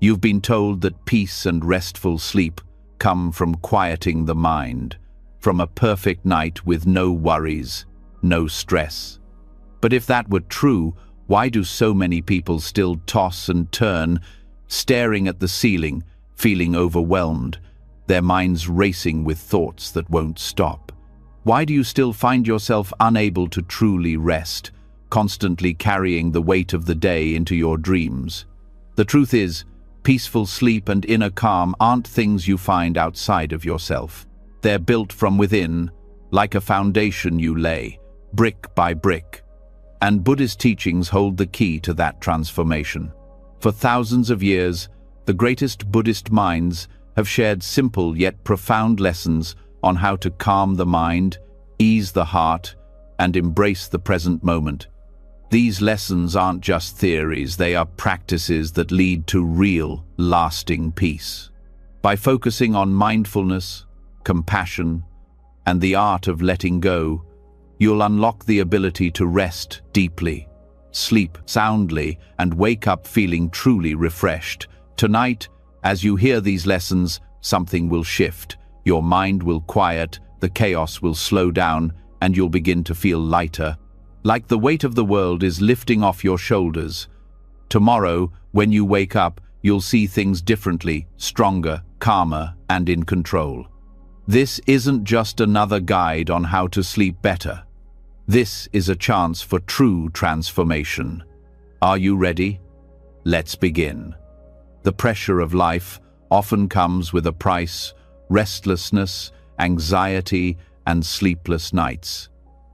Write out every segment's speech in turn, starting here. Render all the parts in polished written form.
You've been told that peace and restful sleep come from quieting the mind, from a perfect night with no worries, no stress. But if that were true, why do so many people still toss and turn, staring at the ceiling, feeling overwhelmed, their minds racing with thoughts that won't stop? Why do you still find yourself unable to truly rest, constantly carrying the weight of the day into your dreams? The truth is, peaceful sleep and inner calm aren't things you find outside of yourself. They're built from within, like a foundation you lay, brick by brick. And Buddhist teachings hold the key to that transformation. For thousands of years, the greatest Buddhist minds have shared simple yet profound lessons on how to calm the mind, ease the heart, and embrace the present moment. These lessons aren't just theories, they are practices that lead to real, lasting peace. By focusing on mindfulness, compassion, and the art of letting go, you'll unlock the ability to rest deeply, sleep soundly, and wake up feeling truly refreshed. Tonight, as you hear these lessons, something will shift. Your mind will quiet, the chaos will slow down, and you'll begin to feel lighter, like the weight of the world is lifting off your shoulders. Tomorrow, when you wake up, you'll see things differently, stronger, calmer, and in control. This isn't just another guide on how to sleep better. This is a chance for true transformation. Are you ready? Let's begin. The pressure of life often comes with a price: restlessness, anxiety, and sleepless nights.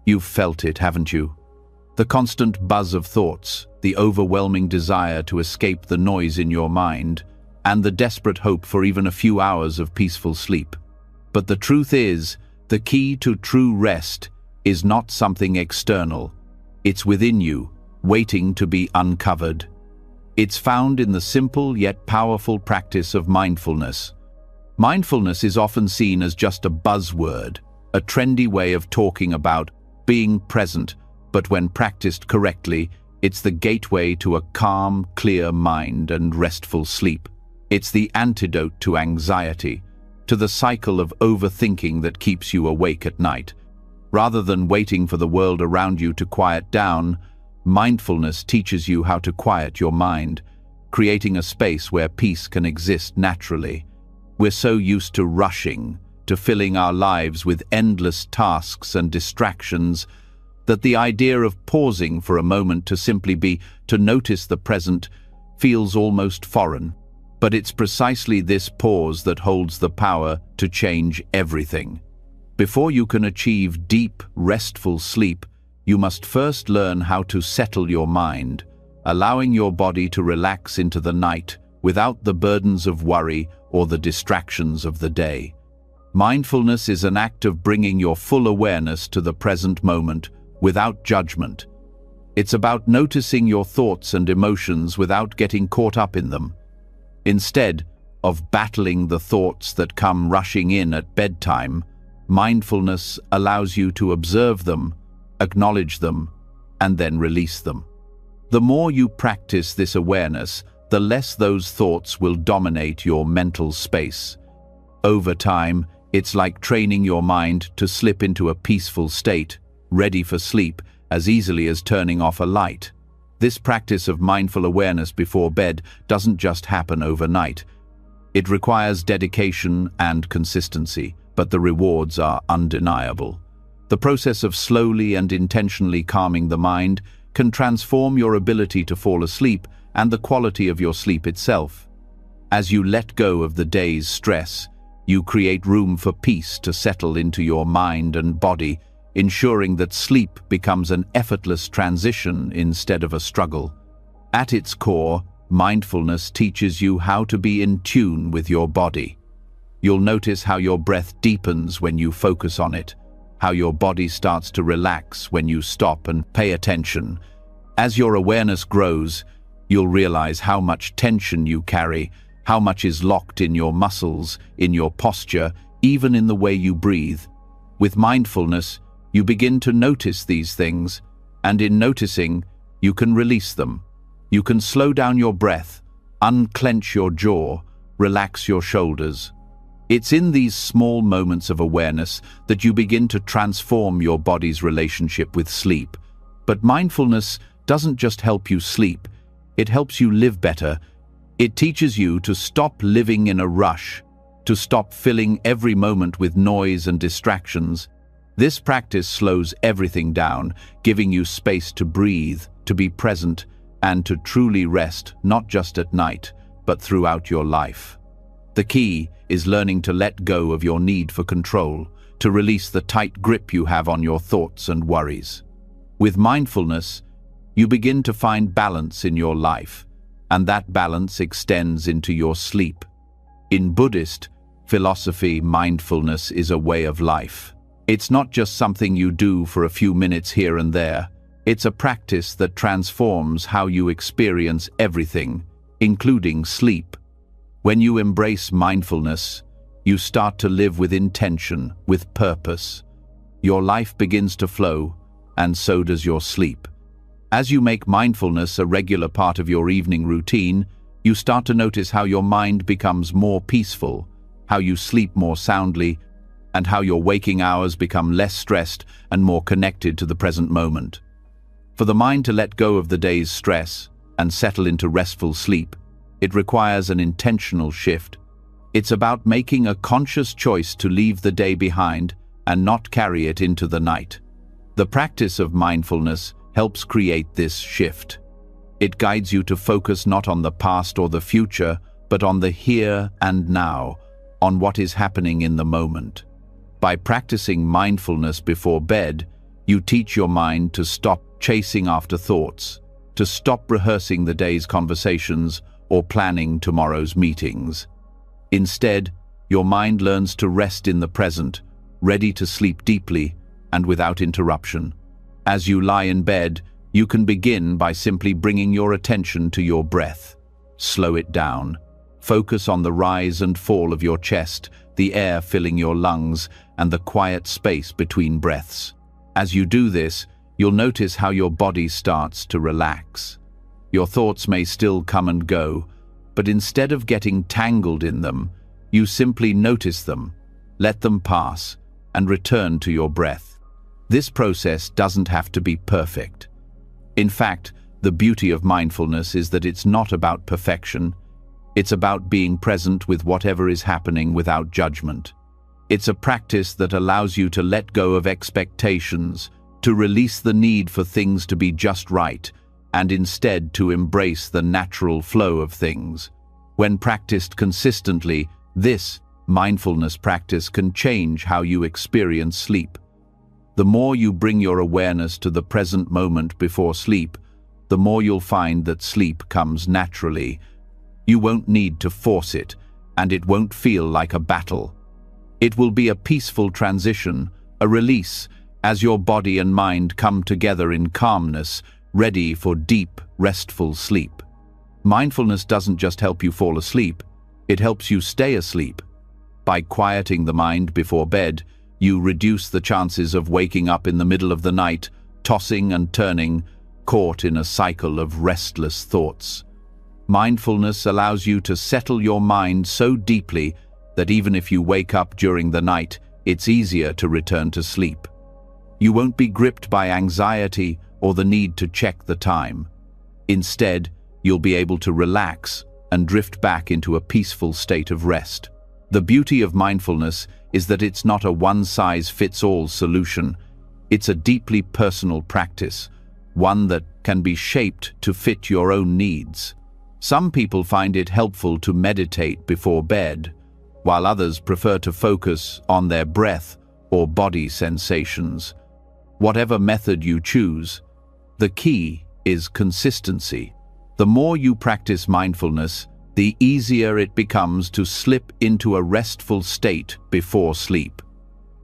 You've felt it, haven't you? The constant buzz of thoughts, the overwhelming desire to escape the noise in your mind, and the desperate hope for even a few hours of peaceful sleep. But the truth is, the key to true rest is not something external. It's within you, waiting to be uncovered. It's found in the simple yet powerful practice of mindfulness. Mindfulness is often seen as just a buzzword, a trendy way of talking about being present, but when practiced correctly, it's the gateway to a calm, clear mind and restful sleep. It's the antidote to anxiety, to the cycle of overthinking that keeps you awake at night. Rather than waiting for the world around you to quiet down, mindfulness teaches you how to quiet your mind, creating a space where peace can exist naturally. We're so used to rushing, to filling our lives with endless tasks and distractions, that the idea of pausing for a moment to simply be, to notice the present, feels almost foreign. But it's precisely this pause that holds the power to change everything. Before you can achieve deep, restful sleep, you must first learn how to settle your mind, allowing your body to relax into the night without the burdens of worry or the distractions of the day. Mindfulness is an act of bringing your full awareness to the present moment without judgment. It's about noticing your thoughts and emotions without getting caught up in them. Instead of battling the thoughts that come rushing in at bedtime, mindfulness allows you to observe them, acknowledge them, and then release them. The more you practice this awareness, the less those thoughts will dominate your mental space. Over time, it's like training your mind to slip into a peaceful state, ready for sleep, as easily as turning off a light. This practice of mindful awareness before bed doesn't just happen overnight. It requires dedication and consistency, but the rewards are undeniable. The process of slowly and intentionally calming the mind can transform your ability to fall asleep and the quality of your sleep itself. As you let go of the day's stress, you create room for peace to settle into your mind and body, ensuring that sleep becomes an effortless transition instead of a struggle. At its core, mindfulness teaches you how to be in tune with your body. You'll notice how your breath deepens when you focus on it, how your body starts to relax when you stop and pay attention. As your awareness grows, you'll realize how much tension you carry, how much is locked in your muscles, in your posture, even in the way you breathe. With mindfulness, you begin to notice these things, and in noticing, you can release them. You can slow down your breath, Unclench your jaw, relax your shoulders. It's in these small moments of awareness that you begin to transform your body's relationship with sleep. But mindfulness doesn't just help you sleep, it helps you live better. It teaches you to stop living in a rush, to stop filling every moment with noise and distractions. This practice slows everything down, giving you space to breathe, to be present, and to truly rest, not just at night, but throughout your life. The key is learning to let go of your need for control, to release the tight grip you have on your thoughts and worries. With mindfulness, you begin to find balance in your life, and that balance extends into your sleep. In Buddhist philosophy, mindfulness is a way of life. It's not just something you do for a few minutes here and there. It's a practice that transforms how you experience everything, including sleep. When you embrace mindfulness, you start to live with intention, with purpose. Your life begins to flow, and so does your sleep. As you make mindfulness a regular part of your evening routine, you start to notice how your mind becomes more peaceful, how you sleep more soundly, and how your waking hours become less stressed and more connected to the present moment. For the mind to let go of the day's stress and settle into restful sleep, it requires an intentional shift. It's about making a conscious choice to leave the day behind and not carry it into the night. The practice of mindfulness helps create this shift. It guides you to focus not on the past or the future, but on the here and now, on what is happening in the moment. By practicing mindfulness before bed, you teach your mind to stop chasing after thoughts, to stop rehearsing the day's conversations or planning tomorrow's meetings. Instead, your mind learns to rest in the present, ready to sleep deeply and without interruption. As you lie in bed, you can begin by simply bringing your attention to your breath. Slow it down. Focus on the rise and fall of your chest, the air filling your lungs, and the quiet space between breaths. As you do this, you'll notice how your body starts to relax. Your thoughts may still come and go, but instead of getting tangled in them, you simply notice them, let them pass, and return to your breath. This process doesn't have to be perfect. In fact, the beauty of mindfulness is that it's not about perfection. It's about being present with whatever is happening without judgment. It's a practice that allows you to let go of expectations, to release the need for things to be just right, and instead to embrace the natural flow of things. When practiced consistently, this mindfulness practice can change how you experience sleep. The more you bring your awareness to the present moment before sleep, the more you'll find that sleep comes naturally. You won't need to force it, and it won't feel like a battle. It will be a peaceful transition, a release, as your body and mind come together in calmness, ready for deep, restful sleep. Mindfulness doesn't just help you fall asleep, it helps you stay asleep. By quieting the mind before bed, you reduce the chances of waking up in the middle of the night, tossing and turning, caught in a cycle of restless thoughts. Mindfulness allows you to settle your mind so deeply that even if you wake up during the night, it's easier to return to sleep. You won't be gripped by anxiety or the need to check the time. Instead, you'll be able to relax and drift back into a peaceful state of rest. The beauty of mindfulness is that it's not a one-size-fits-all solution. It's a deeply personal practice, one that can be shaped to fit your own needs. Some people find it helpful to meditate before bed, while others prefer to focus on their breath or body sensations. Whatever method you choose, the key is consistency. The more you practice mindfulness, the easier it becomes to slip into a restful state before sleep.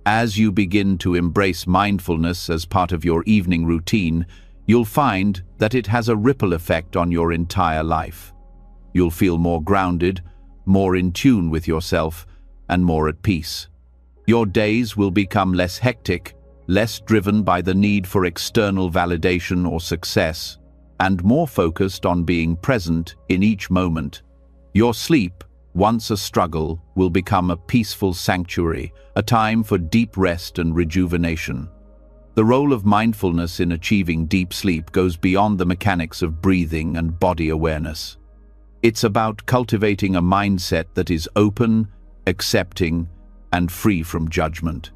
As you begin to embrace mindfulness as part of your evening routine, you'll find that it has a ripple effect on your entire life. You'll feel more grounded, more in tune with yourself, and more at peace. Your days will become less hectic, less driven by the need for external validation or success, and more focused on being present in each moment. Your sleep, once a struggle, will become a peaceful sanctuary, a time for deep rest and rejuvenation. The role of mindfulness in achieving deep sleep goes beyond the mechanics of breathing and body awareness. It's about cultivating a mindset that is open, accepting, and free from judgment.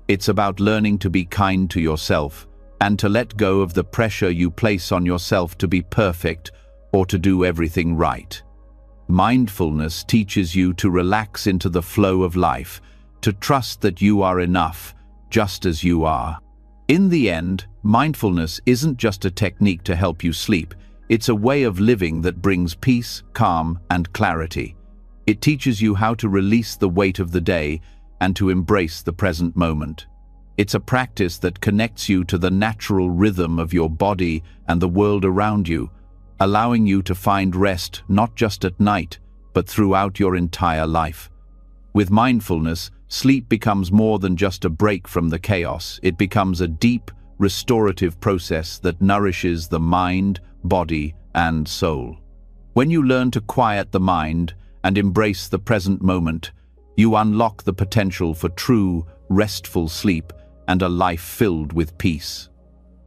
It's about learning to be kind to yourself and to let go of the pressure you place on yourself to be perfect or to do everything right. Mindfulness teaches you to relax into the flow of life, to trust that you are enough, just as you are. In the end, mindfulness isn't just a technique to help you sleep, it's a way of living that brings peace, calm, and clarity. It teaches you how to release the weight of the day and to embrace the present moment. It's a practice that connects you to the natural rhythm of your body and the world around you, allowing you to find rest not just at night, but throughout your entire life. With mindfulness, sleep becomes more than just a break from the chaos. It becomes a deep, restorative process that nourishes the mind, body, and soul. When you learn to quiet the mind and embrace the present moment, you unlock the potential for true, restful sleep and a life filled with peace.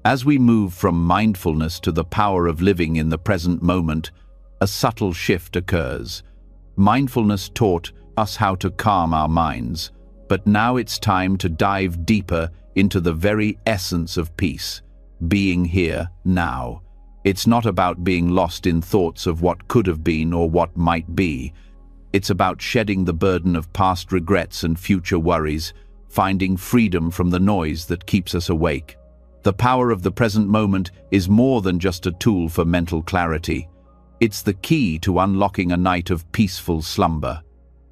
As we move from mindfulness to the power of living in the present moment, a subtle shift occurs. Mindfulness taught us how to calm our minds, but now it's time to dive deeper into the very essence of peace, being here now. It's not about being lost in thoughts of what could have been or what might be. It's about shedding the burden of past regrets and future worries, finding freedom from the noise that keeps us awake. The power of the present moment is more than just a tool for mental clarity. It's the key to unlocking a night of peaceful slumber.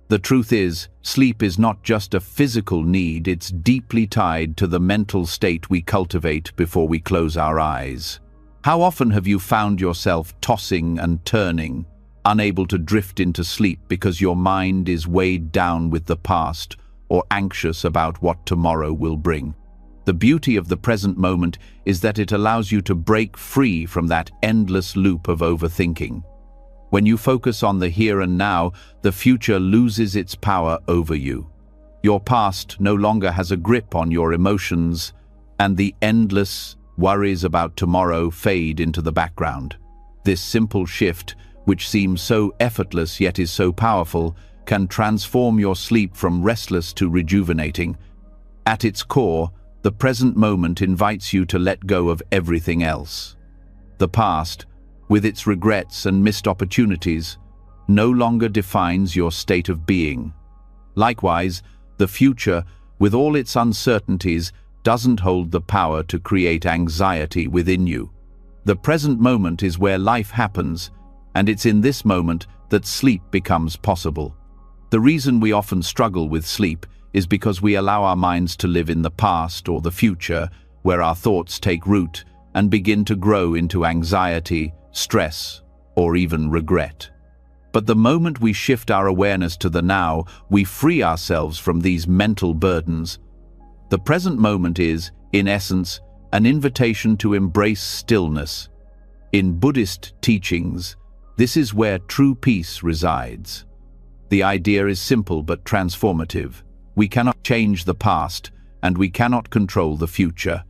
The truth is, sleep is not just a physical need, it's deeply tied to the mental state we cultivate before we close our eyes. How often have you found yourself tossing and turning, unable to drift into sleep because your mind is weighed down with the past or anxious about what tomorrow will bring? The beauty of the present moment is that it allows you to break free from that endless loop of overthinking. When you focus on the here and now, the future loses its power over you. Your past no longer has a grip on your emotions, and the endless worries about tomorrow fade into the background. This simple shift, which seems so effortless yet is so powerful, can transform your sleep from restless to rejuvenating. At its core, the present moment invites you to let go of everything else. The past, with its regrets and missed opportunities, no longer defines your state of being. Likewise, the future, with all its uncertainties, doesn't hold the power to create anxiety within you. The present moment is where life happens, and it's in this moment that sleep becomes possible. The reason we often struggle with sleep is because we allow our minds to live in the past or the future, where our thoughts take root and begin to grow into anxiety, stress, or even regret. But the moment we shift our awareness to the now, we free ourselves from these mental burdens. The present moment is, in essence, an invitation to embrace stillness. In Buddhist teachings, this is where true peace resides. The idea is simple but transformative. We cannot change the past, and we cannot control the future.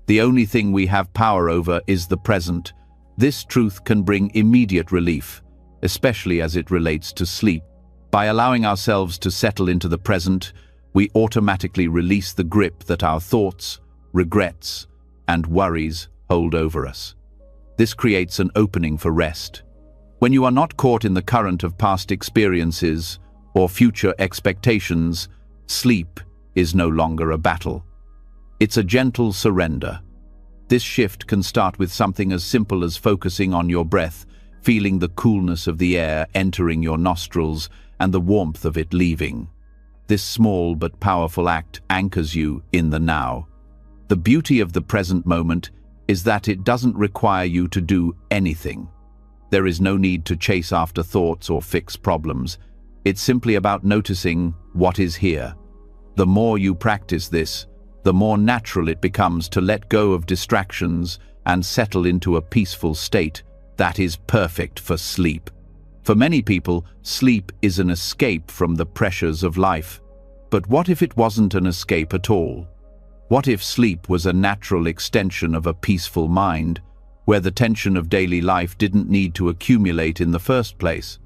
The only thing we have power over is the present. This truth can bring immediate relief, especially as it relates to sleep. By allowing ourselves to settle into the present, we automatically release the grip that our thoughts, regrets, and worries hold over us. This creates an opening for rest. When you are not caught in the current of past experiences or future expectations, sleep is no longer a battle. It's a gentle surrender. This shift can start with something as simple as focusing on your breath, feeling the coolness of the air entering your nostrils and the warmth of it leaving. This small but powerful act anchors you in the now. The beauty of the present moment is that it doesn't require you to do anything. There is no need to chase after thoughts or fix problems. It's simply about noticing what is here. The more you practice this, the more natural it becomes to let go of distractions and settle into a peaceful state that is perfect for sleep. For many people, sleep is an escape from the pressures of life. But what if it wasn't an escape at all? What if sleep was a natural extension of a peaceful mind, where the tension of daily life didn't need to accumulate in the first place?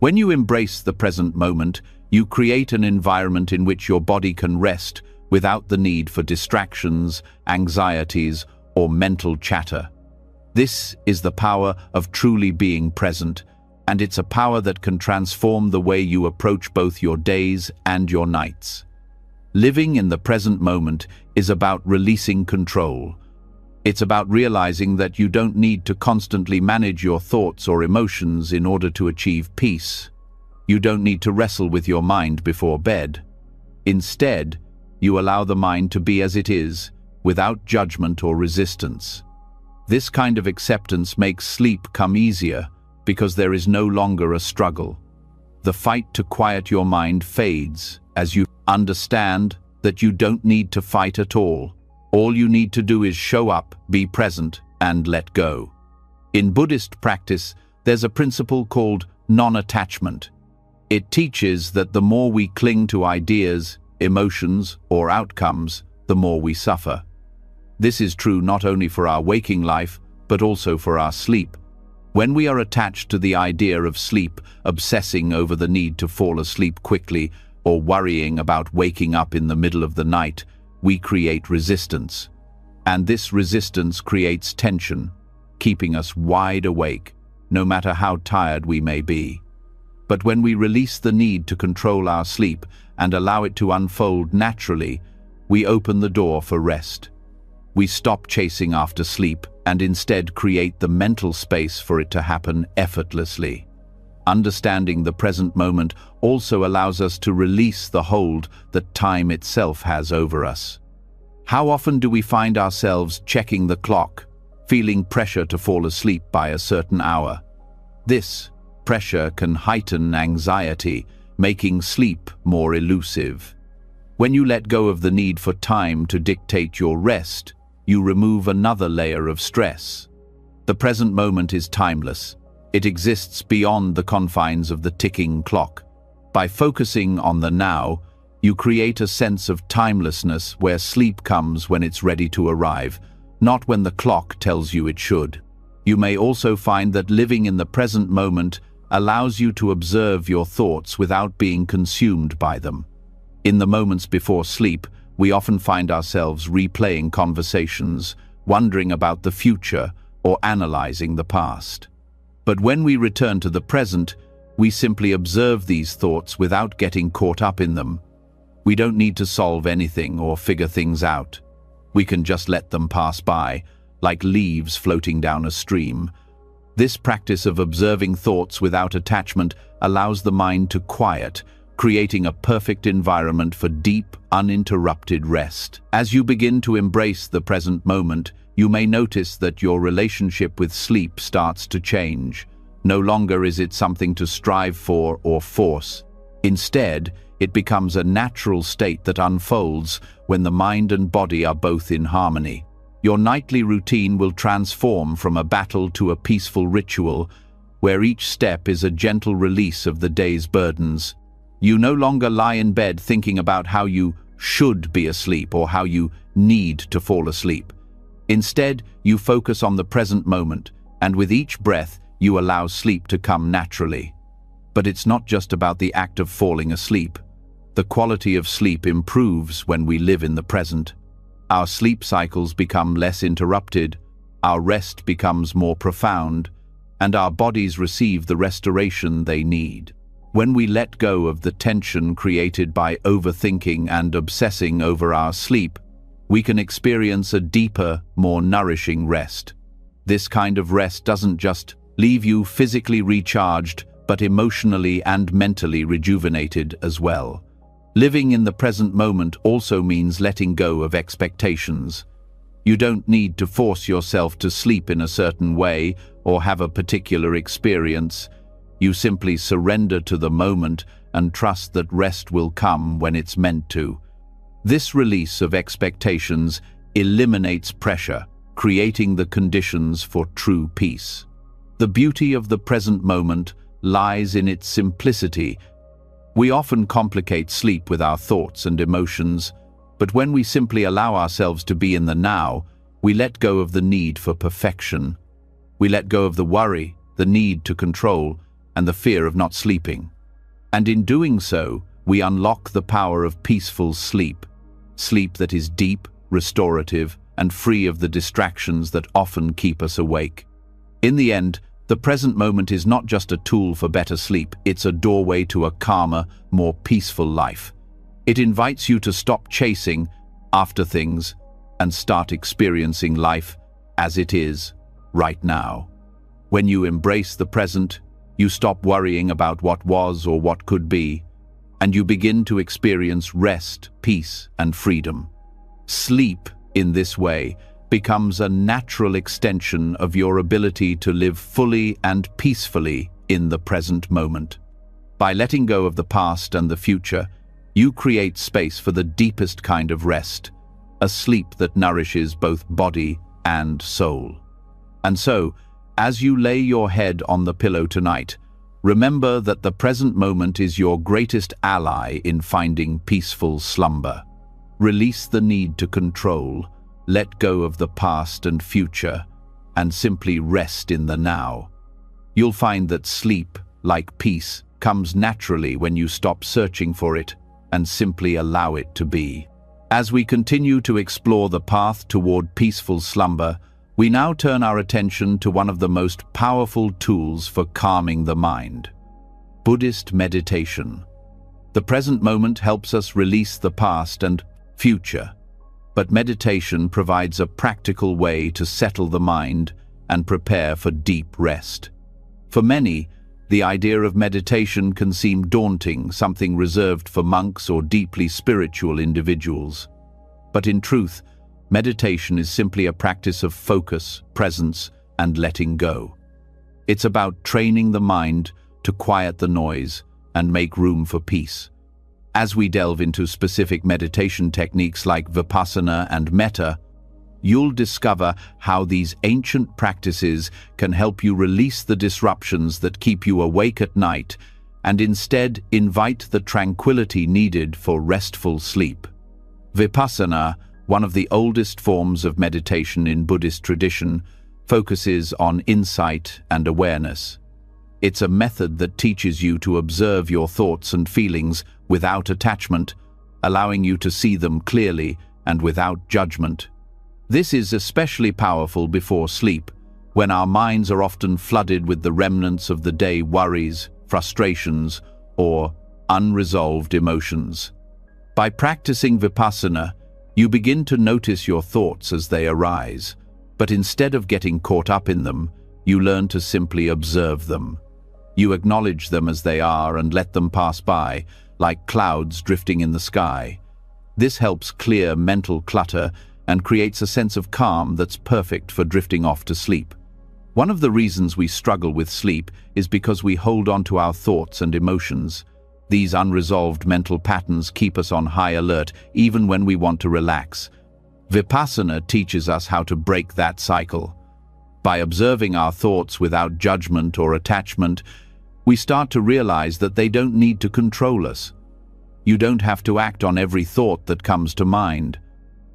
When you embrace the present moment, you create an environment in which your body can rest without the need for distractions, anxieties, or mental chatter. This is the power of truly being present, and it's a power that can transform the way you approach both your days and your nights. Living in the present moment is about releasing control. It's about realizing that you don't need to constantly manage your thoughts or emotions in order to achieve peace. You don't need to wrestle with your mind before bed. Instead, you allow the mind to be as it is, without judgment or resistance. This kind of acceptance makes sleep come easier because there is no longer a struggle. The fight to quiet your mind fades as you understand that you don't need to fight at all. All you need to do is show up, be present, and let go. In Buddhist practice, there's a principle called non-attachment. It teaches that the more we cling to ideas, emotions, or outcomes, the more we suffer. This is true not only for our waking life, but also for our sleep. When we are attached to the idea of sleep, obsessing over the need to fall asleep quickly, or worrying about waking up in the middle of the night, we create resistance. And this resistance creates tension, keeping us wide awake, no matter how tired we may be. But when we release the need to control our sleep and allow it to unfold naturally, we open the door for rest. We stop chasing after sleep and instead create the mental space for it to happen effortlessly. Understanding the present moment also allows us to release the hold that time itself has over us. How often do we find ourselves checking the clock, feeling pressure to fall asleep by a certain hour? This pressure can heighten anxiety, making sleep more elusive. When you let go of the need for time to dictate your rest, you remove another layer of stress. The present moment is timeless. It exists beyond the confines of the ticking clock. By focusing on the now, you create a sense of timelessness where sleep comes when it's ready to arrive, not when the clock tells you it should. You may also find that living in the present moment allows you to observe your thoughts without being consumed by them. In the moments before sleep, we often find ourselves replaying conversations, wondering about the future, or analyzing the past. But when we return to the present, we simply observe these thoughts without getting caught up in them. We don't need to solve anything or figure things out. We can just let them pass by, like leaves floating down a stream. This practice of observing thoughts without attachment allows the mind to quiet, creating a perfect environment for deep, uninterrupted rest. As you begin to embrace the present moment, you may notice that your relationship with sleep starts to change. No longer is it something to strive for or force. Instead, it becomes a natural state that unfolds when the mind and body are both in harmony. Your nightly routine will transform from a battle to a peaceful ritual, where each step is a gentle release of the day's burdens. You no longer lie in bed thinking about how you should be asleep or how you need to fall asleep. Instead, you focus on the present moment, and with each breath, you allow sleep to come naturally. But it's not just about the act of falling asleep. The quality of sleep improves when we live in the present. Our sleep cycles become less interrupted, our rest becomes more profound, and our bodies receive the restoration they need. When we let go of the tension created by overthinking and obsessing over our sleep, we can experience a deeper, more nourishing rest. This kind of rest doesn't just leave you physically recharged, but emotionally and mentally rejuvenated as well. Living in the present moment also means letting go of expectations. You don't need to force yourself to sleep in a certain way or have a particular experience. You simply surrender to the moment and trust that rest will come when it's meant to. This release of expectations eliminates pressure, creating the conditions for true peace. The beauty of the present moment lies in its simplicity. We often complicate sleep with our thoughts and emotions, but when we simply allow ourselves to be in the now, we let go of the need for perfection. We let go of the worry, the need to control, and the fear of not sleeping. And in doing so, we unlock the power of peaceful sleep, sleep that is deep, restorative, and free of the distractions that often keep us awake. In the end, the present moment is not just a tool for better sleep, it's a doorway to a calmer, more peaceful life. It invites you to stop chasing after things and start experiencing life as it is, right now. When you embrace the present, you stop worrying about what was or what could be, and you begin to experience rest, peace, and freedom. Sleep, in this way, becomes a natural extension of your ability to live fully and peacefully in the present moment. By letting go of the past and the future, you create space for the deepest kind of rest, a sleep that nourishes both body and soul. And so, as you lay your head on the pillow tonight, remember that the present moment is your greatest ally in finding peaceful slumber. Release the need to control, let go of the past and future, and simply rest in the now. You'll find that sleep, like peace, comes naturally when you stop searching for it and simply allow it to be. As we continue to explore the path toward peaceful slumber, we now turn our attention to one of the most powerful tools for calming the mind: Buddhist meditation. The present moment helps us release the past and future, but meditation provides a practical way to settle the mind and prepare for deep rest. For many, the idea of meditation can seem daunting, something reserved for monks or deeply spiritual individuals. But in truth, meditation is simply a practice of focus, presence, and letting go. It's about training the mind to quiet the noise and make room for peace. As we delve into specific meditation techniques like Vipassana and Metta, you'll discover how these ancient practices can help you release the disruptions that keep you awake at night and instead invite the tranquility needed for restful sleep. Vipassana, one of the oldest forms of meditation in Buddhist tradition, focuses on insight and awareness. It's a method that teaches you to observe your thoughts and feelings without attachment, allowing you to see them clearly and without judgment. This is especially powerful before sleep, when our minds are often flooded with the remnants of the day worries, frustrations, or unresolved emotions. By practicing Vipassana, you begin to notice your thoughts as they arise, but instead of getting caught up in them, you learn to simply observe them. You acknowledge them as they are and let them pass by, like clouds drifting in the sky. This helps clear mental clutter and creates a sense of calm that's perfect for drifting off to sleep. One of the reasons we struggle with sleep is because we hold on to our thoughts and emotions. These unresolved mental patterns keep us on high alert even when we want to relax. Vipassana teaches us how to break that cycle. By observing our thoughts without judgment or attachment, we start to realize that they don't need to control us. You don't have to act on every thought that comes to mind.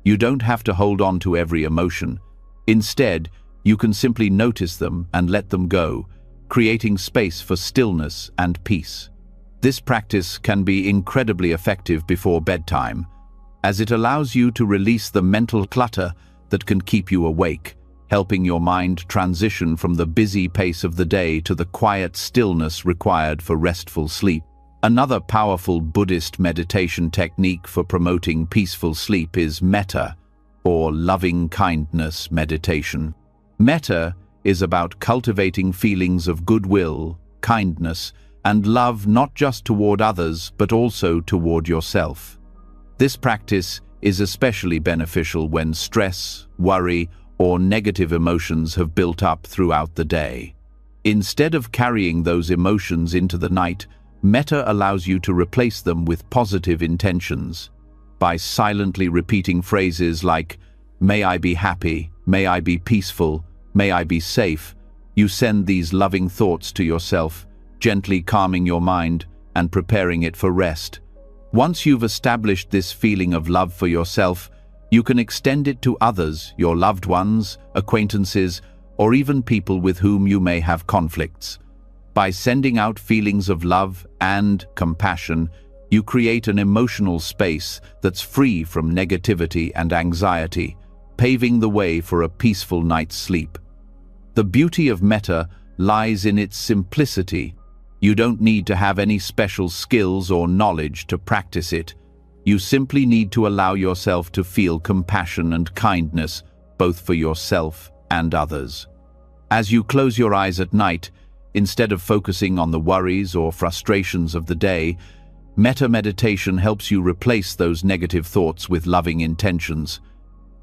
You don't have to hold on to every emotion. Instead, you can simply notice them and let them go, creating space for stillness and peace. This practice can be incredibly effective before bedtime, as it allows you to release the mental clutter that can keep you awake, helping your mind transition from the busy pace of the day to the quiet stillness required for restful sleep. Another powerful Buddhist meditation technique for promoting peaceful sleep is Metta, or loving-kindness meditation. Metta is about cultivating feelings of goodwill, kindness, and love not just toward others but also toward yourself. This practice is especially beneficial when stress, worry, or negative emotions have built up throughout the day. Instead of carrying those emotions into the night, Metta allows you to replace them with positive intentions. By silently repeating phrases like, "May I be happy, may I be peaceful, may I be safe," you send these loving thoughts to yourself, gently calming your mind and preparing it for rest. Once you've established this feeling of love for yourself, you can extend it to others, your loved ones, acquaintances, or even people with whom you may have conflicts. By sending out feelings of love and compassion, you create an emotional space that's free from negativity and anxiety, paving the way for a peaceful night's sleep. The beauty of metta lies in its simplicity. You don't need to have any special skills or knowledge to practice it. You simply need to allow yourself to feel compassion and kindness, both for yourself and others. As you close your eyes at night, instead of focusing on the worries or frustrations of the day, metta meditation helps you replace those negative thoughts with loving intentions.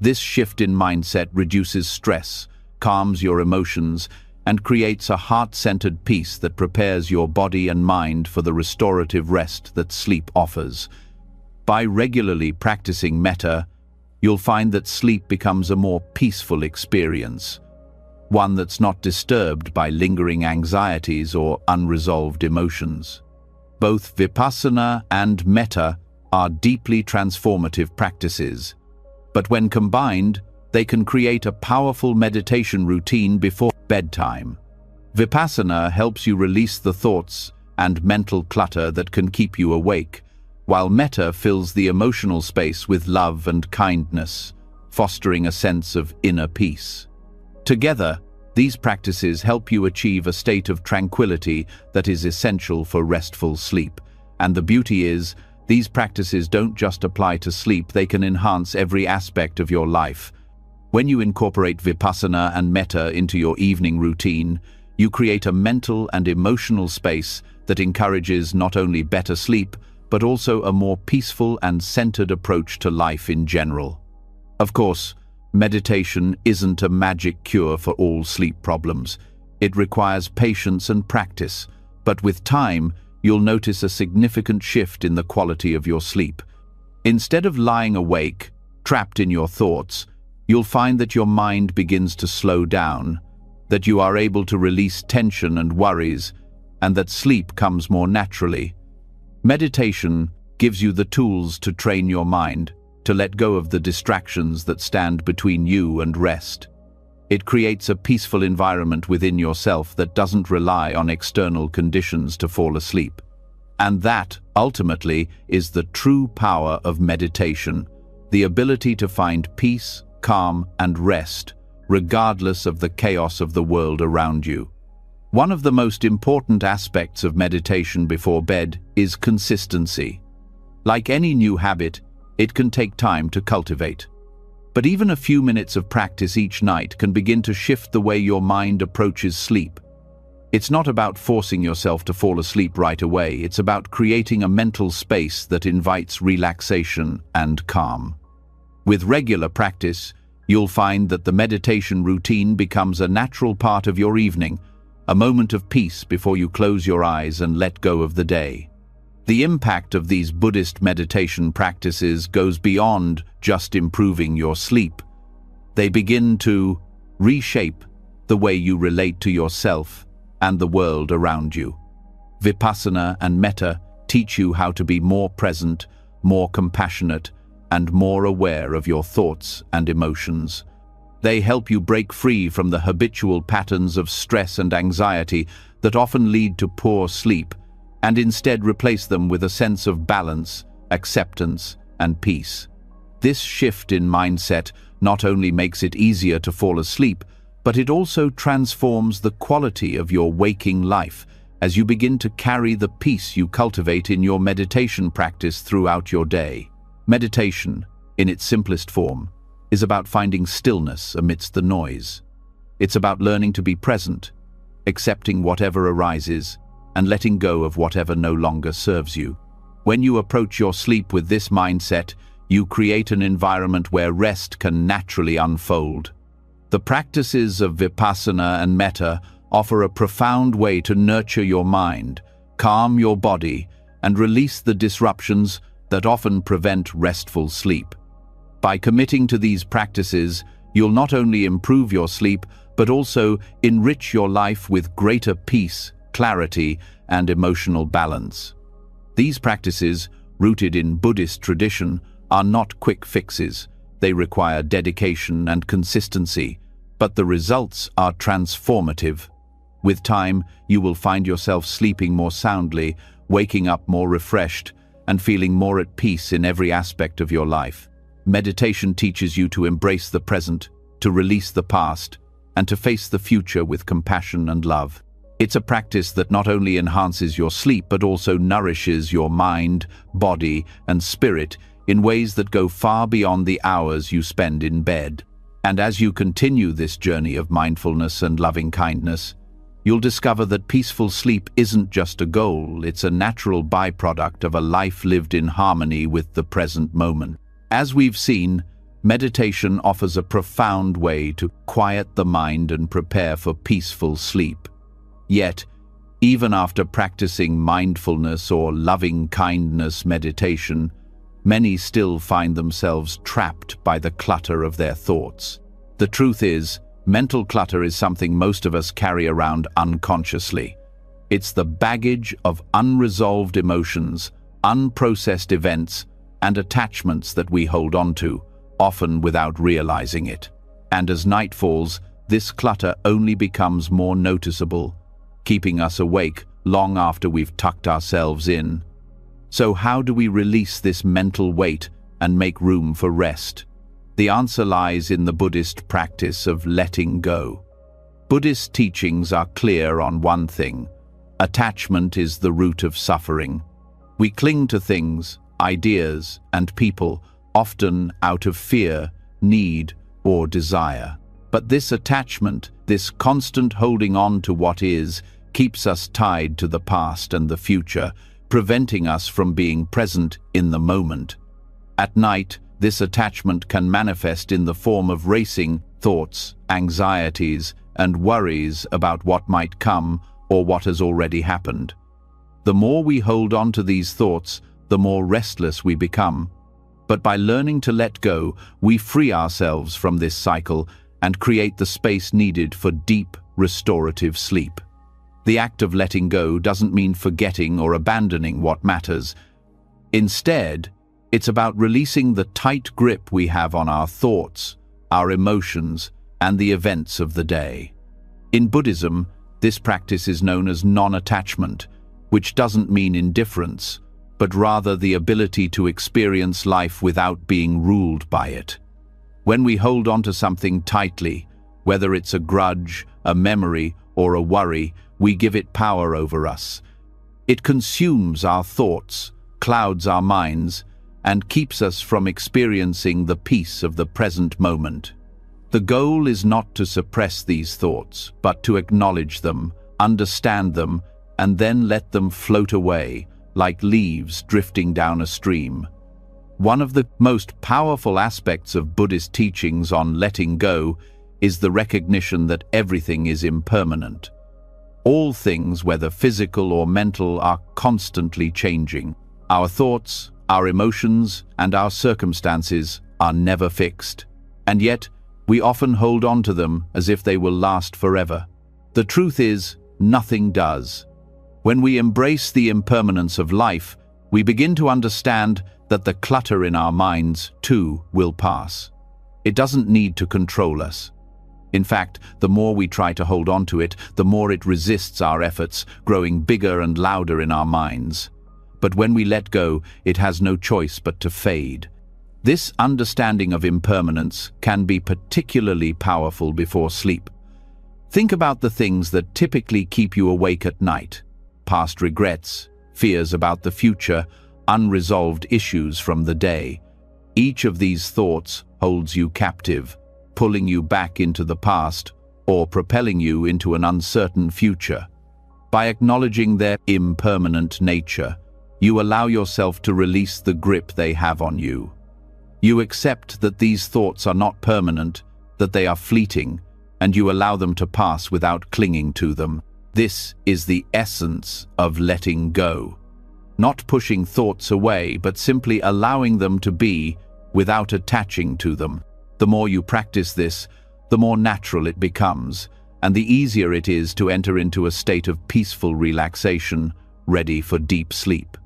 This shift in mindset reduces stress, calms your emotions, and creates a heart-centered peace that prepares your body and mind for the restorative rest that sleep offers. By regularly practicing metta, you'll find that sleep becomes a more peaceful experience, one that's not disturbed by lingering anxieties or unresolved emotions. Both vipassana and metta are deeply transformative practices, but when combined, they can create a powerful meditation routine before bedtime. Vipassana helps you release the thoughts and mental clutter that can keep you awake, while metta fills the emotional space with love and kindness, fostering a sense of inner peace. Together, these practices help you achieve a state of tranquility that is essential for restful sleep. And the beauty is, these practices don't just apply to sleep, they can enhance every aspect of your life. When you incorporate vipassana and metta into your evening routine, you create a mental and emotional space that encourages not only better sleep, but also a more peaceful and centered approach to life in general. Of course, meditation isn't a magic cure for all sleep problems. It requires patience and practice, but with time, you'll notice a significant shift in the quality of your sleep. Instead of lying awake, trapped in your thoughts, you'll find that your mind begins to slow down, that you are able to release tension and worries, and that sleep comes more naturally. Meditation gives you the tools to train your mind, to let go of the distractions that stand between you and rest. It creates a peaceful environment within yourself that doesn't rely on external conditions to fall asleep. And that, ultimately, is the true power of meditation, the ability to find peace, calm, and rest, regardless of the chaos of the world around you. One of the most important aspects of meditation before bed is consistency. Like any new habit, it can take time to cultivate. But even a few minutes of practice each night can begin to shift the way your mind approaches sleep. It's not about forcing yourself to fall asleep right away, it's about creating a mental space that invites relaxation and calm. With regular practice, you'll find that the meditation routine becomes a natural part of your evening, a moment of peace before you close your eyes and let go of the day. The impact of these Buddhist meditation practices goes beyond just improving your sleep. They begin to reshape the way you relate to yourself and the world around you. Vipassana and metta teach you how to be more present, more compassionate, and more aware of your thoughts and emotions. They help you break free from the habitual patterns of stress and anxiety that often lead to poor sleep, and instead replace them with a sense of balance, acceptance, and peace. This shift in mindset not only makes it easier to fall asleep, but it also transforms the quality of your waking life as you begin to carry the peace you cultivate in your meditation practice throughout your day. Meditation, in its simplest form, is about finding stillness amidst the noise. It's about learning to be present, accepting whatever arises, and letting go of whatever no longer serves you. When you approach your sleep with this mindset, you create an environment where rest can naturally unfold. The practices of vipassana and metta offer a profound way to nurture your mind, calm your body, and release the disruptions that often prevent restful sleep. By committing to these practices, you'll not only improve your sleep, but also enrich your life with greater peace, clarity, and emotional balance. These practices, rooted in Buddhist tradition, are not quick fixes. They require dedication and consistency, but the results are transformative. With time, you will find yourself sleeping more soundly, waking up more refreshed, and feeling more at peace in every aspect of your life. Meditation teaches you to embrace the present, to release the past, and to face the future with compassion and love. It's a practice that not only enhances your sleep but also nourishes your mind, body, and spirit in ways that go far beyond the hours you spend in bed. And as you continue this journey of mindfulness and loving-kindness, you'll discover that peaceful sleep isn't just a goal, it's a natural byproduct of a life lived in harmony with the present moment. As we've seen, meditation offers a profound way to quiet the mind and prepare for peaceful sleep. Yet, even after practicing mindfulness or loving-kindness meditation, many still find themselves trapped by the clutter of their thoughts. The truth is, mental clutter is something most of us carry around unconsciously. It's the baggage of unresolved emotions, unprocessed events, and attachments that we hold on to, often without realizing it. And as night falls, this clutter only becomes more noticeable, keeping us awake long after we've tucked ourselves in. So how do we release this mental weight and make room for rest? The answer lies in the Buddhist practice of letting go. Buddhist teachings are clear on one thing: attachment is the root of suffering. We cling to things, ideas, and people, often out of fear, need, or desire. But this attachment, this constant holding on to what is, keeps us tied to the past and the future, preventing us from being present in the moment. At night, this attachment can manifest in the form of racing thoughts, anxieties, and worries about what might come or what has already happened. The more we hold on to these thoughts, the more restless we become. But by learning to let go, we free ourselves from this cycle and create the space needed for deep, restorative sleep. The act of letting go doesn't mean forgetting or abandoning what matters. Instead, it's about releasing the tight grip we have on our thoughts, our emotions, and the events of the day. In Buddhism, this practice is known as non-attachment, which doesn't mean indifference, but rather the ability to experience life without being ruled by it. When we hold on to something tightly, whether it's a grudge, a memory, or a worry, we give it power over us. It consumes our thoughts, clouds our minds, and keeps us from experiencing the peace of the present moment. The goal is not to suppress these thoughts, but to acknowledge them, understand them, and then let them float away, like leaves drifting down a stream. One of the most powerful aspects of Buddhist teachings on letting go is the recognition that everything is impermanent. All things, whether physical or mental, are constantly changing. Our thoughts, our emotions, and our circumstances are never fixed. And yet, we often hold on to them as if they will last forever. The truth is, nothing does. When we embrace the impermanence of life, we begin to understand that the clutter in our minds, too, will pass. It doesn't need to control us. In fact, the more we try to hold on to it, the more it resists our efforts, growing bigger and louder in our minds. But when we let go, it has no choice but to fade. This understanding of impermanence can be particularly powerful before sleep. Think about the things that typically keep you awake at night: past regrets, fears about the future, unresolved issues from the day. Each of these thoughts holds you captive, pulling you back into the past or propelling you into an uncertain future. By acknowledging their impermanent nature, you allow yourself to release the grip they have on you. You accept that these thoughts are not permanent, that they are fleeting, and you allow them to pass without clinging to them. This is the essence of letting go. Not pushing thoughts away, but simply allowing them to be without attaching to them. The more you practice this, the more natural it becomes, and the easier it is to enter into a state of peaceful relaxation ready for deep sleep.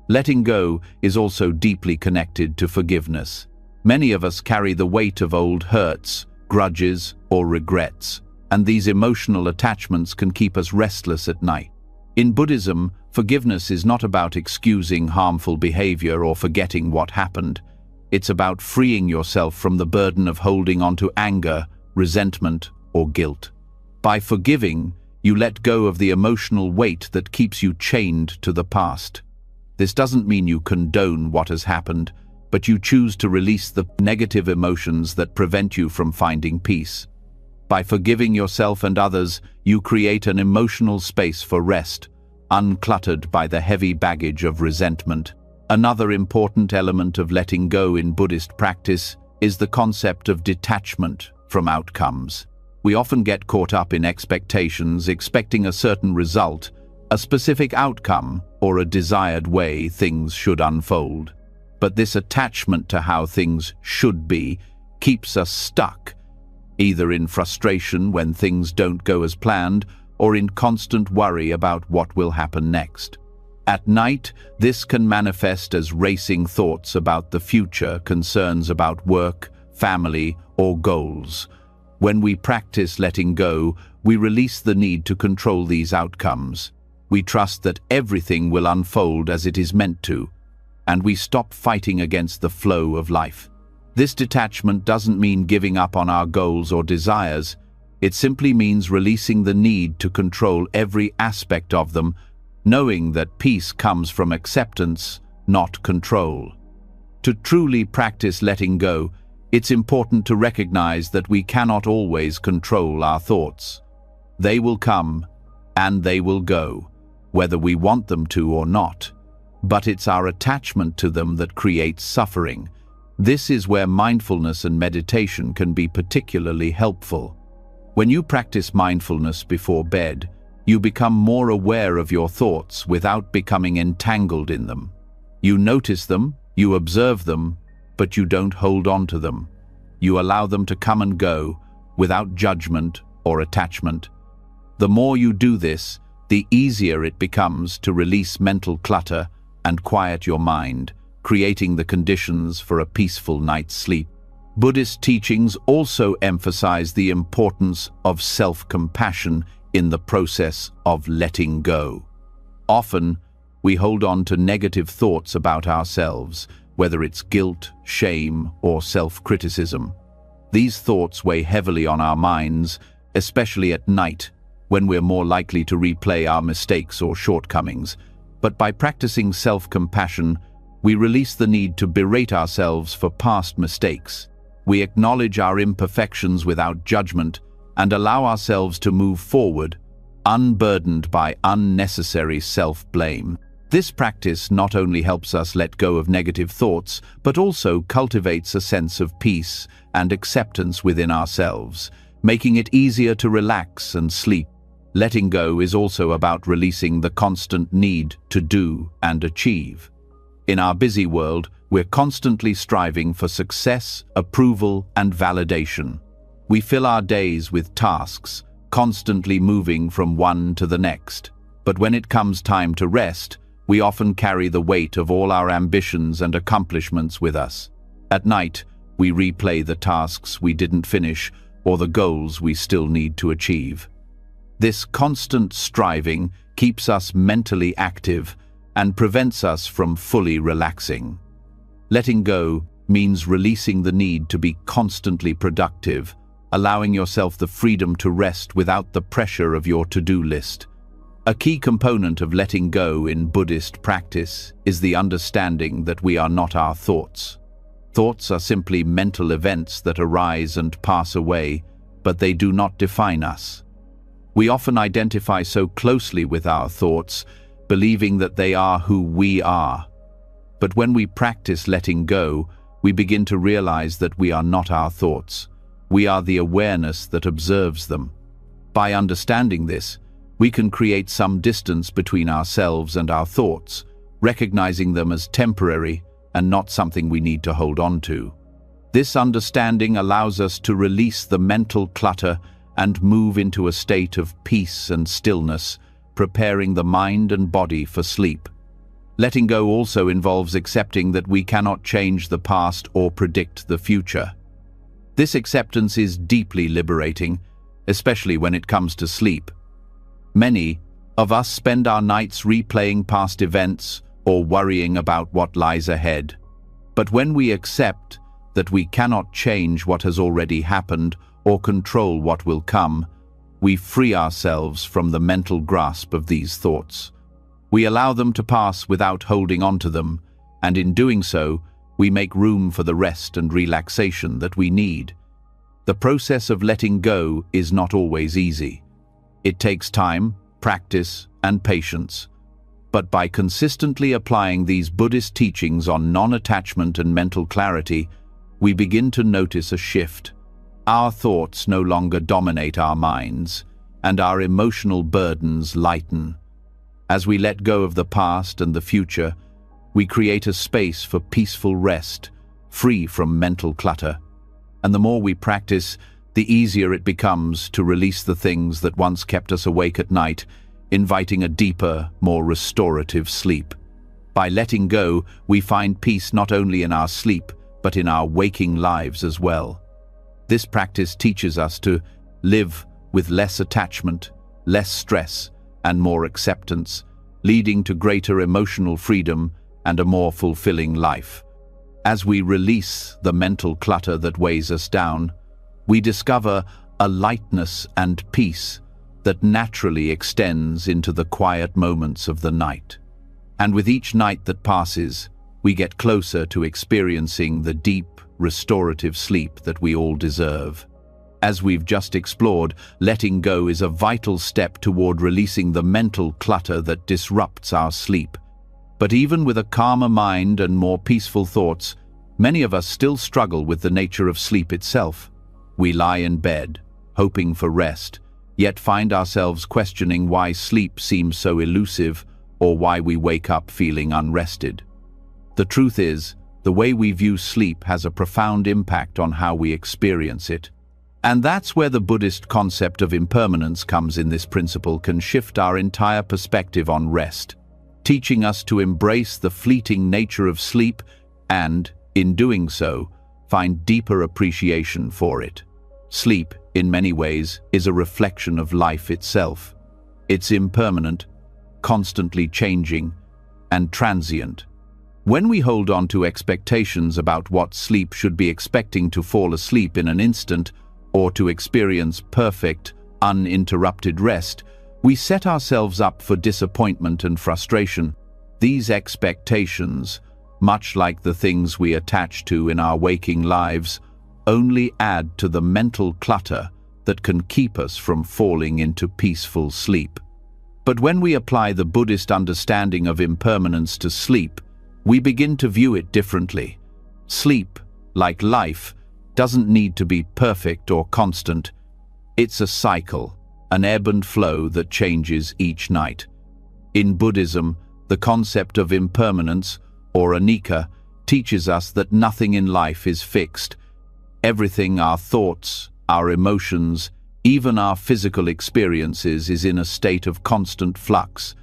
Letting go is also deeply connected to forgiveness. Many of us carry the weight of old hurts, grudges, or regrets, and these emotional attachments can keep us restless at night. In Buddhism, forgiveness is not about excusing harmful behavior or forgetting what happened. It's about freeing yourself from the burden of holding on to anger, resentment, or guilt. By forgiving, you let go of the emotional weight that keeps you chained to the past. This doesn't mean you condone what has happened, but you choose to release the negative emotions that prevent you from finding peace. By forgiving yourself and others, you create an emotional space for rest, uncluttered by the heavy baggage of resentment. Another important element of letting go in Buddhist practice is the concept of detachment from outcomes. We often get caught up in expectations, expecting a certain result, a specific outcome, or a desired way things should unfold. But this attachment to how things should be keeps us stuck, either in frustration when things don't go as planned, or in constant worry about what will happen next. At night, this can manifest as racing thoughts about the future, concerns about work, family, or goals. When we practice letting go, we release the need to control these outcomes. We trust that everything will unfold as it is meant to, and we stop fighting against the flow of life. This detachment doesn't mean giving up on our goals or desires. It simply means releasing the need to control every aspect of them, knowing that peace comes from acceptance, not control. To truly practice letting go, it's important to recognize that we cannot always control our thoughts. They will come, and they will go, whether we want them to or not. But it's our attachment to them that creates suffering. This is where mindfulness and meditation can be particularly helpful. When you practice mindfulness before bed, you become more aware of your thoughts without becoming entangled in them. You notice them, you observe them, but you don't hold on to them. You allow them to come and go without judgment or attachment. The more you do this, the easier it becomes to release mental clutter and quiet your mind, creating the conditions for a peaceful night's sleep. Buddhist teachings also emphasize the importance of self-compassion in the process of letting go. Often, we hold on to negative thoughts about ourselves, whether it's guilt, shame, or self-criticism. These thoughts weigh heavily on our minds, especially at night, when we're more likely to replay our mistakes or shortcomings. But by practicing self-compassion, we release the need to berate ourselves for past mistakes. We acknowledge our imperfections without judgment and allow ourselves to move forward, unburdened by unnecessary self-blame. This practice not only helps us let go of negative thoughts, but also cultivates a sense of peace and acceptance within ourselves, making it easier to relax and sleep. Letting go is also about releasing the constant need to do and achieve. In our busy world, we're constantly striving for success, approval, and validation. We fill our days with tasks, constantly moving from one to the next. But when it comes time to rest, we often carry the weight of all our ambitions and accomplishments with us. At night, we replay the tasks we didn't finish or the goals we still need to achieve. This constant striving keeps us mentally active and prevents us from fully relaxing. Letting go means releasing the need to be constantly productive, allowing yourself the freedom to rest without the pressure of your to-do list. A key component of letting go in Buddhist practice is the understanding that we are not our thoughts. Thoughts are simply mental events that arise and pass away, but they do not define us. We often identify so closely with our thoughts, believing that they are who we are. But when we practice letting go, we begin to realize that we are not our thoughts. We are the awareness that observes them. By understanding this, we can create some distance between ourselves and our thoughts, recognizing them as temporary and not something we need to hold on to. This understanding allows us to release the mental clutter and move into a state of peace and stillness, preparing the mind and body for sleep. Letting go also involves accepting that we cannot change the past or predict the future. This acceptance is deeply liberating, especially when it comes to sleep. Many of us spend our nights replaying past events or worrying about what lies ahead. But when we accept that we cannot change what has already happened or control what will come, we free ourselves from the mental grasp of these thoughts. We allow them to pass without holding on to them, and in doing so, we make room for the rest and relaxation that we need. The process of letting go is not always easy. It takes time, practice, and patience. But by consistently applying these Buddhist teachings on non-attachment and mental clarity, we begin to notice a shift. Our thoughts no longer dominate our minds, and our emotional burdens lighten. As we let go of the past and the future, we create a space for peaceful rest, free from mental clutter. And the more we practice, the easier it becomes to release the things that once kept us awake at night, inviting a deeper, more restorative sleep. By letting go, we find peace not only in our sleep, but in our waking lives as well. This practice teaches us to live with less attachment, less stress, and more acceptance, leading to greater emotional freedom and a more fulfilling life. As we release the mental clutter that weighs us down, we discover a lightness and peace that naturally extends into the quiet moments of the night. And with each night that passes, we get closer to experiencing the deep, restorative sleep that we all deserve. As we've just explored, letting go is a vital step toward releasing the mental clutter that disrupts our sleep. But even with a calmer mind and more peaceful thoughts, many of us still struggle with the nature of sleep itself. We lie in bed, hoping for rest, yet find ourselves questioning why sleep seems so elusive or why we wake up feeling unrested. The truth is, the way we view sleep has a profound impact on how we experience it. And that's where the Buddhist concept of impermanence comes in. This principle can shift our entire perspective on rest, teaching us to embrace the fleeting nature of sleep and, in doing so, find deeper appreciation for it. Sleep, in many ways, is a reflection of life itself. It's impermanent, constantly changing, and transient. When we hold on to expectations about what sleep should be, expecting to fall asleep in an instant or to experience perfect, uninterrupted rest, we set ourselves up for disappointment and frustration. These expectations, much like the things we attach to in our waking lives, only add to the mental clutter that can keep us from falling into peaceful sleep. But when we apply the Buddhist understanding of impermanence to sleep, we begin to view it differently. Sleep, like life, doesn't need to be perfect or constant. It's a cycle, an ebb and flow that changes each night. In Buddhism, the concept of impermanence, or anicca, teaches us that nothing in life is fixed. Everything, our thoughts, our emotions, even our physical experiences, is in a state of constant flux.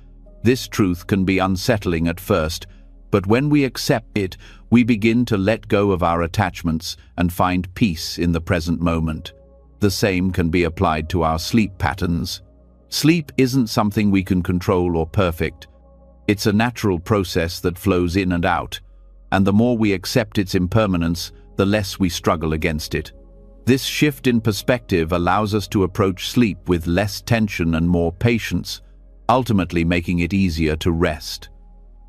This truth can be unsettling at first, but when we accept it, we begin to let go of our attachments and find peace in the present moment. The same can be applied to our sleep patterns. Sleep isn't something we can control or perfect. It's a natural process that flows in and out, and the more we accept its impermanence, the less we struggle against it. This shift in perspective allows us to approach sleep with less tension and more patience, ultimately making it easier to rest.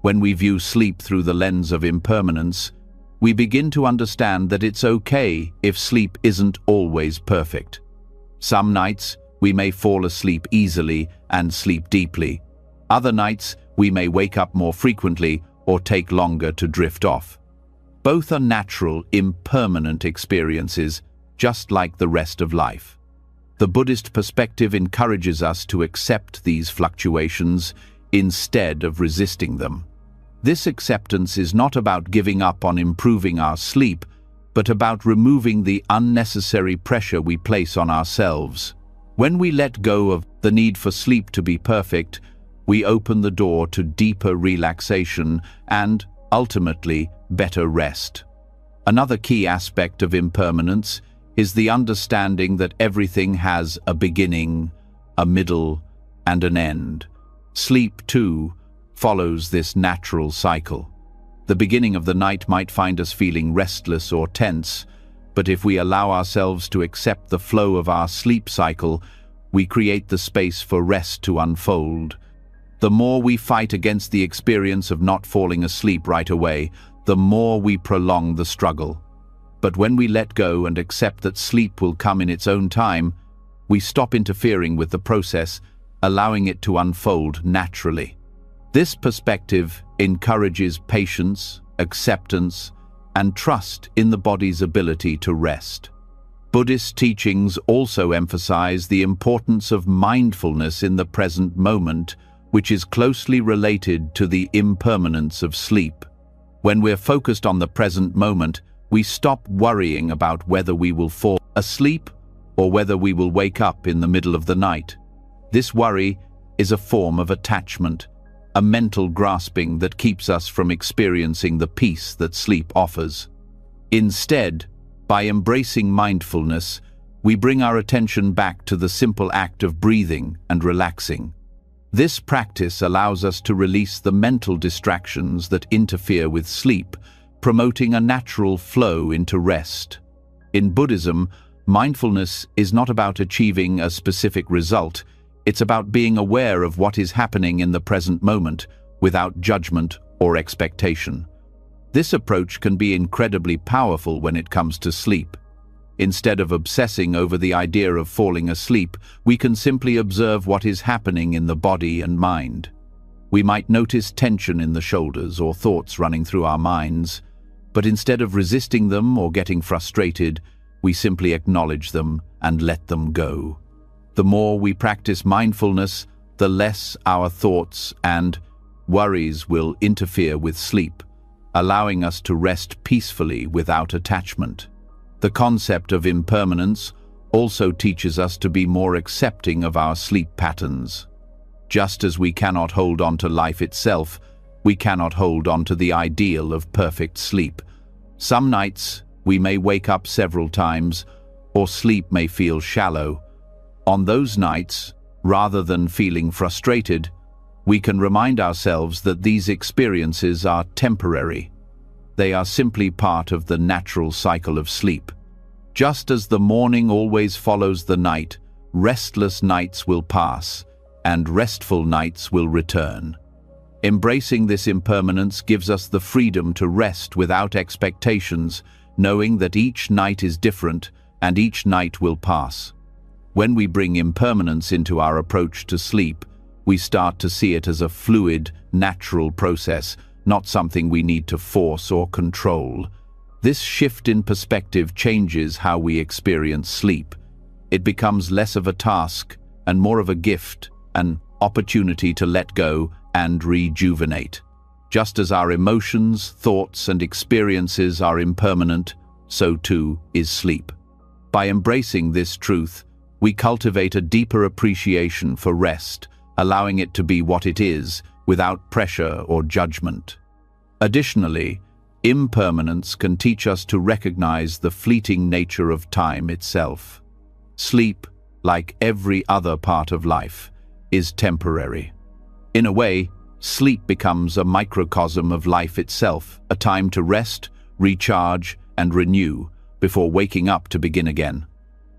When we view sleep through the lens of impermanence, we begin to understand that it's okay if sleep isn't always perfect. Some nights, we may fall asleep easily and sleep deeply. Other nights, we may wake up more frequently or take longer to drift off. Both are natural, impermanent experiences, just like the rest of life. The Buddhist perspective encourages us to accept these fluctuations instead of resisting them. This acceptance is not about giving up on improving our sleep, but about removing the unnecessary pressure we place on ourselves. When we let go of the need for sleep to be perfect, we open the door to deeper relaxation and, ultimately, better rest. Another key aspect of impermanence is the understanding that everything has a beginning, a middle, and an end. Sleep, too, follows this natural cycle. The beginning of the night might find us feeling restless or tense, but if we allow ourselves to accept the flow of our sleep cycle, we create the space for rest to unfold. The more we fight against the experience of not falling asleep right away, the more we prolong the struggle. But when we let go and accept that sleep will come in its own time, we stop interfering with the process, allowing it to unfold naturally. This perspective encourages patience, acceptance, and trust in the body's ability to rest. Buddhist teachings also emphasize the importance of mindfulness in the present moment, which is closely related to the impermanence of sleep. When we're focused on the present moment, we stop worrying about whether we will fall asleep or whether we will wake up in the middle of the night. This worry is a form of attachment, a mental grasping that keeps us from experiencing the peace that sleep offers. Instead, by embracing mindfulness, we bring our attention back to the simple act of breathing and relaxing. This practice allows us to release the mental distractions that interfere with sleep, promoting a natural flow into rest. In Buddhism, mindfulness is not about achieving a specific result. It's about being aware of what is happening in the present moment, without judgment or expectation. This approach can be incredibly powerful when it comes to sleep. Instead of obsessing over the idea of falling asleep, we can simply observe what is happening in the body and mind. We might notice tension in the shoulders or thoughts running through our minds, but instead of resisting them or getting frustrated, we simply acknowledge them and let them go. The more we practice mindfulness, the less our thoughts and worries will interfere with sleep, allowing us to rest peacefully without attachment. The concept of impermanence also teaches us to be more accepting of our sleep patterns. Just as we cannot hold on to life itself, we cannot hold on to the ideal of perfect sleep. Some nights, we may wake up several times, or sleep may feel shallow. On those nights, rather than feeling frustrated, we can remind ourselves that these experiences are temporary. They are simply part of the natural cycle of sleep. Just as the morning always follows the night, restless nights will pass, and restful nights will return. Embracing this impermanence gives us the freedom to rest without expectations, knowing that each night is different and each night will pass. When we bring impermanence into our approach to sleep, we start to see it as a fluid, natural process, not something we need to force or control. This shift in perspective changes how we experience sleep. It becomes less of a task and more of a gift, an opportunity to let go and rejuvenate. Just as our emotions, thoughts, and experiences are impermanent, so too is sleep. By embracing this truth, we cultivate a deeper appreciation for rest, allowing it to be what it is, without pressure or judgment. Additionally, impermanence can teach us to recognize the fleeting nature of time itself. Sleep, like every other part of life, is temporary. In a way, sleep becomes a microcosm of life itself, a time to rest, recharge, and renew before waking up to begin again.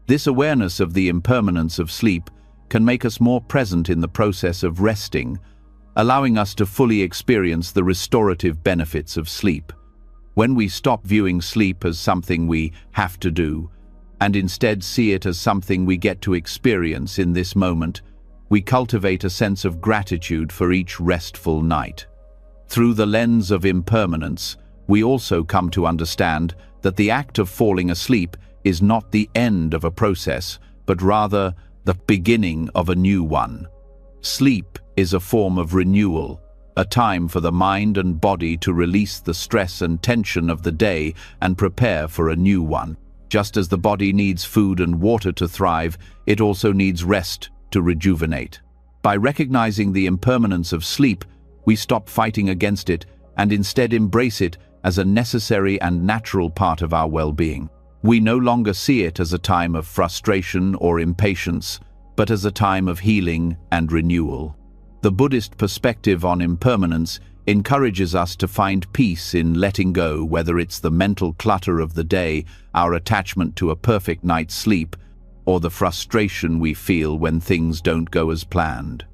This awareness of the impermanence of sleep can make us more present in the process of resting, allowing us to fully experience the restorative benefits of sleep. When we stop viewing sleep as something we have to do, and instead see it as something we get to experience in this moment, we cultivate a sense of gratitude for each restful night. Through the lens of impermanence, we also come to understand that the act of falling asleep is not the end of a process, but rather the beginning of a new one. Sleep is a form of renewal, a time for the mind and body to release the stress and tension of the day and prepare for a new one. Just as the body needs food and water to thrive, it also needs rest to rejuvenate. By recognizing the impermanence of sleep, we stop fighting against it and instead embrace it as a necessary and natural part of our well-being. We no longer see it as a time of frustration or impatience, but as a time of healing and renewal. The Buddhist perspective on impermanence encourages us to find peace in letting go, whether it's the mental clutter of the day, our attachment to a perfect night's sleep, or the frustration we feel when things don't go as planned.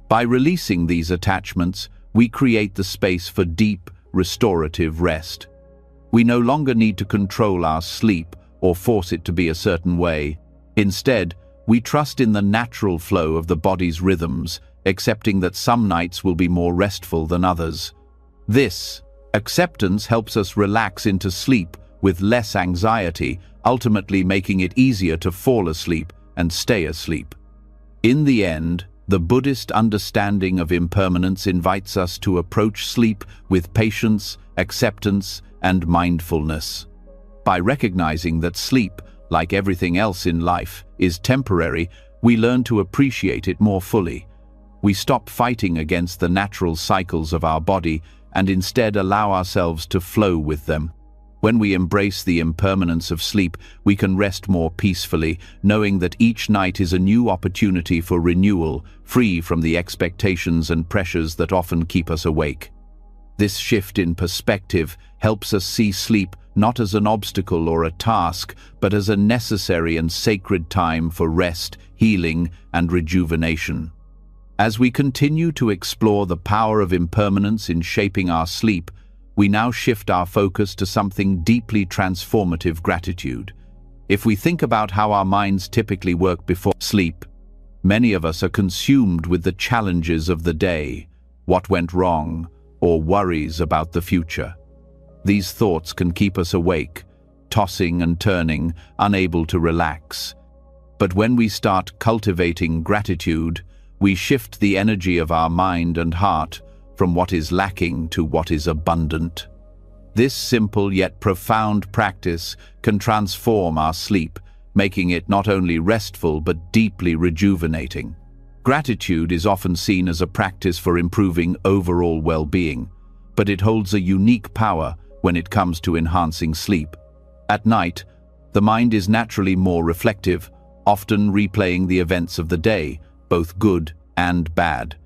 By releasing these attachments, we create the space for deep, restorative rest. We no longer need to control our sleep or force it to be a certain way. Instead, we trust in the natural flow of the body's rhythms, accepting that some nights will be more restful than others. This acceptance helps us relax into sleep with less anxiety, ultimately making it easier to fall asleep and stay asleep. In the end, the Buddhist understanding of impermanence invites us to approach sleep with patience, acceptance, and mindfulness. By recognizing that sleep, like everything else in life, is temporary, we learn to appreciate it more fully. We stop fighting against the natural cycles of our body and instead allow ourselves to flow with them. When we embrace the impermanence of sleep, we can rest more peacefully, knowing that each night is a new opportunity for renewal, free from the expectations and pressures that often keep us awake. This shift in perspective helps us see sleep not as an obstacle or a task, but as a necessary and sacred time for rest, healing, and rejuvenation. As we continue to explore the power of impermanence in shaping our sleep, we now shift our focus to something deeply transformative: gratitude. If we think about how our minds typically work before sleep, many of us are consumed with the challenges of the day, what went wrong, or worries about the future. These thoughts can keep us awake, tossing and turning, unable to relax. But when we start cultivating gratitude, we shift the energy of our mind and heart from what is lacking to what is abundant. This simple yet profound practice can transform our sleep, making it not only restful but deeply rejuvenating. Gratitude is often seen as a practice for improving overall well-being, but it holds a unique power when it comes to enhancing sleep. At night, the mind is naturally more reflective, often replaying the events of the day, both good and bad.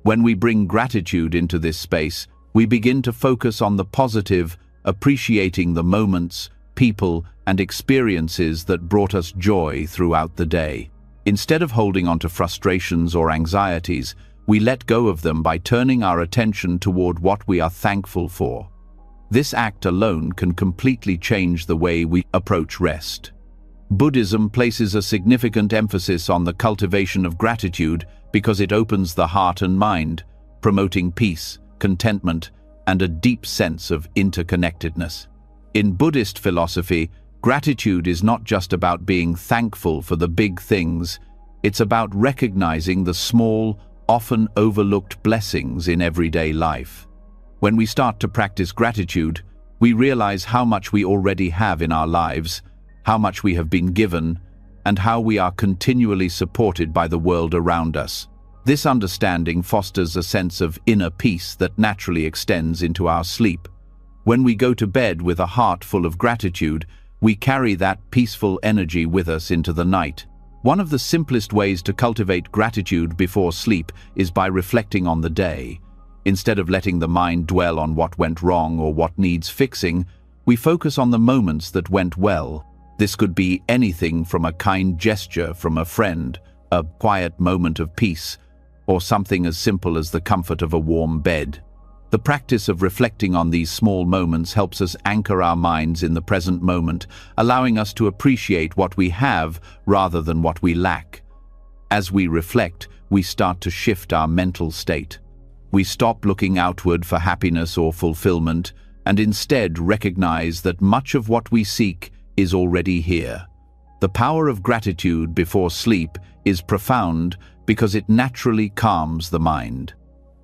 When we bring gratitude into this space, we begin to focus on the positive, appreciating the moments, people, and experiences that brought us joy throughout the day. Instead of holding on to frustrations or anxieties, we let go of them by turning our attention toward what we are thankful for. This act alone can completely change the way we approach rest. Buddhism places a significant emphasis on the cultivation of gratitude because it opens the heart and mind, promoting peace, contentment, and a deep sense of interconnectedness. In Buddhist philosophy, gratitude is not just about being thankful for the big things, it's about recognizing the small, often overlooked blessings in everyday life. When we start to practice gratitude, we realize how much we already have in our lives, how much we have been given, and how we are continually supported by the world around us. This understanding fosters a sense of inner peace that naturally extends into our sleep. When we go to bed with a heart full of gratitude, we carry that peaceful energy with us into the night. One of the simplest ways to cultivate gratitude before sleep is by reflecting on the day. Instead of letting the mind dwell on what went wrong or what needs fixing, we focus on the moments that went well. This could be anything from a kind gesture from a friend, a quiet moment of peace, or something as simple as the comfort of a warm bed. The practice of reflecting on these small moments helps us anchor our minds in the present moment, allowing us to appreciate what we have rather than what we lack. As we reflect, we start to shift our mental state. We stop looking outward for happiness or fulfillment, and instead recognize that much of what we seek is already here. The power of gratitude before sleep is profound because it naturally calms the mind.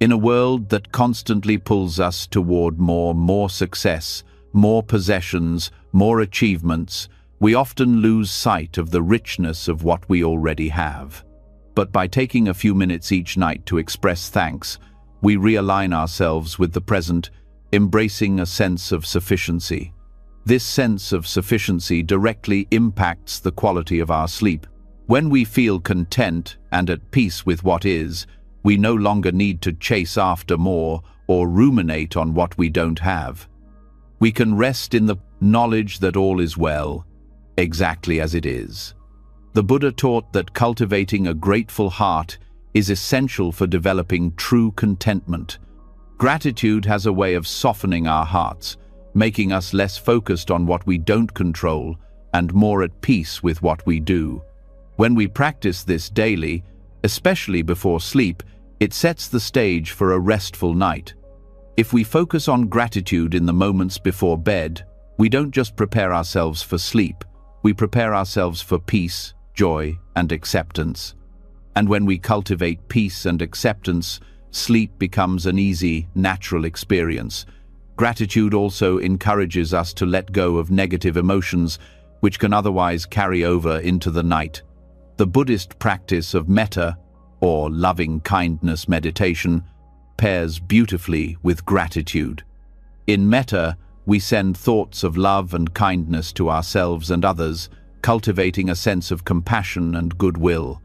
In a world that constantly pulls us toward more success, more possessions, more achievements, we often lose sight of the richness of what we already have. But by taking a few minutes each night to express thanks, we realign ourselves with the present, embracing a sense of sufficiency. This sense of sufficiency directly impacts the quality of our sleep. When we feel content and at peace with what is, we no longer need to chase after more or ruminate on what we don't have. We can rest in the knowledge that all is well, exactly as it is. The Buddha taught that cultivating a grateful heart is essential for developing true contentment. Gratitude has a way of softening our hearts, making us less focused on what we don't control and more at peace with what we do. When we practice this daily, especially before sleep, it sets the stage for a restful night. If we focus on gratitude in the moments before bed, we don't just prepare ourselves for sleep, we prepare ourselves for peace, joy, and acceptance. And when we cultivate peace and acceptance, sleep becomes an easy, natural experience. Gratitude also encourages us to let go of negative emotions, which can otherwise carry over into the night. The Buddhist practice of metta, or loving-kindness meditation, pairs beautifully with gratitude. In metta, we send thoughts of love and kindness to ourselves and others, cultivating a sense of compassion and goodwill.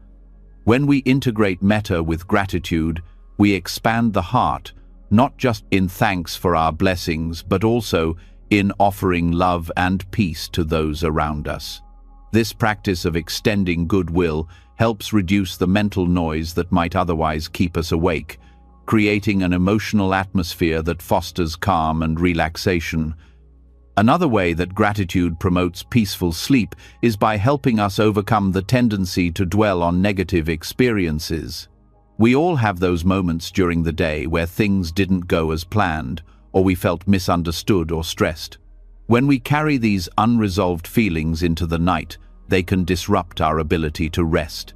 When we integrate metta with gratitude, we expand the heart, not just in thanks for our blessings, but also in offering love and peace to those around us. This practice of extending goodwill helps reduce the mental noise that might otherwise keep us awake, creating an emotional atmosphere that fosters calm and relaxation. Another way that gratitude promotes peaceful sleep is by helping us overcome the tendency to dwell on negative experiences. We all have those moments during the day where things didn't go as planned, or we felt misunderstood or stressed. When we carry these unresolved feelings into the night, they can disrupt our ability to rest.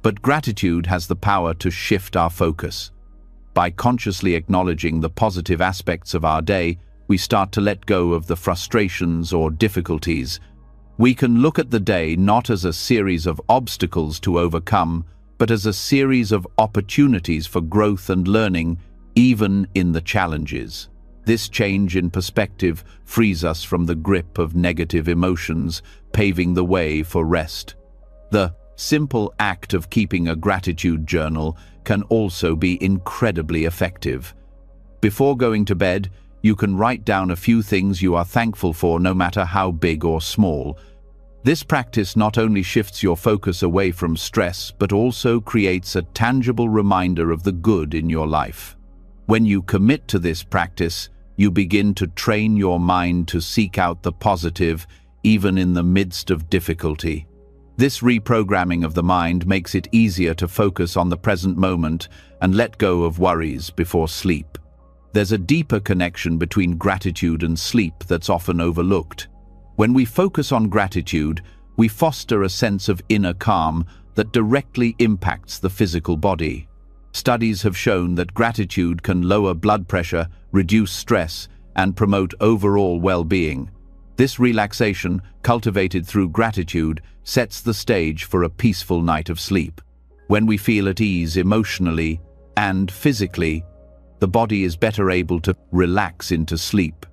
But gratitude has the power to shift our focus. By consciously acknowledging the positive aspects of our day, we start to let go of the frustrations or difficulties. We can look at the day not as a series of obstacles to overcome, but as a series of opportunities for growth and learning, even in the challenges. This change in perspective frees us from the grip of negative emotions, paving the way for rest. The simple act of keeping a gratitude journal can also be incredibly effective. Before going to bed, you can write down a few things you are thankful for, no matter how big or small. This practice not only shifts your focus away from stress, but also creates a tangible reminder of the good in your life. When you commit to this practice, you begin to train your mind to seek out the positive, even in the midst of difficulty. This reprogramming of the mind makes it easier to focus on the present moment and let go of worries before sleep. There's a deeper connection between gratitude and sleep that's often overlooked. When we focus on gratitude, we foster a sense of inner calm that directly impacts the physical body. Studies have shown that gratitude can lower blood pressure, reduce stress, and promote overall well-being. This relaxation, cultivated through gratitude, sets the stage for a peaceful night of sleep. When we feel at ease emotionally and physically, the body is better able to relax into sleep.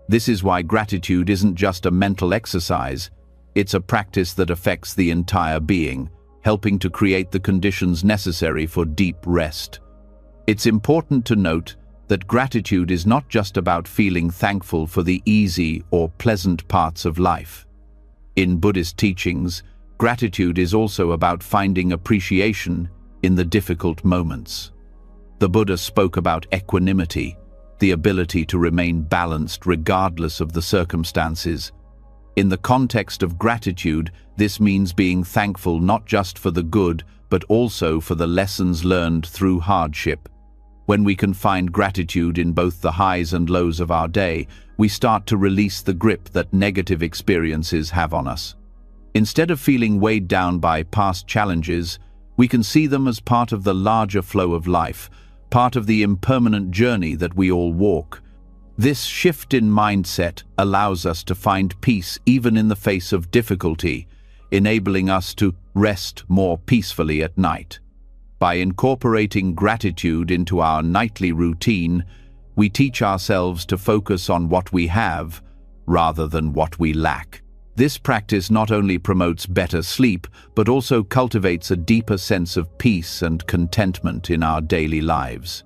This is why gratitude isn't just a mental exercise, it's a practice that affects the entire being, helping to create the conditions necessary for deep rest. It's important to note that gratitude is not just about feeling thankful for the easy or pleasant parts of life. In Buddhist teachings, gratitude is also about finding appreciation in the difficult moments. The Buddha spoke about equanimity, the ability to remain balanced regardless of the circumstances. In the context of gratitude, this means being thankful not just for the good, but also for the lessons learned through hardship. When we can find gratitude in both the highs and lows of our day, we start to release the grip that negative experiences have on us. Instead of feeling weighed down by past challenges, we can see them as part of the larger flow of life, part of the impermanent journey that we all walk. This shift in mindset allows us to find peace even in the face of difficulty, enabling us to rest more peacefully at night. By incorporating gratitude into our nightly routine, we teach ourselves to focus on what we have rather than what we lack. This practice not only promotes better sleep, but also cultivates a deeper sense of peace and contentment in our daily lives.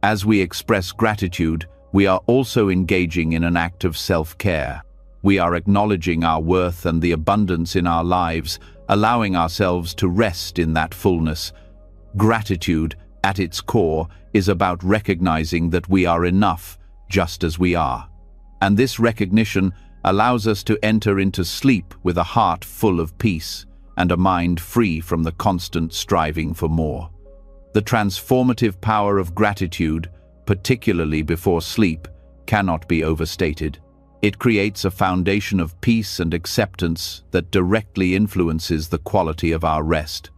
As we express gratitude, we are also engaging in an act of self-care. We are acknowledging our worth and the abundance in our lives, allowing ourselves to rest in that fullness. Gratitude, at its core, is about recognizing that we are enough, just as we are. And this recognition allows us to enter into sleep with a heart full of peace and a mind free from the constant striving for more. The transformative power of gratitude, particularly before sleep, cannot be overstated. It creates a foundation of peace and acceptance that directly influences the quality of our rest.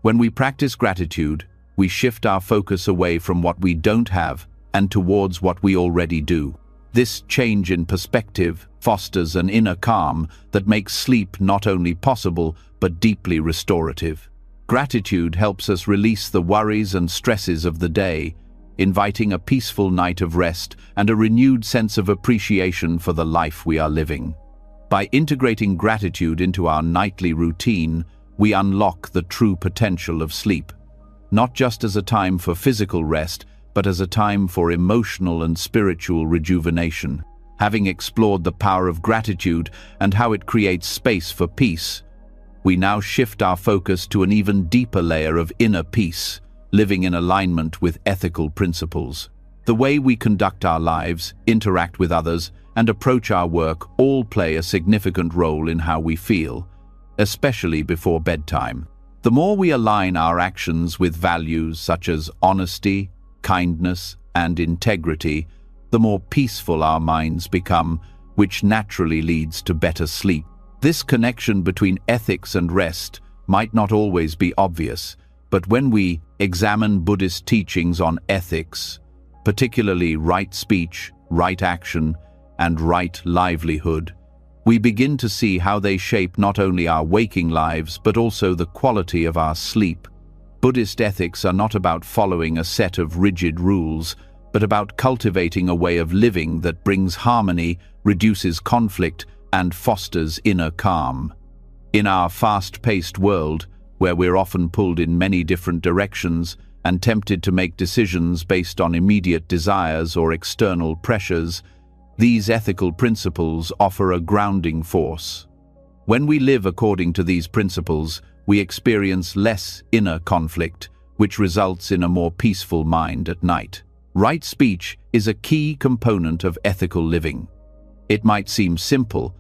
When we practice gratitude, we shift our focus away from what we don't have and towards what we already do. This change in perspective fosters an inner calm that makes sleep not only possible but deeply restorative. Gratitude helps us release the worries and stresses of the day, inviting a peaceful night of rest and a renewed sense of appreciation for the life we are living. By integrating gratitude into our nightly routine, we unlock the true potential of sleep, not just as a time for physical rest, but as a time for emotional and spiritual rejuvenation. Having explored the power of gratitude and how it creates space for peace, we now shift our focus to an even deeper layer of inner peace, living in alignment with ethical principles. The way we conduct our lives, interact with others, and approach our work all play a significant role in how we feel, especially before bedtime. The more we align our actions with values such as honesty, kindness, and integrity, the more peaceful our minds become, which naturally leads to better sleep. This connection between ethics and rest might not always be obvious, but when we examine Buddhist teachings on ethics, particularly right speech, right action, and right livelihood, we begin to see how they shape not only our waking lives but also the quality of our sleep. Buddhist ethics are not about following a set of rigid rules, but about cultivating a way of living that brings harmony, reduces conflict, and fosters inner calm. In our fast-paced world, where we're often pulled in many different directions and tempted to make decisions based on immediate desires or external pressures, these ethical principles offer a grounding force. When we live according to these principles, we experience less inner conflict, which results in a more peaceful mind at night. Right speech is a key component of ethical living. It might seem simple,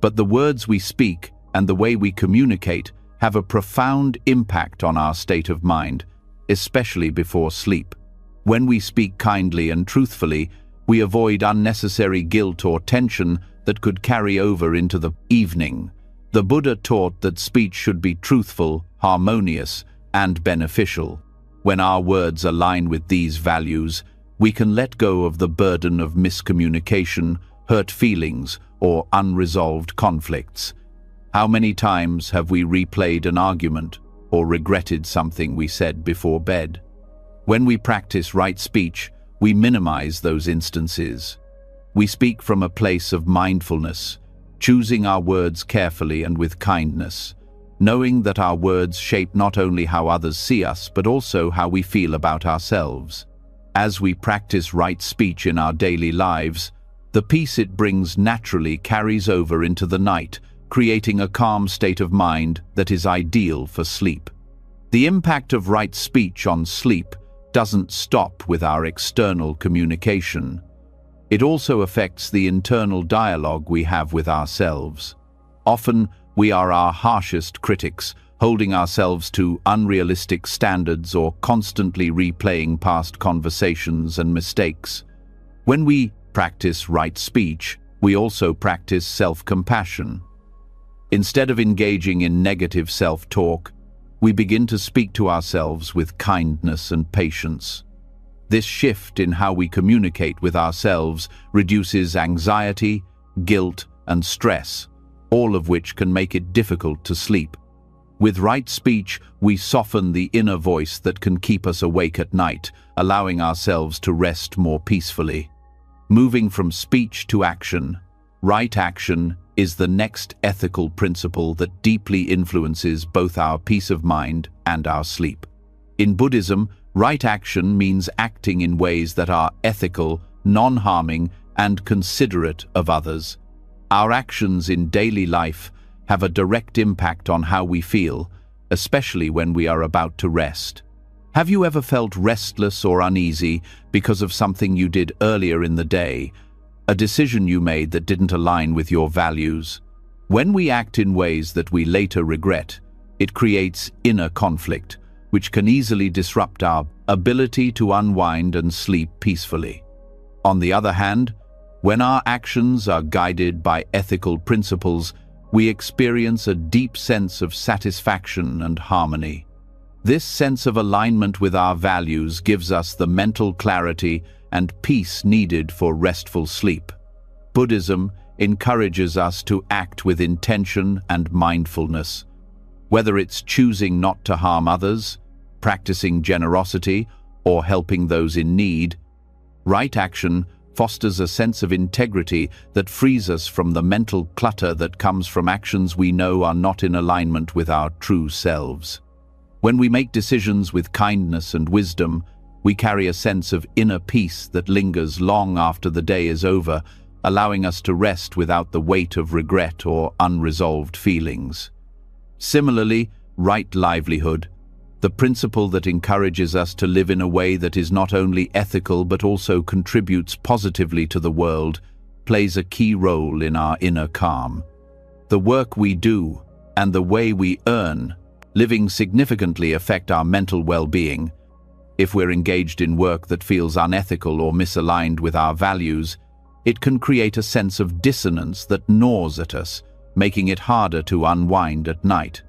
but the words we speak and the way we communicate have a profound impact on our state of mind, especially before sleep. When we speak kindly and truthfully, we avoid unnecessary guilt or tension that could carry over into the evening. The Buddha taught that speech should be truthful, harmonious, and beneficial. When our words align with these values, we can let go of the burden of miscommunication, hurt feelings, or unresolved conflicts. How many times have we replayed an argument or regretted something we said before bed? When we practice right speech, we minimize those instances. We speak from a place of mindfulness, choosing our words carefully and with kindness, knowing that our words shape not only how others see us, but also how we feel about ourselves. As we practice right speech in our daily lives, the peace it brings naturally carries over into the night, creating a calm state of mind that is ideal for sleep. The impact of right speech on sleep doesn't stop with our external communication. It also affects the internal dialogue we have with ourselves. Often, we are our harshest critics, holding ourselves to unrealistic standards or constantly replaying past conversations and mistakes. When we practice right speech, we also practice self-compassion. Instead of engaging in negative self-talk, we begin to speak to ourselves with kindness and patience. This shift in how we communicate with ourselves reduces anxiety, guilt, and stress, all of which can make it difficult to sleep. With right speech, we soften the inner voice that can keep us awake at night, allowing ourselves to rest more peacefully. Moving from speech to action, right action is the next ethical principle that deeply influences both our peace of mind and our sleep. In Buddhism, right action means acting in ways that are ethical, non-harming, and considerate of others. Our actions in daily life have a direct impact on how we feel, especially when we are about to rest. Have you ever felt restless or uneasy because of something you did earlier in the day, a decision you made that didn't align with your values? When we act in ways that we later regret, it creates inner conflict, which can easily disrupt our ability to unwind and sleep peacefully. On the other hand, when our actions are guided by ethical principles, we experience a deep sense of satisfaction and harmony. This sense of alignment with our values gives us the mental clarity and peace needed for restful sleep. Buddhism encourages us to act with intention and mindfulness. Whether it's choosing not to harm others, practicing generosity, or helping those in need, right action fosters a sense of integrity that frees us from the mental clutter that comes from actions we know are not in alignment with our true selves. When we make decisions with kindness and wisdom, we carry a sense of inner peace that lingers long after the day is over, allowing us to rest without the weight of regret or unresolved feelings. Similarly, right livelihood, the principle that encourages us to live in a way that is not only ethical but also contributes positively to the world, plays a key role in our inner calm. The work we do and the way we earn living significantly affect our mental well-being. If we're engaged in work that feels unethical or misaligned with our values, it can create a sense of dissonance that gnaws at us, making it harder to unwind at night.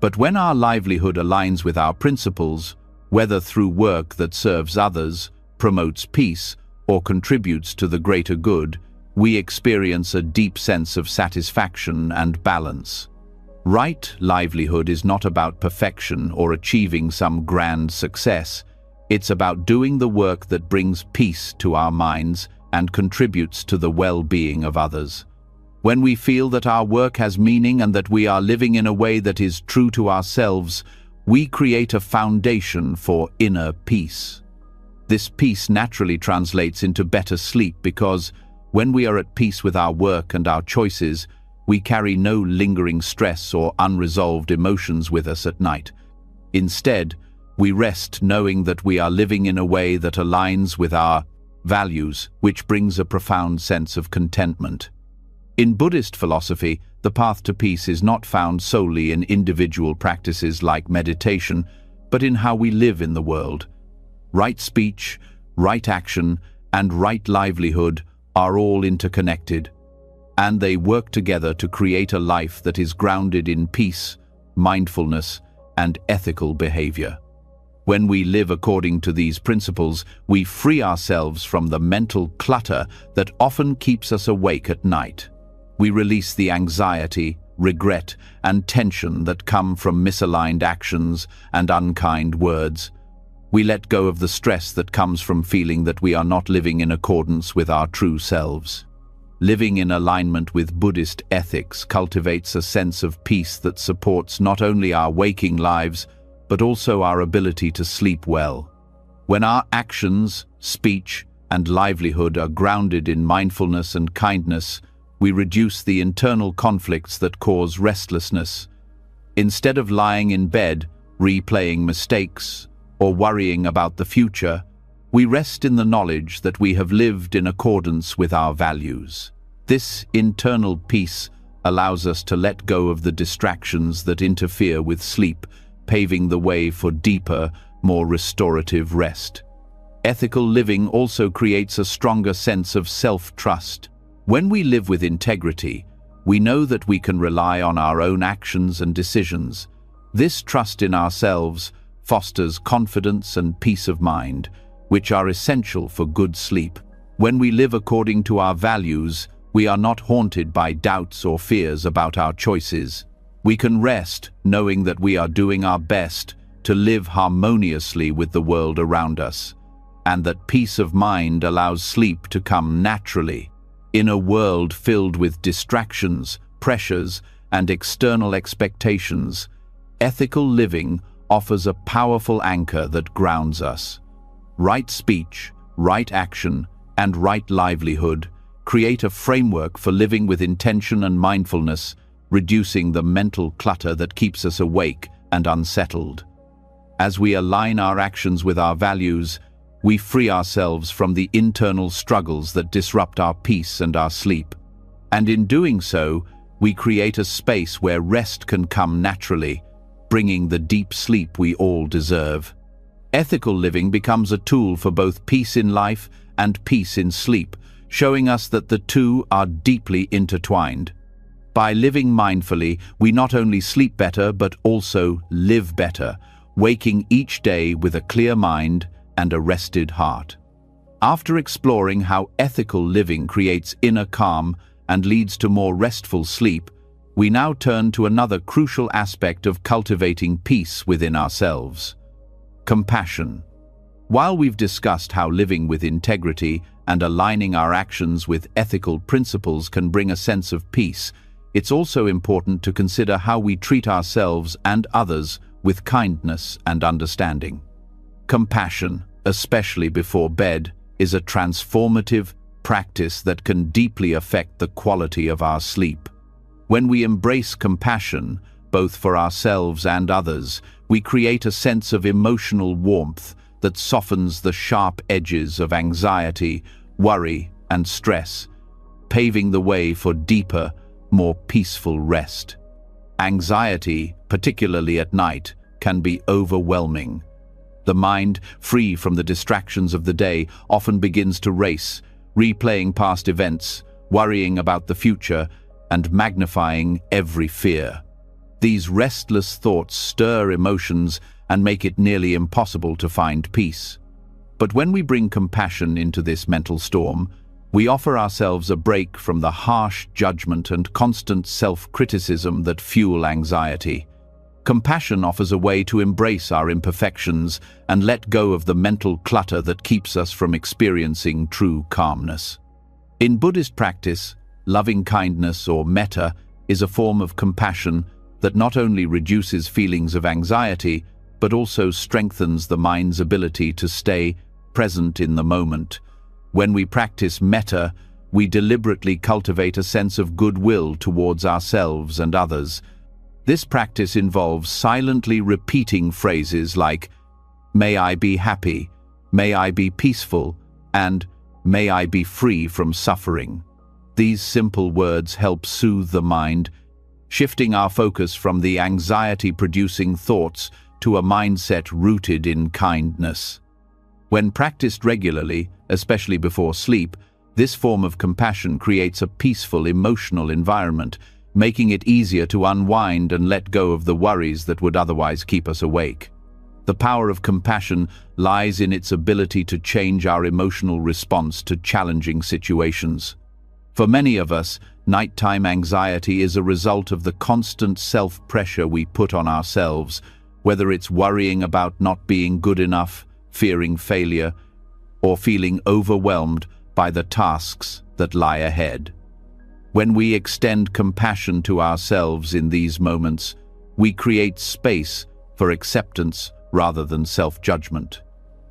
But when our livelihood aligns with our principles, whether through work that serves others, promotes peace, or contributes to the greater good, we experience a deep sense of satisfaction and balance. Right livelihood is not about perfection or achieving some grand success. It's about doing the work that brings peace to our minds and contributes to the well-being of others. When we feel that our work has meaning and that we are living in a way that is true to ourselves, we create a foundation for inner peace. This peace naturally translates into better sleep because, when we are at peace with our work and our choices, we carry no lingering stress or unresolved emotions with us at night. Instead, we rest knowing that we are living in a way that aligns with our values, which brings a profound sense of contentment. In Buddhist philosophy, the path to peace is not found solely in individual practices like meditation, but in how we live in the world. Right speech, right action, and right livelihood are all interconnected, and they work together to create a life that is grounded in peace, mindfulness, and ethical behavior. When we live according to these principles, we free ourselves from the mental clutter that often keeps us awake at night. We release the anxiety, regret, and tension that come from misaligned actions and unkind words. We let go of the stress that comes from feeling that we are not living in accordance with our true selves. Living in alignment with Buddhist ethics cultivates a sense of peace that supports not only our waking lives, but also our ability to sleep well. When our actions, speech, and livelihood are grounded in mindfulness and kindness, we reduce the internal conflicts that cause restlessness. Instead of lying in bed, replaying mistakes, or worrying about the future, we rest in the knowledge that we have lived in accordance with our values. This internal peace allows us to let go of the distractions that interfere with sleep, paving the way for deeper, more restorative rest. Ethical living also creates a stronger sense of self-trust. When we live with integrity, we know that we can rely on our own actions and decisions. This trust in ourselves fosters confidence and peace of mind, which are essential for good sleep. When we live according to our values, we are not haunted by doubts or fears about our choices. We can rest knowing that we are doing our best to live harmoniously with the world around us, and that peace of mind allows sleep to come naturally. In a world filled with distractions, pressures, and external expectations, ethical living offers a powerful anchor that grounds us. Right speech, right action, and right livelihood create a framework for living with intention and mindfulness, reducing the mental clutter that keeps us awake and unsettled. As we align our actions with our values, we free ourselves from the internal struggles that disrupt our peace and our sleep. And in doing so, we create a space where rest can come naturally, bringing the deep sleep we all deserve. Ethical living becomes a tool for both peace in life and peace in sleep, showing us that the two are deeply intertwined. By living mindfully, we not only sleep better but also live better, waking each day with a clear mind and a rested heart. After exploring how ethical living creates inner calm and leads to more restful sleep, we now turn to another crucial aspect of cultivating peace within ourselves: compassion. While we've discussed how living with integrity and aligning our actions with ethical principles can bring a sense of peace, it's also important to consider how we treat ourselves and others with kindness and understanding. Compassion, especially before bed, is a transformative practice that can deeply affect the quality of our sleep. When we embrace compassion, both for ourselves and others, we create a sense of emotional warmth that softens the sharp edges of anxiety, worry, and stress, paving the way for deeper, more peaceful rest. Anxiety, particularly at night, can be overwhelming. The mind, free from the distractions of the day, often begins to race, replaying past events, worrying about the future, and magnifying every fear. These restless thoughts stir emotions and make it nearly impossible to find peace. But when we bring compassion into this mental storm, we offer ourselves a break from the harsh judgment and constant self-criticism that fuel anxiety. Compassion offers a way to embrace our imperfections and let go of the mental clutter that keeps us from experiencing true calmness. In Buddhist practice, loving kindness or metta is a form of compassion that not only reduces feelings of anxiety, but also strengthens the mind's ability to stay present in the moment. When we practice metta, we deliberately cultivate a sense of goodwill towards ourselves and others. This practice involves silently repeating phrases like, "May I be happy," "May I be peaceful," and "May I be free from suffering." These simple words help soothe the mind, shifting our focus from the anxiety-producing thoughts to a mindset rooted in kindness. When practiced regularly, especially before sleep, this form of compassion creates a peaceful emotional environment, making it easier to unwind and let go of the worries that would otherwise keep us awake. The power of compassion lies in its ability to change our emotional response to challenging situations. For many of us, nighttime anxiety is a result of the constant self-pressure we put on ourselves, whether it's worrying about not being good enough, fearing failure, or feeling overwhelmed by the tasks that lie ahead. When we extend compassion to ourselves in these moments, we create space for acceptance rather than self-judgment.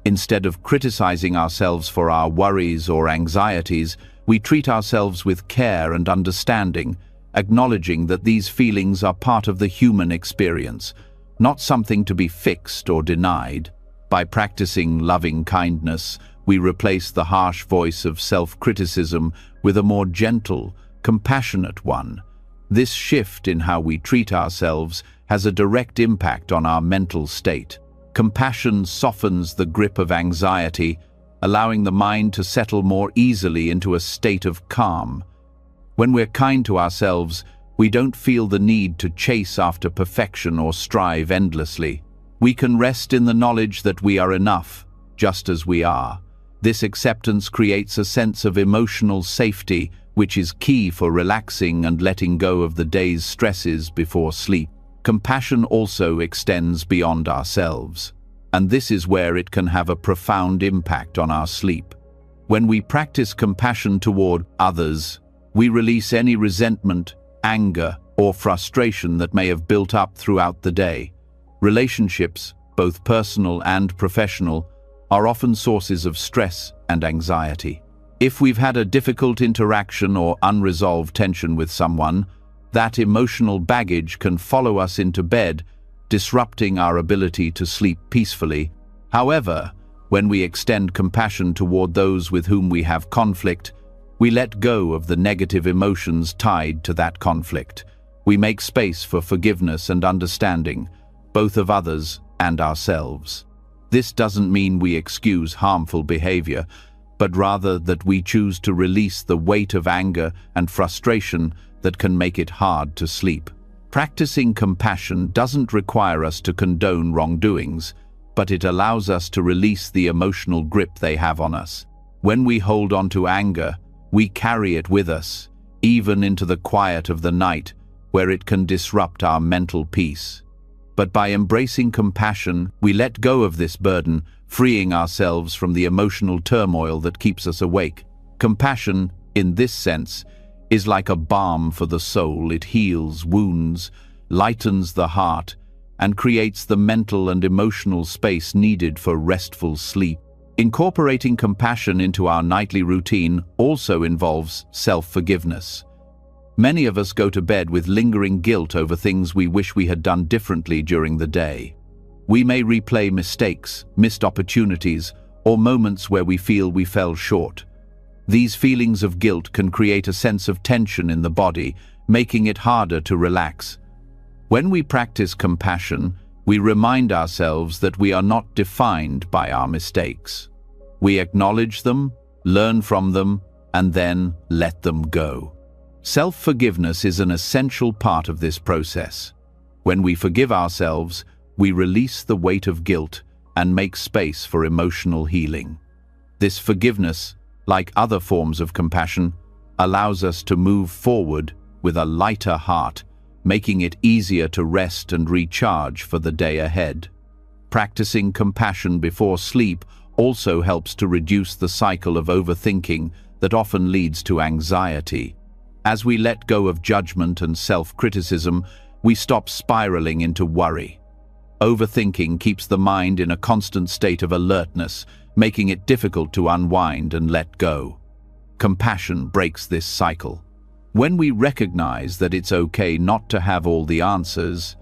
Instead of criticizing ourselves for our worries or anxieties, we treat ourselves with care and understanding, acknowledging that these feelings are part of the human experience, not something to be fixed or denied. By practicing loving kindness, we replace the harsh voice of self-criticism with a more gentle, compassionate one. This shift in how we treat ourselves has a direct impact on our mental state. Compassion softens the grip of anxiety, allowing the mind to settle more easily into a state of calm. When we're kind to ourselves, we don't feel the need to chase after perfection or strive endlessly. We can rest in the knowledge that we are enough, just as we are. This acceptance creates a sense of emotional safety, which is key for relaxing and letting go of the day's stresses before sleep. Compassion also extends beyond ourselves, and this is where it can have a profound impact on our sleep. When we practice compassion toward others, we release any resentment, anger, or frustration that may have built up throughout the day. Relationships, both personal and professional, are often sources of stress and anxiety. If we've had a difficult interaction or unresolved tension with someone, that emotional baggage can follow us into bed, disrupting our ability to sleep peacefully. However, when we extend compassion toward those with whom we have conflict, we let go of the negative emotions tied to that conflict. We make space for forgiveness and understanding, both of others and ourselves. This doesn't mean we excuse harmful behavior, but rather that we choose to release the weight of anger and frustration that can make it hard to sleep. Practicing compassion doesn't require us to condone wrongdoings, but it allows us to release the emotional grip they have on us. When we hold on to anger, we carry it with us, even into the quiet of the night, where it can disrupt our mental peace. But by embracing compassion, we let go of this burden, freeing ourselves from the emotional turmoil that keeps us awake. Compassion, in this sense, is like a balm for the soul. It heals wounds, lightens the heart, and creates the mental and emotional space needed for restful sleep. Incorporating compassion into our nightly routine also involves self-forgiveness. Many of us go to bed with lingering guilt over things we wish we had done differently during the day. We may replay mistakes, missed opportunities, or moments where we feel we fell short. These feelings of guilt can create a sense of tension in the body, making it harder to relax. When we practice compassion, we remind ourselves that we are not defined by our mistakes. We acknowledge them, learn from them, and then let them go. Self-forgiveness is an essential part of this process. When we forgive ourselves, we release the weight of guilt and make space for emotional healing. This forgiveness, like other forms of compassion, allows us to move forward with a lighter heart, making it easier to rest and recharge for the day ahead. Practicing compassion before sleep also helps to reduce the cycle of overthinking that often leads to anxiety. As we let go of judgment and self-criticism, we stop spiraling into worry. Overthinking keeps the mind in a constant state of alertness, making it difficult to unwind and let go. Compassion breaks this cycle. When we recognize that it's okay not to have all the answers,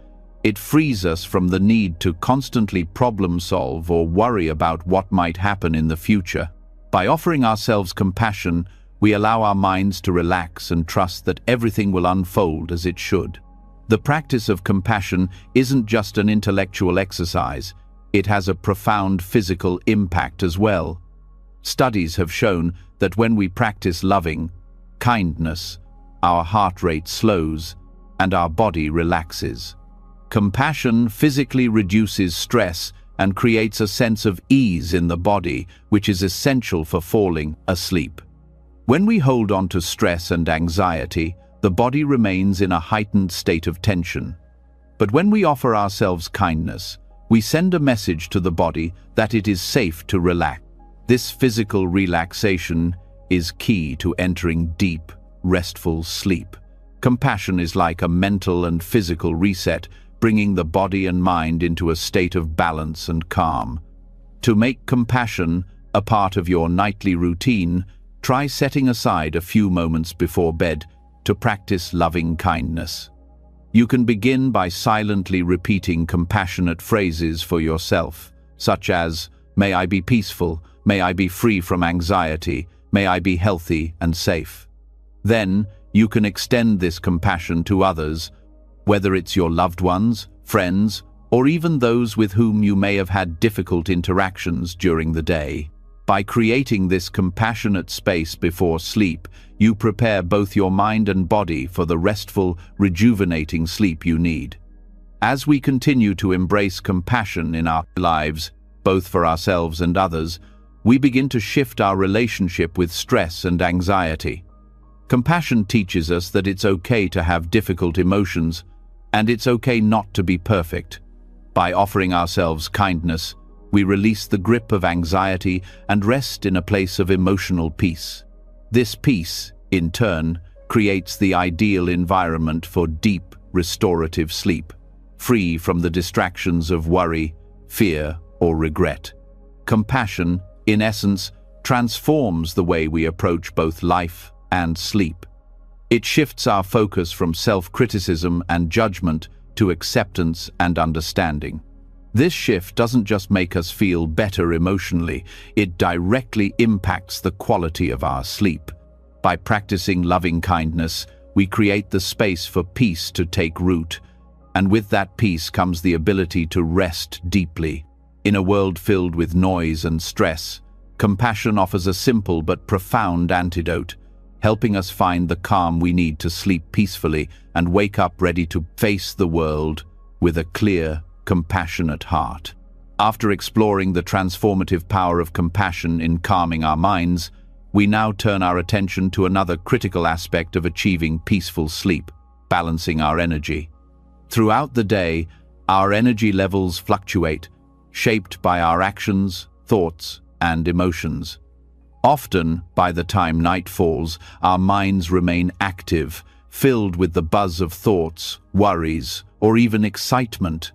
it frees us from the need to constantly problem solve or worry about what might happen in the future. By offering ourselves compassion, we allow our minds to relax and trust that everything will unfold as it should. The practice of compassion isn't just an intellectual exercise, it has a profound physical impact as well. Studies have shown that when we practice loving kindness, our heart rate slows and our body relaxes. Compassion physically reduces stress and creates a sense of ease in the body, which is essential for falling asleep. When we hold on to stress and anxiety, the body remains in a heightened state of tension. But when we offer ourselves kindness, we send a message to the body that it is safe to relax. This physical relaxation is key to entering deep, restful sleep. Compassion is like a mental and physical reset, bringing the body and mind into a state of balance and calm. To make compassion a part of your nightly routine, try setting aside a few moments before bed to practice loving kindness. You can begin by silently repeating compassionate phrases for yourself, such as, "May I be peaceful, may I be free from anxiety, may I be healthy and safe." Then, you can extend this compassion to others, whether it's your loved ones, friends, or even those with whom you may have had difficult interactions during the day. By creating this compassionate space before sleep, you prepare both your mind and body for the restful, rejuvenating sleep you need. As we continue to embrace compassion in our lives, both for ourselves and others, we begin to shift our relationship with stress and anxiety. Compassion teaches us that it's okay to have difficult emotions, and it's okay not to be perfect. By offering ourselves kindness, we release the grip of anxiety and rest in a place of emotional peace. This peace, in turn, creates the ideal environment for deep, restorative sleep, free from the distractions of worry, fear, or regret. Compassion, in essence, transforms the way we approach both life and sleep. It shifts our focus from self-criticism and judgment to acceptance and understanding. This shift doesn't just make us feel better emotionally, it directly impacts the quality of our sleep. By practicing loving kindness, we create the space for peace to take root, and with that peace comes the ability to rest deeply. In a world filled with noise and stress, compassion offers a simple but profound antidote, helping us find the calm we need to sleep peacefully and wake up ready to face the world with a clear, compassionate heart. After exploring the transformative power of compassion in calming our minds, we now turn our attention to another critical aspect of achieving peaceful sleep: balancing our energy. Throughout the day, our energy levels fluctuate, shaped by our actions, thoughts, and emotions. Often, by the time night falls, our minds remain active, filled with the buzz of thoughts, worries, or even excitement.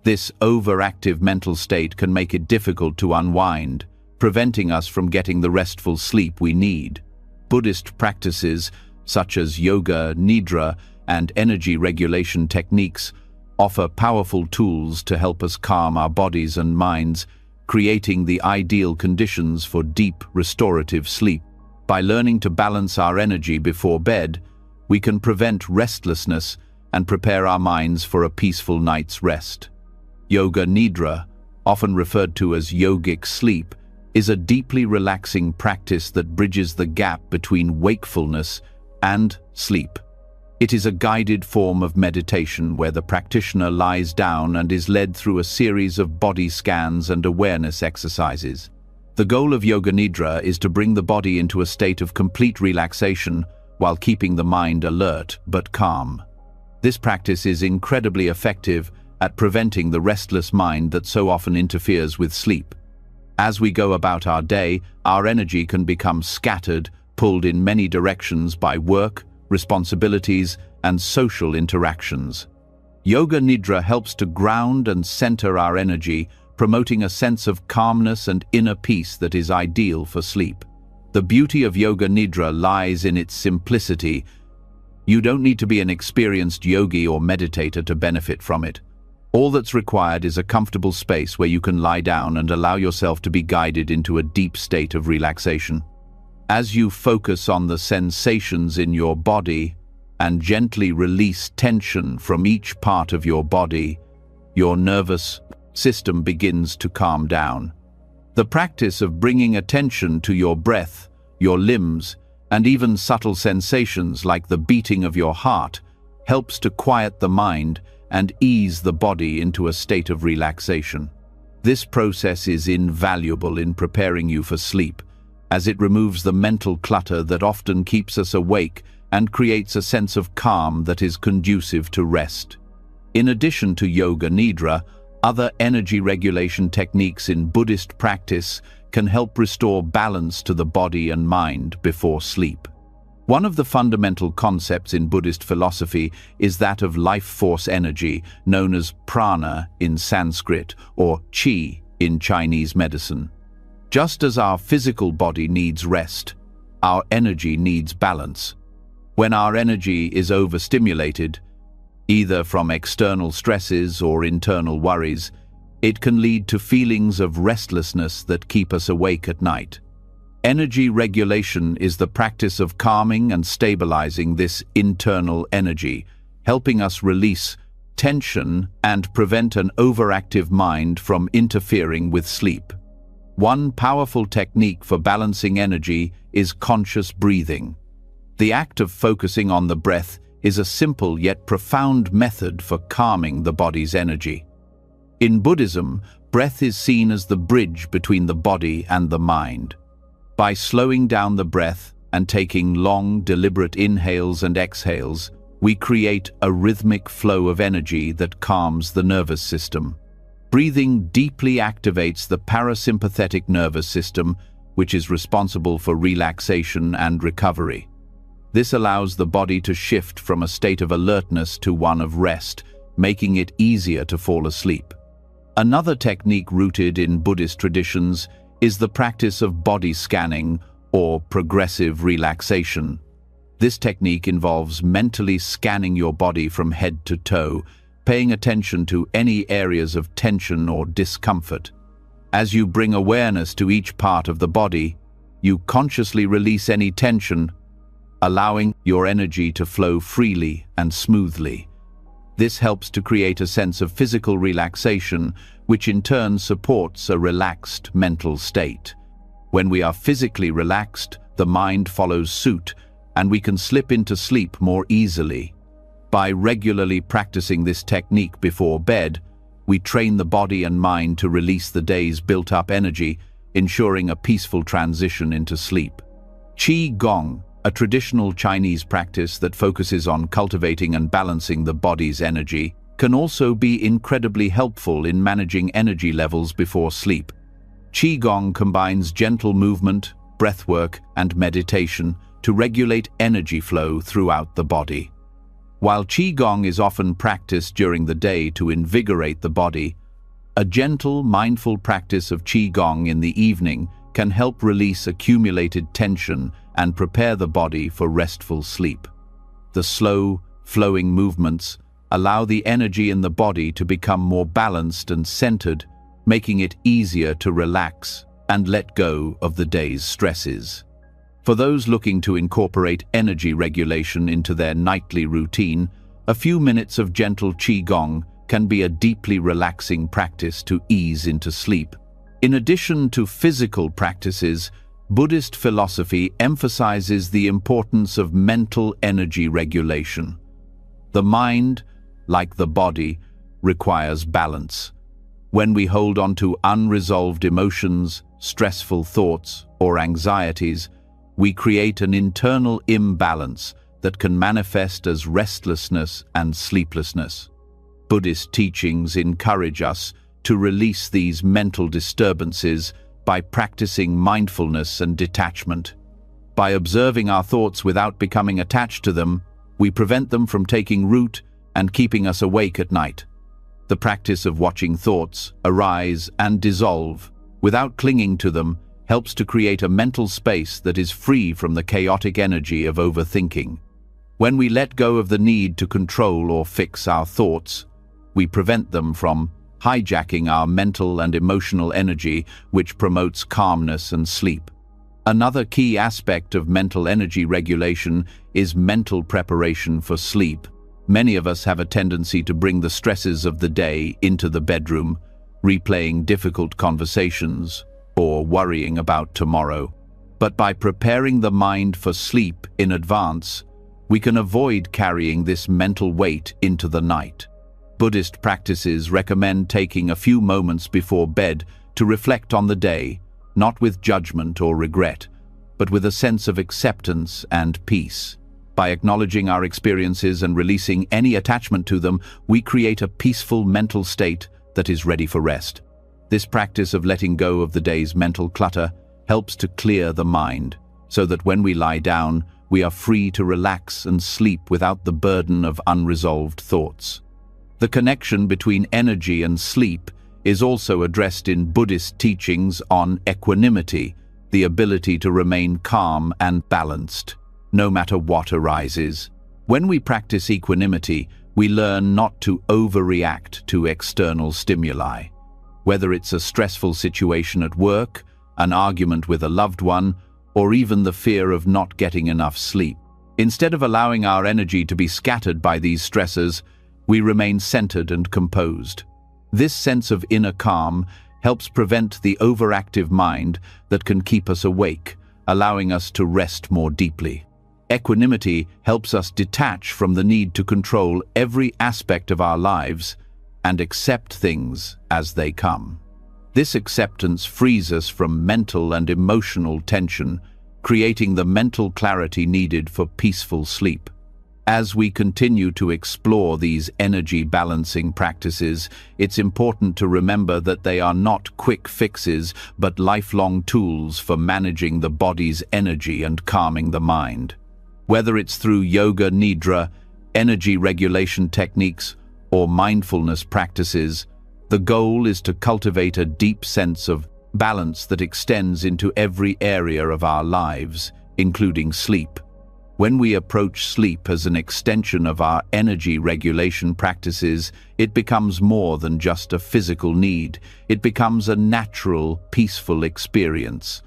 This overactive mental state can make it difficult to unwind, preventing us from getting the restful sleep we need. Buddhist practices, such as yoga, nidra, and energy regulation techniques, offer powerful tools to help us calm our bodies and minds, creating the ideal conditions for deep, restorative sleep. By learning to balance our energy before bed, we can prevent restlessness and prepare our minds for a peaceful night's rest. Yoga nidra, often referred to as yogic sleep, is a deeply relaxing practice that bridges the gap between wakefulness and sleep. It is a guided form of meditation where the practitioner lies down and is led through a series of body scans and awareness exercises. The goal of Yoga Nidra is to bring the body into a state of complete relaxation while keeping the mind alert but calm. This practice is incredibly effective at preventing the restless mind that so often interferes with sleep. As we go about our day, our energy can become scattered, pulled in many directions by work, responsibilities, and social interactions. Yoga Nidra helps to ground and center our energy, promoting a sense of calmness and inner peace that is ideal for sleep. The beauty of Yoga Nidra lies in its simplicity. You don't need to be an experienced yogi or meditator to benefit from it. All that's required is a comfortable space where you can lie down and allow yourself to be guided into a deep state of relaxation. As you focus on the sensations in your body and gently release tension from each part of your body, your nervous system begins to calm down. The practice of bringing attention to your breath, your limbs, and even subtle sensations like the beating of your heart helps to quiet the mind and ease the body into a state of relaxation. This process is invaluable in preparing you for sleep, as it removes the mental clutter that often keeps us awake and creates a sense of calm that is conducive to rest. In addition to Yoga Nidra, other energy regulation techniques in Buddhist practice can help restore balance to the body and mind before sleep. One of the fundamental concepts in Buddhist philosophy is that of life force energy, known as prana in Sanskrit or qi in Chinese medicine. Just as our physical body needs rest, our energy needs balance. When our energy is overstimulated, either from external stresses or internal worries, it can lead to feelings of restlessness that keep us awake at night. Energy regulation is the practice of calming and stabilizing this internal energy, helping us release tension and prevent an overactive mind from interfering with sleep. One powerful technique for balancing energy is conscious breathing. The act of focusing on the breath is a simple yet profound method for calming the body's energy. In Buddhism, breath is seen as the bridge between the body and the mind. By slowing down the breath and taking long, deliberate inhales and exhales, we create a rhythmic flow of energy that calms the nervous system. Breathing deeply activates the parasympathetic nervous system, which is responsible for relaxation and recovery. This allows the body to shift from a state of alertness to one of rest, making it easier to fall asleep. Another technique rooted in Buddhist traditions is the practice of body scanning or progressive relaxation. This technique involves mentally scanning your body from head to toe, paying attention to any areas of tension or discomfort. As you bring awareness to each part of the body, you consciously release any tension, allowing your energy to flow freely and smoothly. This helps to create a sense of physical relaxation, which in turn supports a relaxed mental state. When we are physically relaxed, the mind follows suit, and we can slip into sleep more easily. By regularly practicing this technique before bed, we train the body and mind to release the day's built-up energy, ensuring a peaceful transition into sleep. Qi Gong, a traditional Chinese practice that focuses on cultivating and balancing the body's energy, can also be incredibly helpful in managing energy levels before sleep. Qigong combines gentle movement, breathwork, and meditation to regulate energy flow throughout the body. While Qigong is often practiced during the day to invigorate the body, a gentle, mindful practice of Qigong in the evening can help release accumulated tension and prepare the body for restful sleep. The slow, flowing movements allow the energy in the body to become more balanced and centered, making it easier to relax and let go of the day's stresses. For those looking to incorporate energy regulation into their nightly routine, a few minutes of gentle Qigong can be a deeply relaxing practice to ease into sleep. In addition to physical practices, Buddhist philosophy emphasizes the importance of mental energy regulation. The mind, like the body, requires balance. When we hold on to unresolved emotions, stressful thoughts, or anxieties, we create an internal imbalance that can manifest as restlessness and sleeplessness. Buddhist teachings encourage us to release these mental disturbances by practicing mindfulness and detachment. By observing our thoughts without becoming attached to them, we prevent them from taking root and keeping us awake at night. The practice of watching thoughts arise and dissolve without clinging to them helps to create a mental space that is free from the chaotic energy of overthinking. When we let go of the need to control or fix our thoughts, we prevent them from hijacking our mental and emotional energy, which promotes calmness and sleep. Another key aspect of mental energy regulation is mental preparation for sleep. Many of us have a tendency to bring the stresses of the day into the bedroom, replaying difficult conversations or worrying about tomorrow. But by preparing the mind for sleep in advance, we can avoid carrying this mental weight into the night. Buddhist practices recommend taking a few moments before bed to reflect on the day, not with judgment or regret, but with a sense of acceptance and peace. By acknowledging our experiences and releasing any attachment to them, we create a peaceful mental state that is ready for rest. This practice of letting go of the day's mental clutter helps to clear the mind, so that when we lie down, we are free to relax and sleep without the burden of unresolved thoughts. The connection between energy and sleep is also addressed in Buddhist teachings on equanimity, the ability to remain calm and balanced, no matter what arises. When we practice equanimity, we learn not to overreact to external stimuli. Whether it's a stressful situation at work, an argument with a loved one, or even the fear of not getting enough sleep. Instead of allowing our energy to be scattered by these stressors, we remain centered and composed. This sense of inner calm helps prevent the overactive mind that can keep us awake, allowing us to rest more deeply. Equanimity helps us detach from the need to control every aspect of our lives and accept things as they come. This acceptance frees us from mental and emotional tension, creating the mental clarity needed for peaceful sleep. As we continue to explore these energy balancing practices, it's important to remember that they are not quick fixes, but lifelong tools for managing the body's energy and calming the mind. Whether it's through yoga nidra, energy regulation techniques, or mindfulness practices, the goal is to cultivate a deep sense of balance that extends into every area of our lives, including sleep. When we approach sleep as an extension of our energy regulation practices, it becomes more than just a physical need. It becomes a natural, peaceful experience.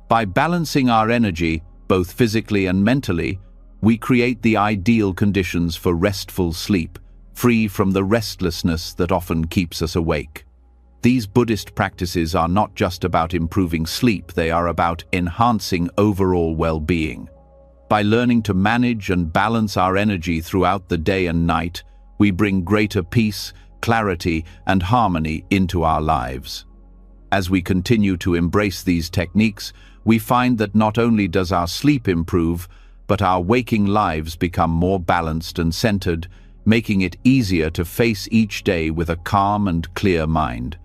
By balancing our energy, both physically and mentally, we create the ideal conditions for restful sleep, free from the restlessness that often keeps us awake. These Buddhist practices are not just about improving sleep, they are about enhancing overall well-being. By learning to manage and balance our energy throughout the day and night, we bring greater peace, clarity, and harmony into our lives. As we continue to embrace these techniques, we find that not only does our sleep improve, but our waking lives become more balanced and centered, making it easier to face each day with a calm and clear mind.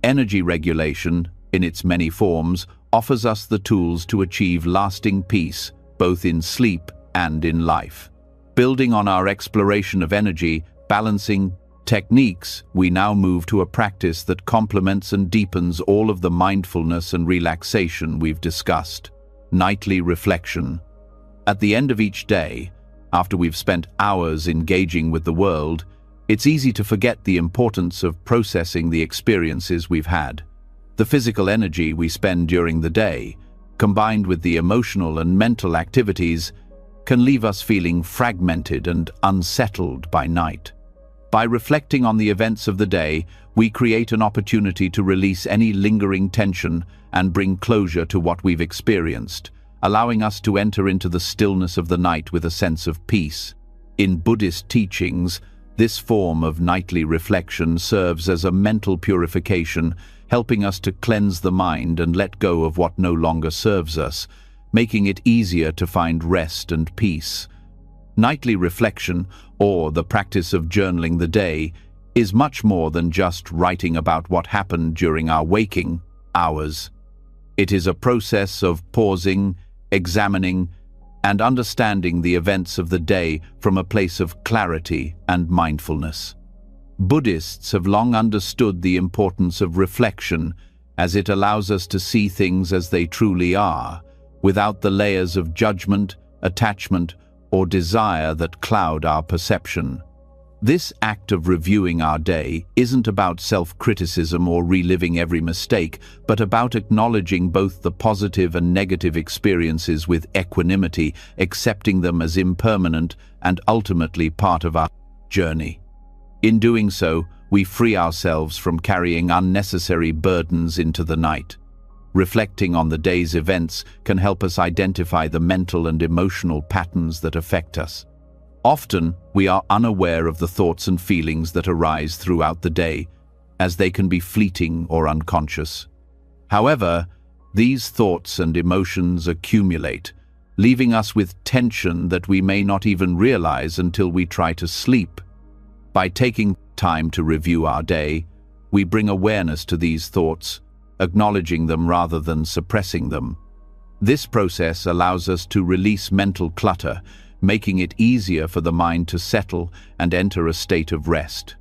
Energy regulation, in its many forms, offers us the tools to achieve lasting peace, both in sleep and in life. Building on our exploration of energy balancing techniques, we now move to a practice that complements and deepens all of the mindfulness and relaxation we've discussed: nightly reflection. At the end of each day, after we've spent hours engaging with the world, it's easy to forget the importance of processing the experiences we've had. The physical energy we spend during the day, combined with the emotional and mental activities, can leave us feeling fragmented and unsettled by night. By reflecting on the events of the day, we create an opportunity to release any lingering tension and bring closure to what we've experienced, allowing us to enter into the stillness of the night with a sense of peace. In Buddhist teachings, this form of nightly reflection serves as a mental purification, helping us to cleanse the mind and let go of what no longer serves us, making it easier to find rest and peace. Nightly reflection, or the practice of journaling the day, is much more than just writing about what happened during our waking hours. It is a process of pausing, examining, and understanding the events of the day from a place of clarity and mindfulness. Buddhists have long understood the importance of reflection, as it allows us to see things as they truly are, without the layers of judgment, attachment, or desire that cloud our perception. This act of reviewing our day isn't about self-criticism or reliving every mistake, but about acknowledging both the positive and negative experiences with equanimity, accepting them as impermanent and ultimately part of our journey. In doing so, we free ourselves from carrying unnecessary burdens into the night. Reflecting on the day's events can help us identify the mental and emotional patterns that affect us. Often, we are unaware of the thoughts and feelings that arise throughout the day, as they can be fleeting or unconscious. However, these thoughts and emotions accumulate, leaving us with tension that we may not even realize until we try to sleep. By taking time to review our day, we bring awareness to these thoughts, acknowledging them rather than suppressing them. This process allows us to release mental clutter, making it easier for the mind to settle and enter a state of rest.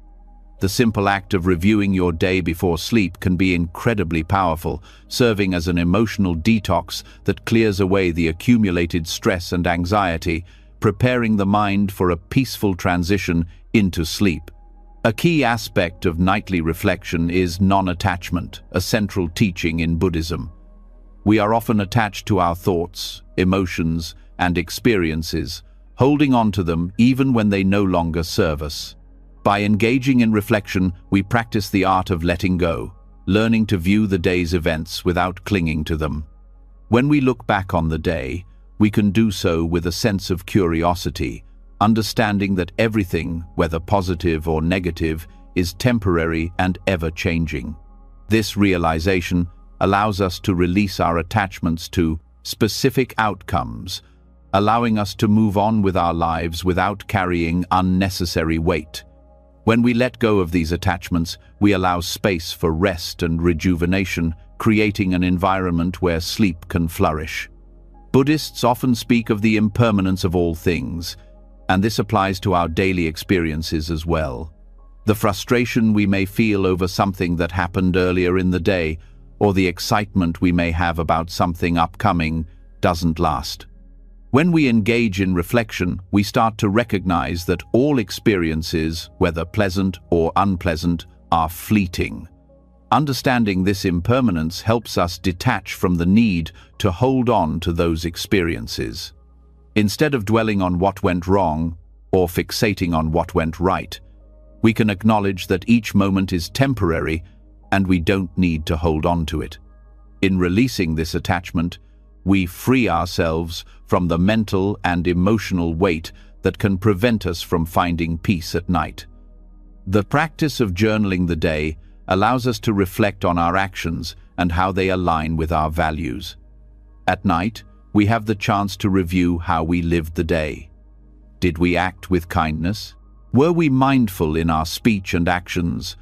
The simple act of reviewing your day before sleep can be incredibly powerful, serving as an emotional detox that clears away the accumulated stress and anxiety, preparing the mind for a peaceful transition into sleep. A key aspect of nightly reflection is non-attachment, a central teaching in Buddhism. We are often attached to our thoughts, emotions, and experiences, holding on to them even when they no longer serve us. By engaging in reflection, we practice the art of letting go, learning to view the day's events without clinging to them. When we look back on the day, we can do so with a sense of curiosity, understanding that everything, whether positive or negative, is temporary and ever-changing. This realization allows us to release our attachments to specific outcomes, allowing us to move on with our lives without carrying unnecessary weight. When we let go of these attachments, we allow space for rest and rejuvenation, creating an environment where sleep can flourish. Buddhists often speak of the impermanence of all things, and this applies to our daily experiences as well. The frustration we may feel over something that happened earlier in the day, or the excitement we may have about something upcoming, doesn't last. When we engage in reflection, we start to recognize that all experiences, whether pleasant or unpleasant, are fleeting. Understanding this impermanence helps us detach from the need to hold on to those experiences. Instead of dwelling on what went wrong or fixating on what went right, we can acknowledge that each moment is temporary and we don't need to hold on to it. In releasing this attachment, we free ourselves from the mental and emotional weight that can prevent us from finding peace at night. The practice of journaling the day allows us to reflect on our actions and how they align with our values. At night, we have the chance to review how we lived the day. Did we act with kindness? Were we mindful in our speech and actions?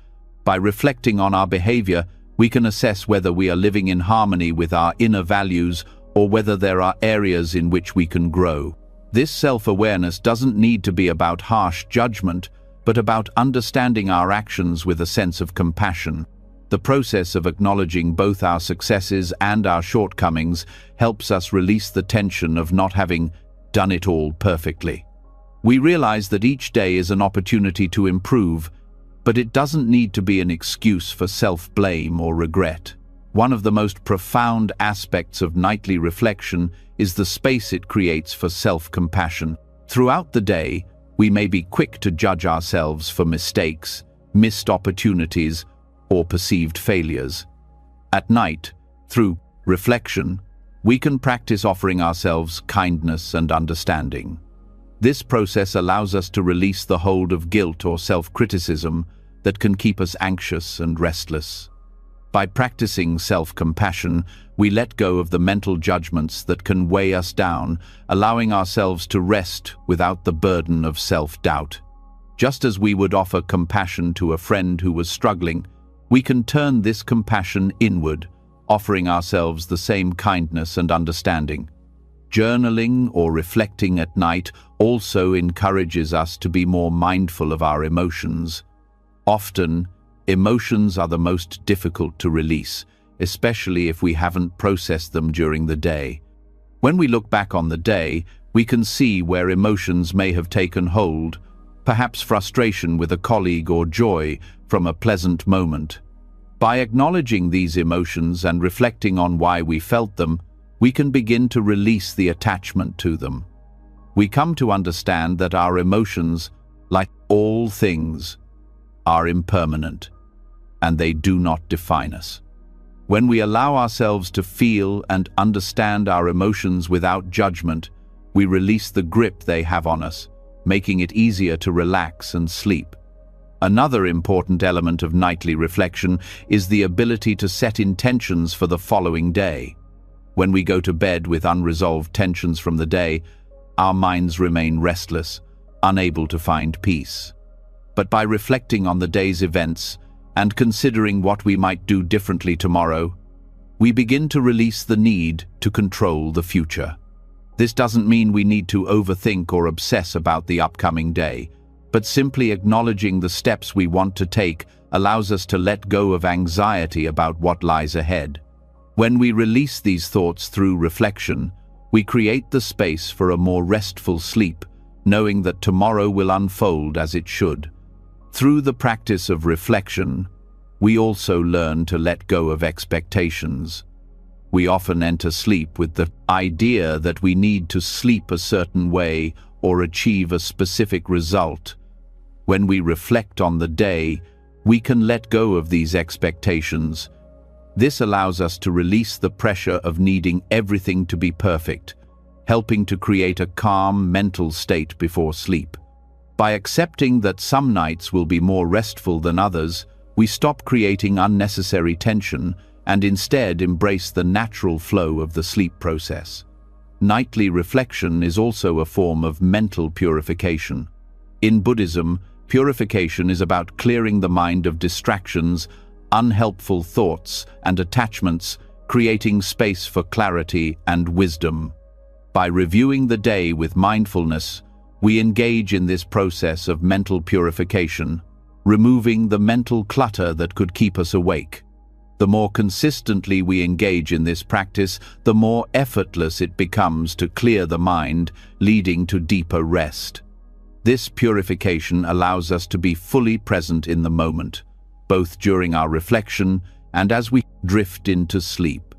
By reflecting on our behavior, we can assess whether we are living in harmony with our inner values or whether there are areas in which we can grow. This self-awareness doesn't need to be about harsh judgment, but about understanding our actions with a sense of compassion. The process of acknowledging both our successes and our shortcomings helps us release the tension of not having done it all perfectly. We realize that each day is an opportunity to improve, but it doesn't need to be an excuse for self-blame or regret. One of the most profound aspects of nightly reflection is the space it creates for self-compassion. Throughout the day, we may be quick to judge ourselves for mistakes, missed opportunities, or perceived failures. At night, through reflection, we can practice offering ourselves kindness and understanding. This process allows us to release the hold of guilt or self-criticism that can keep us anxious and restless. By practicing self-compassion, we let go of the mental judgments that can weigh us down, allowing ourselves to rest without the burden of self-doubt. Just as we would offer compassion to a friend who was struggling, we can turn this compassion inward, offering ourselves the same kindness and understanding. Journaling or reflecting at night also encourages us to be more mindful of our emotions. Often, emotions are the most difficult to release, especially if we haven't processed them during the day. When we look back on the day, we can see where emotions may have taken hold, perhaps frustration with a colleague or joy from a pleasant moment. By acknowledging these emotions and reflecting on why we felt them, we can begin to release the attachment to them. We come to understand that our emotions, like all things, are impermanent, and they do not define us. When we allow ourselves to feel and understand our emotions without judgment, we release the grip they have on us, making it easier to relax and sleep. Another important element of nightly reflection is the ability to set intentions for the following day. When we go to bed with unresolved tensions from the day, our minds remain restless, unable to find peace. But by reflecting on the day's events and considering what we might do differently tomorrow, we begin to release the need to control the future. This doesn't mean we need to overthink or obsess about the upcoming day, but simply acknowledging the steps we want to take allows us to let go of anxiety about what lies ahead. When we release these thoughts through reflection, we create the space for a more restful sleep, knowing that tomorrow will unfold as it should. Through the practice of reflection, we also learn to let go of expectations. We often enter sleep with the idea that we need to sleep a certain way or achieve a specific result. When we reflect on the day, we can let go of these expectations. This allows us to release the pressure of needing everything to be perfect, helping to create a calm mental state before sleep. By accepting that some nights will be more restful than others, we stop creating unnecessary tension and instead embrace the natural flow of the sleep process. Nightly reflection is also a form of mental purification. In Buddhism, purification is about clearing the mind of distractions, unhelpful thoughts, and attachments, creating space for clarity and wisdom. By reviewing the day with mindfulness, we engage in this process of mental purification, removing the mental clutter that could keep us awake. The more consistently we engage in this practice, the more effortless it becomes to clear the mind, leading to deeper rest. This purification allows us to be fully present in the moment, both during our reflection and as we drift into sleep.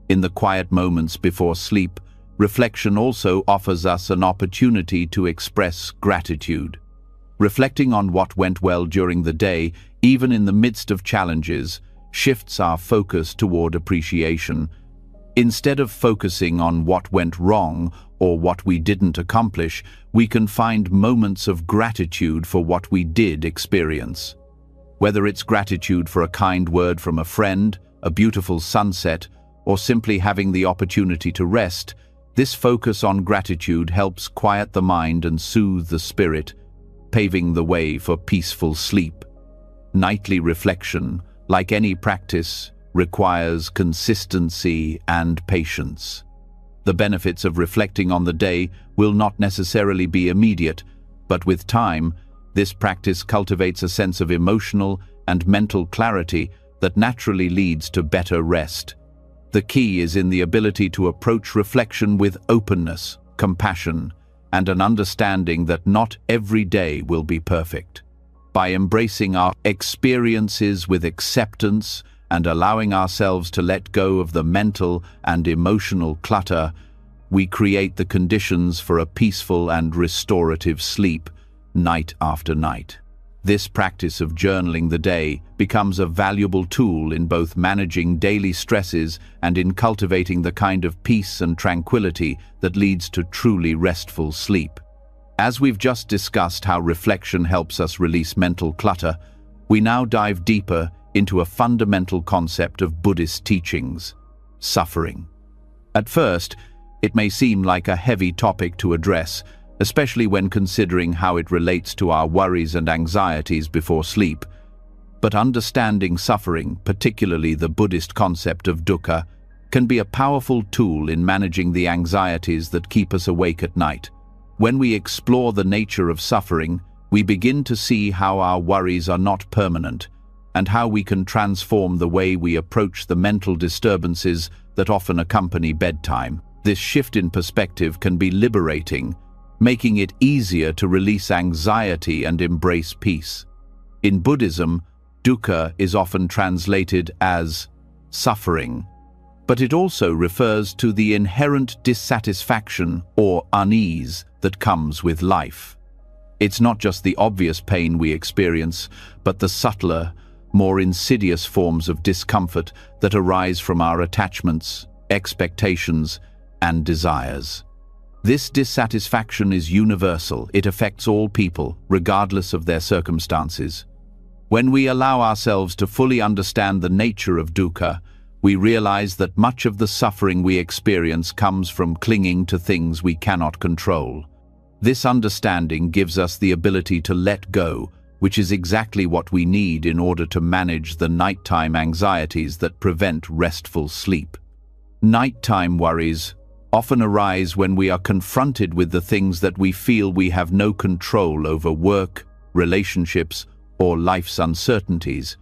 In the quiet moments before sleep, reflection also offers us an opportunity to express gratitude. Reflecting on what went well during the day, even in the midst of challenges, shifts our focus toward appreciation. Instead of focusing on what went wrong or what we didn't accomplish, we can find moments of gratitude for what we did experience. Whether it's gratitude for a kind word from a friend, a beautiful sunset, or simply having the opportunity to rest, this focus on gratitude helps quiet the mind and soothe the spirit, paving the way for peaceful sleep. Nightly reflection, like any practice, requires consistency and patience. The benefits of reflecting on the day will not necessarily be immediate, but with time, this practice cultivates a sense of emotional and mental clarity that naturally leads to better rest. The key is in the ability to approach reflection with openness, compassion, and an understanding that not every day will be perfect. By embracing our experiences with acceptance and allowing ourselves to let go of the mental and emotional clutter, we create the conditions for a peaceful and restorative sleep, night after night. This practice of journaling the day becomes a valuable tool in both managing daily stresses and in cultivating the kind of peace and tranquility that leads to truly restful sleep. As we've just discussed how reflection helps us release mental clutter, we now dive deeper into a fundamental concept of Buddhist teachings: suffering. At first, it may seem like a heavy topic to address, especially when considering how it relates to our worries and anxieties before sleep. But understanding suffering, particularly the Buddhist concept of dukkha, can be a powerful tool in managing the anxieties that keep us awake at night. When we explore the nature of suffering, we begin to see how our worries are not permanent, and how we can transform the way we approach the mental disturbances that often accompany bedtime. This shift in perspective can be liberating, making it easier to release anxiety and embrace peace. In Buddhism, dukkha is often translated as suffering, but it also refers to the inherent dissatisfaction or unease that comes with life. It's not just the obvious pain we experience, but the subtler, more insidious forms of discomfort that arise from our attachments, expectations, and desires. This dissatisfaction is universal. It affects all people, regardless of their circumstances. When we allow ourselves to fully understand the nature of dukkha, we realize that much of the suffering we experience comes from clinging to things we cannot control. This understanding gives us the ability to let go, which is exactly what we need in order to manage the nighttime anxieties that prevent restful sleep. Nighttime worries often arise when we are confronted with the things that we feel we have no control over: work, relationships, or life's uncertainties.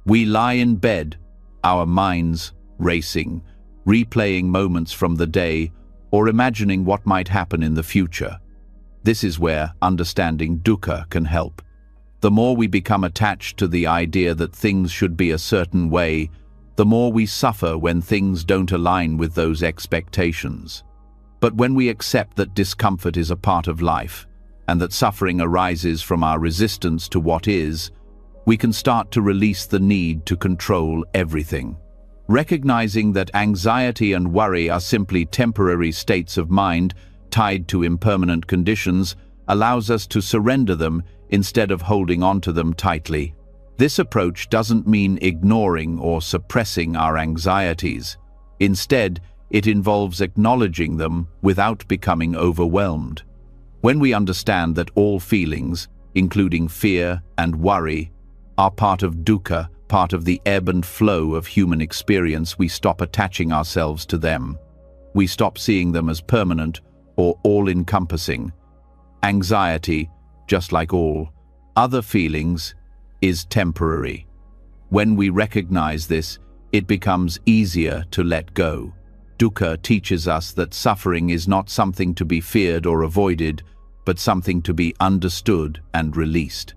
We lie in bed, our minds racing, replaying moments from the day, or imagining what might happen in the future. This is where understanding dukkha can help. The more we become attached to the idea that things should be a certain way, the more we suffer when things don't align with those expectations. But when we accept that discomfort is a part of life, and that suffering arises from our resistance to what is, we can start to release the need to control everything. Recognizing that anxiety and worry are simply temporary states of mind tied to impermanent conditions allows us to surrender them instead of holding on to them tightly. This approach doesn't mean ignoring or suppressing our anxieties. Instead, it involves acknowledging them without becoming overwhelmed. When we understand that all feelings, including fear and worry, are part of dukkha, part of the ebb and flow of human experience, we stop attaching ourselves to them. We stop seeing them as permanent or all-encompassing. Anxiety, just like all other feelings, is temporary. When we recognize this, it becomes easier to let go. Dukkha teaches us that suffering is not something to be feared or avoided, but something to be understood and released.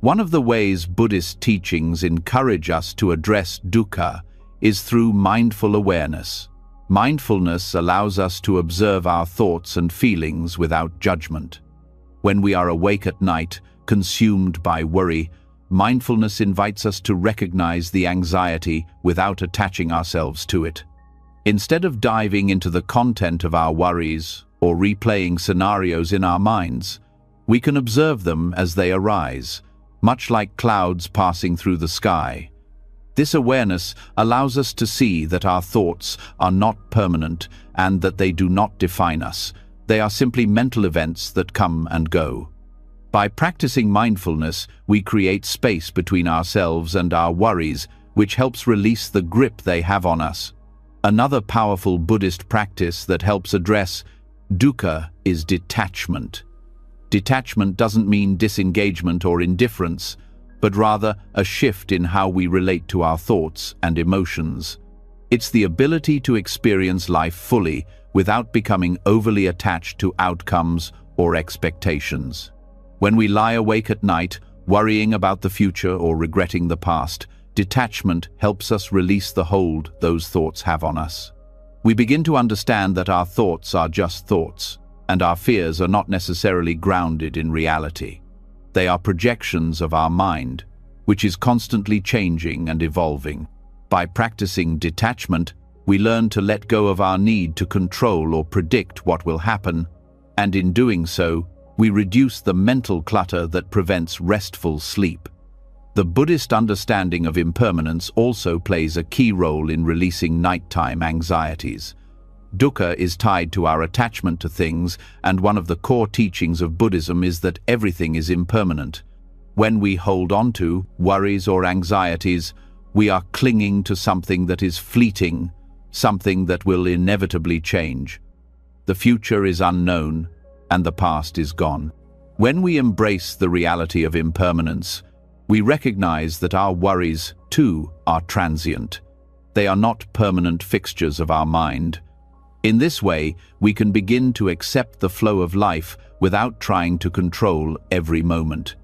One of the ways Buddhist teachings encourage us to address dukkha is through mindful awareness. Mindfulness allows us to observe our thoughts and feelings without judgment. When we are awake at night, consumed by worry, mindfulness invites us to recognize the anxiety without attaching ourselves to it. Instead of diving into the content of our worries or replaying scenarios in our minds, we can observe them as they arise, much like clouds passing through the sky. This awareness allows us to see that our thoughts are not permanent and that they do not define us. They are simply mental events that come and go. By practicing mindfulness, we create space between ourselves and our worries, which helps release the grip they have on us. Another powerful Buddhist practice that helps address dukkha is detachment. Detachment doesn't mean disengagement or indifference, but rather a shift in how we relate to our thoughts and emotions. It's the ability to experience life fully without becoming overly attached to outcomes or expectations. When we lie awake at night, worrying about the future or regretting the past, detachment helps us release the hold those thoughts have on us. We begin to understand that our thoughts are just thoughts, and our fears are not necessarily grounded in reality. They are projections of our mind, which is constantly changing and evolving. By practicing detachment, we learn to let go of our need to control or predict what will happen, and in doing so, we reduce the mental clutter that prevents restful sleep. The Buddhist understanding of impermanence also plays a key role in releasing nighttime anxieties. Dukkha is tied to our attachment to things, and one of the core teachings of Buddhism is that everything is impermanent. When we hold on to worries or anxieties, we are clinging to something that is fleeting, something that will inevitably change. The future is unknown, and the past is gone. When we embrace the reality of impermanence, we recognize that our worries, too, are transient. They are not permanent fixtures of our mind. In this way, we can begin to accept the flow of life without trying to control every moment.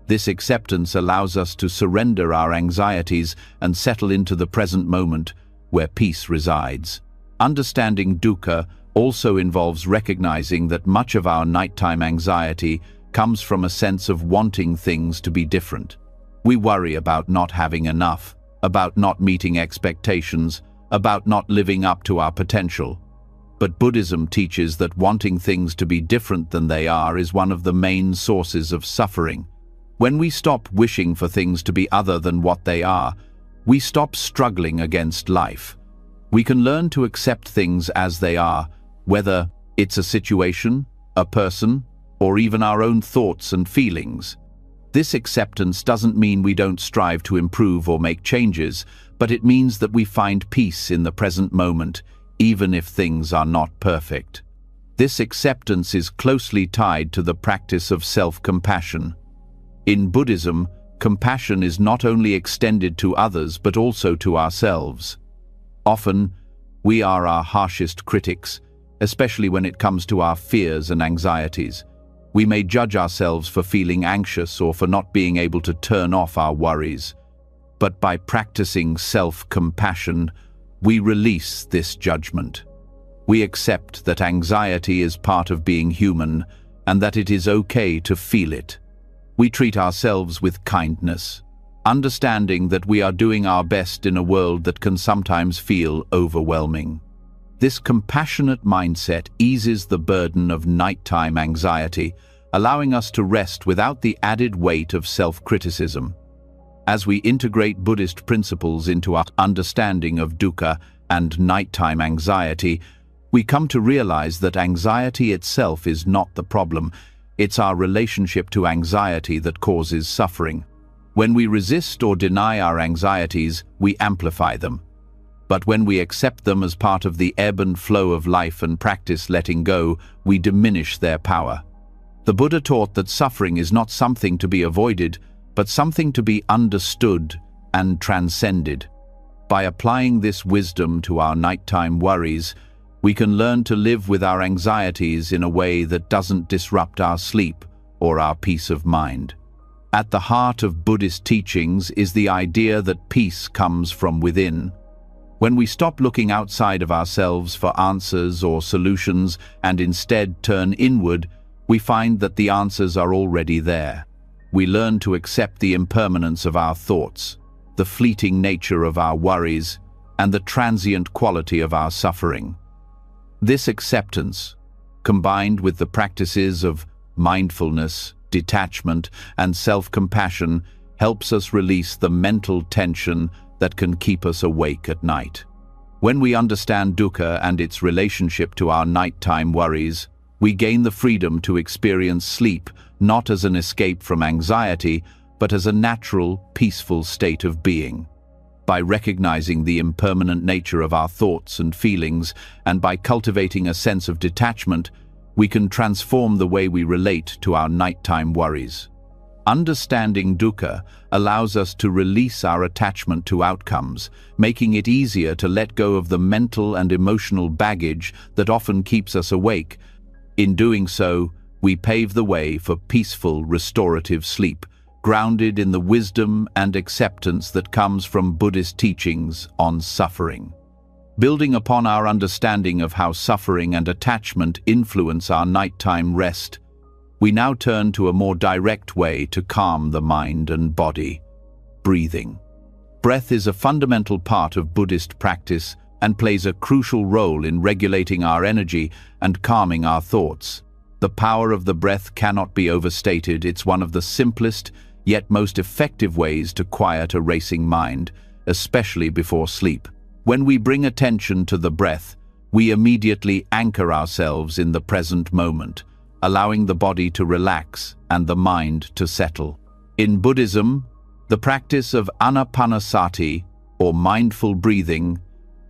This acceptance allows us to surrender our anxieties and settle into the present moment, where peace resides. Understanding dukkha also involves recognizing that much of our nighttime anxiety comes from a sense of wanting things to be different. We worry about not having enough, about not meeting expectations, about not living up to our potential. But Buddhism teaches that wanting things to be different than they are is one of the main sources of suffering. When we stop wishing for things to be other than what they are, we stop struggling against life. We can learn to accept things as they are, whether it's a situation, a person, or even our own thoughts and feelings. This acceptance doesn't mean we don't strive to improve or make changes, but it means that we find peace in the present moment, even if things are not perfect. This acceptance is closely tied to the practice of self-compassion. In Buddhism, compassion is not only extended to others but also to ourselves. Often, we are our harshest critics, especially when it comes to our fears and anxieties. We may judge ourselves for feeling anxious or for not being able to turn off our worries. But by practicing self-compassion, we release this judgment. We accept that anxiety is part of being human and that it is okay to feel it. We treat ourselves with kindness, understanding that we are doing our best in a world that can sometimes feel overwhelming. This compassionate mindset eases the burden of nighttime anxiety, allowing us to rest without the added weight of self-criticism. As we integrate Buddhist principles into our understanding of dukkha and nighttime anxiety, we come to realize that anxiety itself is not the problem. It's our relationship to anxiety that causes suffering. When we resist or deny our anxieties, we amplify them. But when we accept them as part of the ebb and flow of life and practice letting go, we diminish their power. The Buddha taught that suffering is not something to be avoided, but something to be understood and transcended. By applying this wisdom to our nighttime worries, we can learn to live with our anxieties in a way that doesn't disrupt our sleep or our peace of mind. At the heart of Buddhist teachings is the idea that peace comes from within. When we stop looking outside of ourselves for answers or solutions and instead turn inward, we find that the answers are already there. We learn to accept the impermanence of our thoughts, the fleeting nature of our worries, and the transient quality of our suffering. This acceptance, combined with the practices of mindfulness, detachment, and self-compassion, helps us release the mental tension that can keep us awake at night. When we understand dukkha and its relationship to our nighttime worries, we gain the freedom to experience sleep not as an escape from anxiety, but as a natural, peaceful state of being. By recognizing the impermanent nature of our thoughts and feelings, and by cultivating a sense of detachment, we can transform the way we relate to our nighttime worries. Understanding dukkha allows us to release our attachment to outcomes, making it easier to let go of the mental and emotional baggage that often keeps us awake. In doing so, we pave the way for peaceful, restorative sleep, grounded in the wisdom and acceptance that comes from Buddhist teachings on suffering. Building upon our understanding of how suffering and attachment influence our nighttime rest, we now turn to a more direct way to calm the mind and body: breathing. Breath is a fundamental part of Buddhist practice and plays a crucial role in regulating our energy and calming our thoughts. The power of the breath cannot be overstated. It's one of the simplest, yet most effective ways to quiet a racing mind, especially before sleep. When we bring attention to the breath, we immediately anchor ourselves in the present moment, allowing the body to relax and the mind to settle. In Buddhism, the practice of anapanasati, or mindful breathing,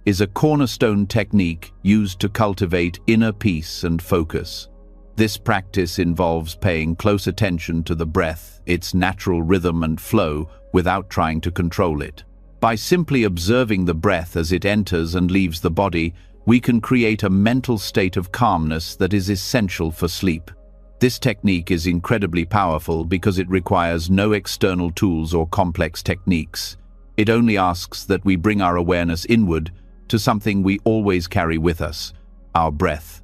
is a cornerstone technique used to cultivate inner peace and focus. This practice involves paying close attention to the breath, its natural rhythm and flow, without trying to control it. By simply observing the breath as it enters and leaves the body, we can create a mental state of calmness that is essential for sleep. This technique is incredibly powerful because it requires no external tools or complex techniques. It only asks that we bring our awareness inward to something we always carry with us: our breath.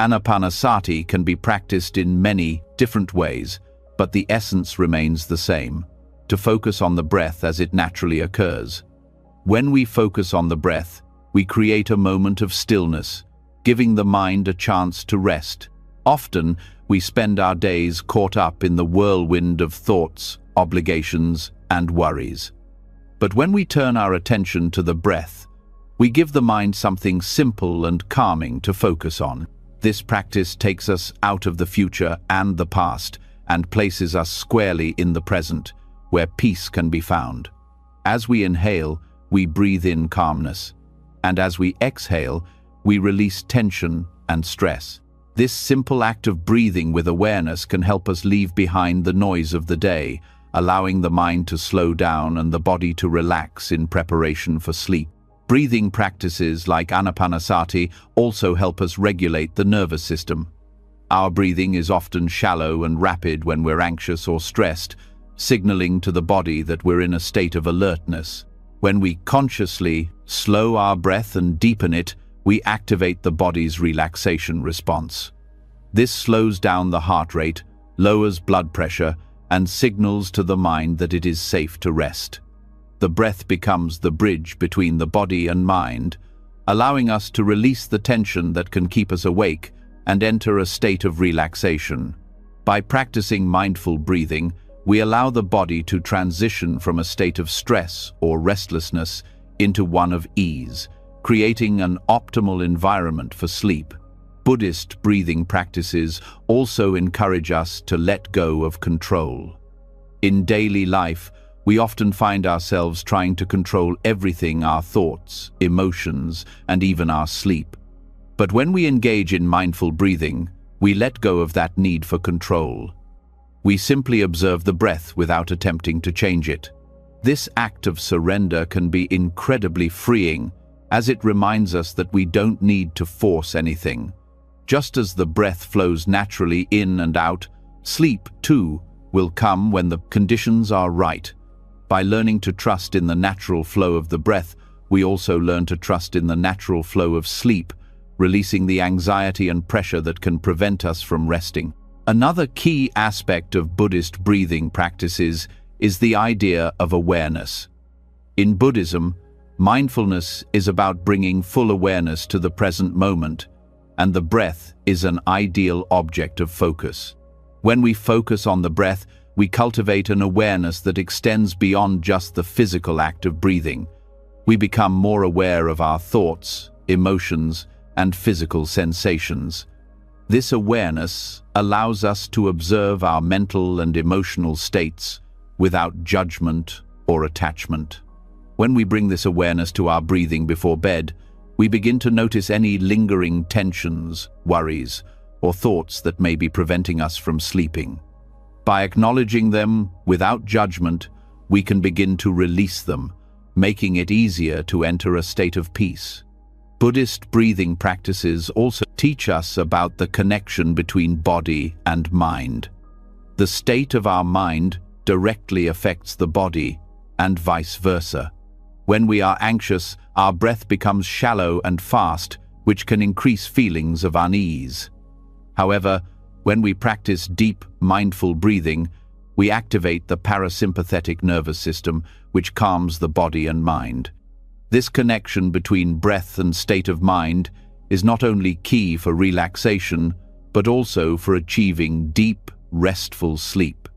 Anapanasati can be practiced in many different ways, but the essence remains the same: to focus on the breath as it naturally occurs. When we focus on the breath, we create a moment of stillness, giving the mind a chance to rest. Often, we spend our days caught up in the whirlwind of thoughts, obligations, and worries. But when we turn our attention to the breath, we give the mind something simple and calming to focus on. This practice takes us out of the future and the past and places us squarely in the present, where peace can be found. As we inhale, we breathe in calmness, and as we exhale, we release tension and stress. This simple act of breathing with awareness can help us leave behind the noise of the day, allowing the mind to slow down and the body to relax in preparation for sleep. Breathing practices like anapanasati also help us regulate the nervous system. Our breathing is often shallow and rapid when we're anxious or stressed, signaling to the body that we're in a state of alertness. When we consciously slow our breath and deepen it, we activate the body's relaxation response. This slows down the heart rate, lowers blood pressure, and signals to the mind that it is safe to rest. The breath becomes the bridge between the body and mind, allowing us to release the tension that can keep us awake and enter a state of relaxation. By practicing mindful breathing, we allow the body to transition from a state of stress or restlessness into one of ease, creating an optimal environment for sleep. Buddhist breathing practices also encourage us to let go of control. In daily life, we often find ourselves trying to control everything: our thoughts, emotions, and even our sleep. But when we engage in mindful breathing, we let go of that need for control. We simply observe the breath without attempting to change it. This act of surrender can be incredibly freeing, as it reminds us that we don't need to force anything. Just as the breath flows naturally in and out, sleep, too, will come when the conditions are right. By learning to trust in the natural flow of the breath, we also learn to trust in the natural flow of sleep, releasing the anxiety and pressure that can prevent us from resting. Another key aspect of Buddhist breathing practices is the idea of awareness. In Buddhism, mindfulness is about bringing full awareness to the present moment, and the breath is an ideal object of focus. When we focus on the breath, we cultivate an awareness that extends beyond just the physical act of breathing. We become more aware of our thoughts, emotions, and physical sensations. This awareness allows us to observe our mental and emotional states without judgment or attachment. When we bring this awareness to our breathing before bed, we begin to notice any lingering tensions, worries, or thoughts that may be preventing us from sleeping. By acknowledging them without judgment, we can begin to release them, making it easier to enter a state of peace. Buddhist breathing practices also teach us about the connection between body and mind. The state of our mind directly affects the body, and vice versa. When we are anxious, our breath becomes shallow and fast, which can increase feelings of unease. However, when we practice deep, mindful breathing, we activate the parasympathetic nervous system, which calms the body and mind. This connection between breath and state of mind is not only key for relaxation, but also for achieving deep, restful sleep.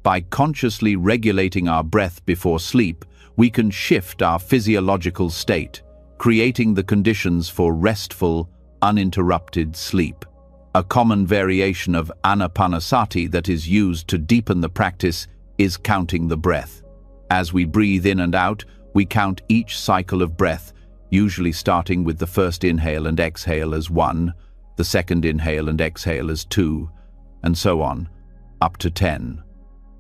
By consciously regulating our breath before sleep, we can shift our physiological state, creating the conditions for restful, uninterrupted sleep. A common variation of anapanasati that is used to deepen the practice is counting the breath. As we breathe in and out, we count each cycle of breath, usually starting with the first inhale and exhale as 1, the second inhale and exhale as 2, and so on, up to 10.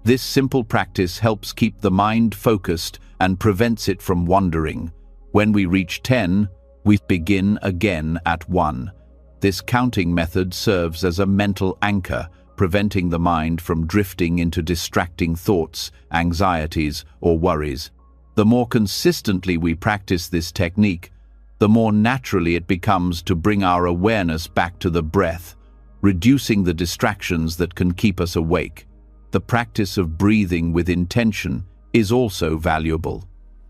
This simple practice helps keep the mind focused and prevents it from wandering. When we reach 10, we begin again at 1. This counting method serves as a mental anchor, preventing the mind from drifting into distracting thoughts, anxieties, or worries. The more consistently we practice this technique, the more naturally it becomes to bring our awareness back to the breath, reducing the distractions that can keep us awake. The practice of breathing with intention is also valuable.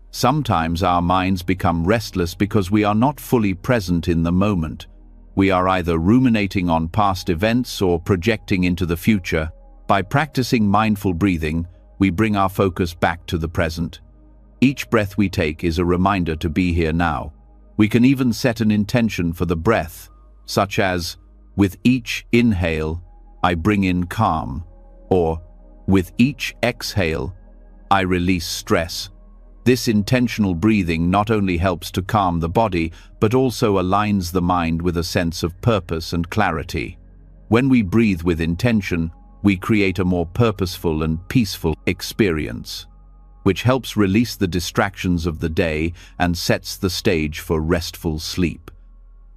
Sometimes our minds become restless because we are not fully present in the moment. We are either ruminating on past events or projecting into the future. By practicing mindful breathing, we bring our focus back to the present. Each breath we take is a reminder to be here now. We can even set an intention for the breath, such as, with each inhale, I bring in calm, or with each exhale, I release stress. This intentional breathing not only helps to calm the body, but also aligns the mind with a sense of purpose and clarity. When we breathe with intention, we create a more purposeful and peaceful experience, which helps release the distractions of the day and sets the stage for restful sleep.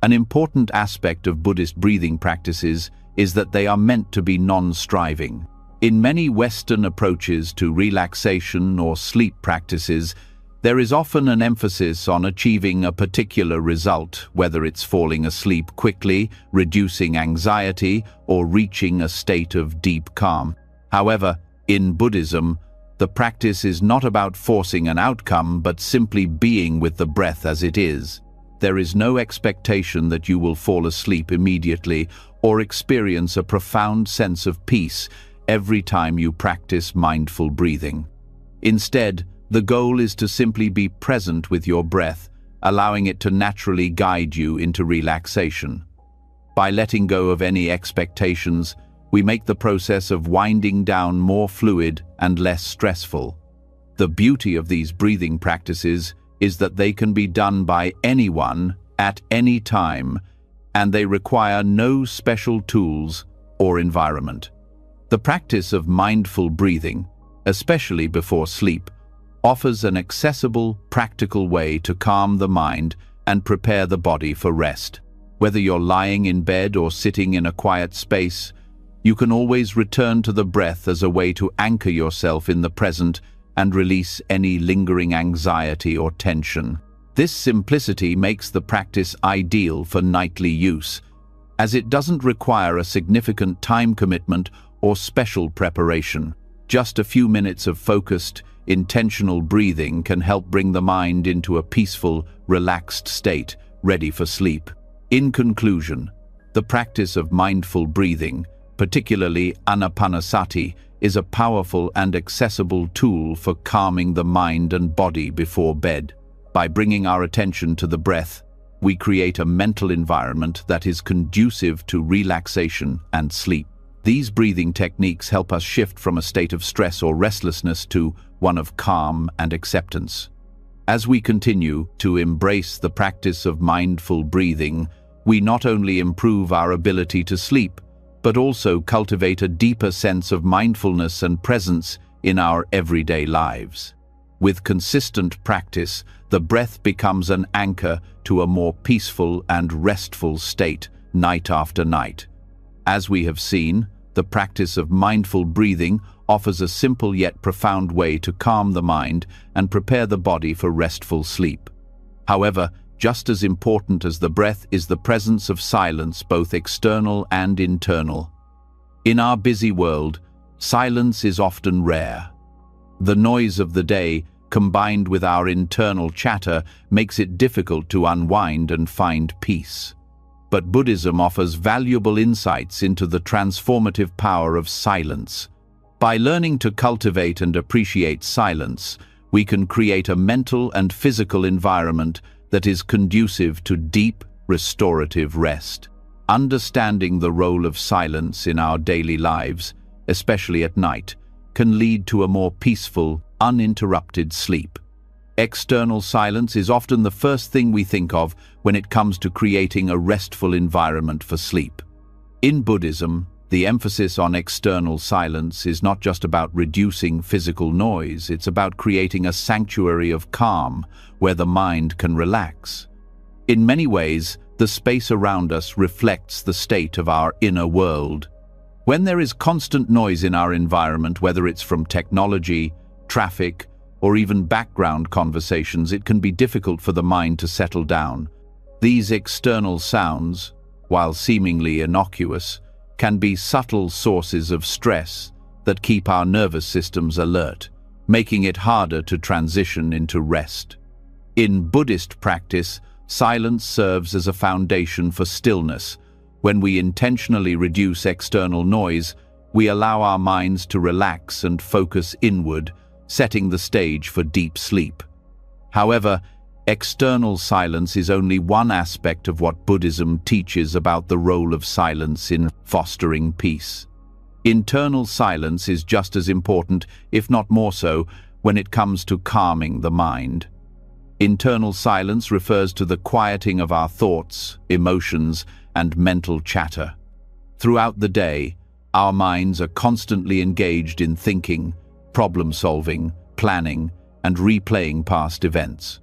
An important aspect of Buddhist breathing practices is that they are meant to be non-striving. In many Western approaches to relaxation or sleep practices, there is often an emphasis on achieving a particular result, whether it's falling asleep quickly, reducing anxiety, or reaching a state of deep calm. However, in Buddhism, the practice is not about forcing an outcome, but simply being with the breath as it is. There is no expectation that you will fall asleep immediately or experience a profound sense of peace. every time you practice mindful breathing. Instead, the goal is to simply be present with your breath, allowing it to naturally guide you into relaxation. By letting go of any expectations, we make the process of winding down more fluid and less stressful. The beauty of these breathing practices is that they can be done by anyone at any time, and they require no special tools or environment. The practice of mindful breathing, especially before sleep, offers an accessible, practical way to calm the mind and prepare the body for rest. Whether you're lying in bed or sitting in a quiet space, you can always return to the breath as a way to anchor yourself in the present and release any lingering anxiety or tension. This simplicity makes the practice ideal for nightly use, as it doesn't require a significant time commitment or special preparation. Just a few minutes of focused, intentional breathing can help bring the mind into a peaceful, relaxed state, ready for sleep. In conclusion, the practice of mindful breathing, particularly anapanasati, is a powerful and accessible tool for calming the mind and body before bed. By bringing our attention to the breath, we create a mental environment that is conducive to relaxation and sleep. These breathing techniques help us shift from a state of stress or restlessness to one of calm and acceptance. As we continue to embrace the practice of mindful breathing, we not only improve our ability to sleep, but also cultivate a deeper sense of mindfulness and presence in our everyday lives. With consistent practice, the breath becomes an anchor to a more peaceful and restful state night after night. As we have seen, the practice of mindful breathing offers a simple yet profound way to calm the mind and prepare the body for restful sleep. However, just as important as the breath is the presence of silence, both external and internal. In our busy world, silence is often rare. The noise of the day, combined with our internal chatter, makes it difficult to unwind and find peace. But Buddhism offers valuable insights into the transformative power of silence. By learning to cultivate and appreciate silence, we can create a mental and physical environment that is conducive to deep, restorative rest. Understanding the role of silence in our daily lives, especially at night, can lead to a more peaceful, uninterrupted sleep. External silence is often the first thing we think of when it comes to creating a restful environment for sleep. In Buddhism, the emphasis on external silence is not just about reducing physical noise, it's about creating a sanctuary of calm where the mind can relax. In many ways, the space around us reflects the state of our inner world. When there is constant noise in our environment, whether it's from technology, traffic, or even background conversations, it can be difficult for the mind to settle down. These external sounds, while seemingly innocuous, can be subtle sources of stress that keep our nervous systems alert, making it harder to transition into rest. In Buddhist practice, silence serves as a foundation for stillness. When we intentionally reduce external noise, we allow our minds to relax and focus inward, setting the stage for deep sleep. However, external silence is only one aspect of what Buddhism teaches about the role of silence in fostering peace. Internal silence is just as important, if not more so, when it comes to calming the mind. Internal silence refers to the quieting of our thoughts, emotions, and mental chatter. Throughout the day, our minds are constantly engaged in thinking, problem-solving, planning, and replaying past events.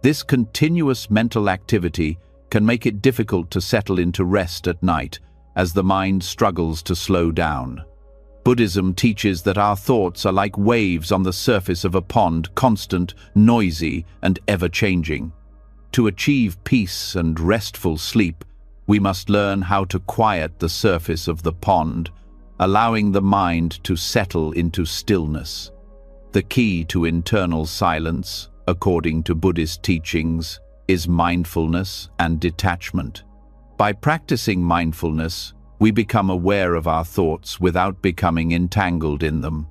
This continuous mental activity can make it difficult to settle into rest at night as the mind struggles to slow down. Buddhism teaches that our thoughts are like waves on the surface of a pond, constant, noisy, and ever-changing. To achieve peace and restful sleep, we must learn how to quiet the surface of the pond, allowing the mind to settle into stillness. The key to internal silence, according to Buddhist teachings, is mindfulness and detachment. By practicing mindfulness, We become aware of our thoughts without becoming entangled in them.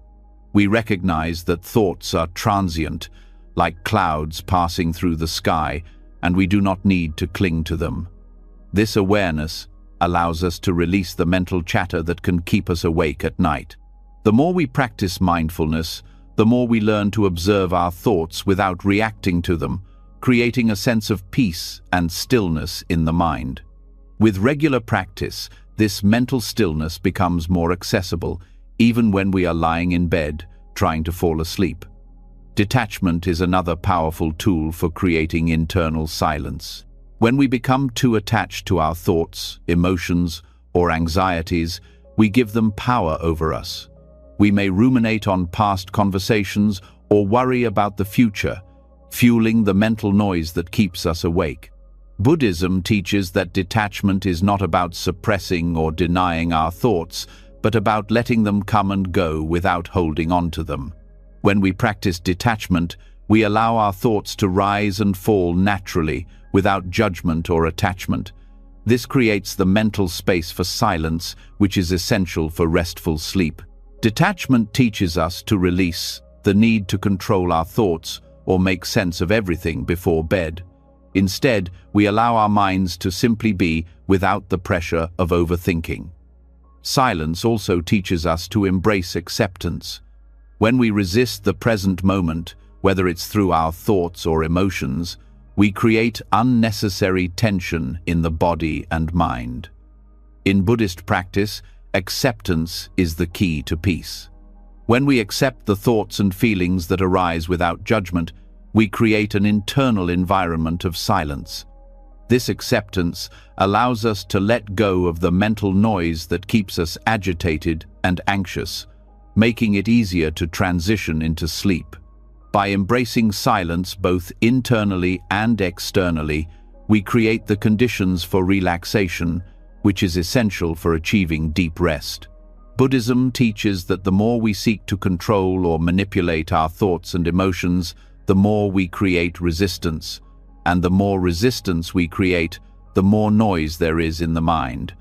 We recognize that thoughts are transient, like clouds passing through the sky, and we do not need to cling to them. This awareness allows us to release the mental chatter that can keep us awake at night. The more we practice mindfulness, the more we learn to observe our thoughts without reacting to them, creating a sense of peace and stillness in the mind. With regular practice, this mental stillness becomes more accessible, even when we are lying in bed, trying to fall asleep. Detachment is another powerful tool for creating internal silence. When we become too attached to our thoughts, emotions, or anxieties, we give them power over us. We may ruminate on past conversations or worry about the future, fueling the mental noise that keeps us awake. Buddhism teaches that detachment is not about suppressing or denying our thoughts, but about letting them come and go without holding on to them. When we practice detachment, we allow our thoughts to rise and fall naturally, without judgment or attachment. This creates the mental space for silence, which is essential for restful sleep. Detachment teaches us to release the need to control our thoughts or make sense of everything before bed. Instead, we allow our minds to simply be without the pressure of overthinking. Silence also teaches us to embrace acceptance. When we resist the present moment, whether it's through our thoughts or emotions, we create unnecessary tension in the body and mind. In Buddhist practice, acceptance is the key to peace. When we accept the thoughts and feelings that arise without judgment, we create an internal environment of silence. This acceptance allows us to let go of the mental noise that keeps us agitated and anxious, making it easier to transition into sleep. By embracing silence both internally and externally, we create the conditions for relaxation, which is essential for achieving deep rest. Buddhism teaches that the more we seek to control or manipulate our thoughts and emotions, the more we create resistance, and the more resistance we create, the more noise there is in the mind.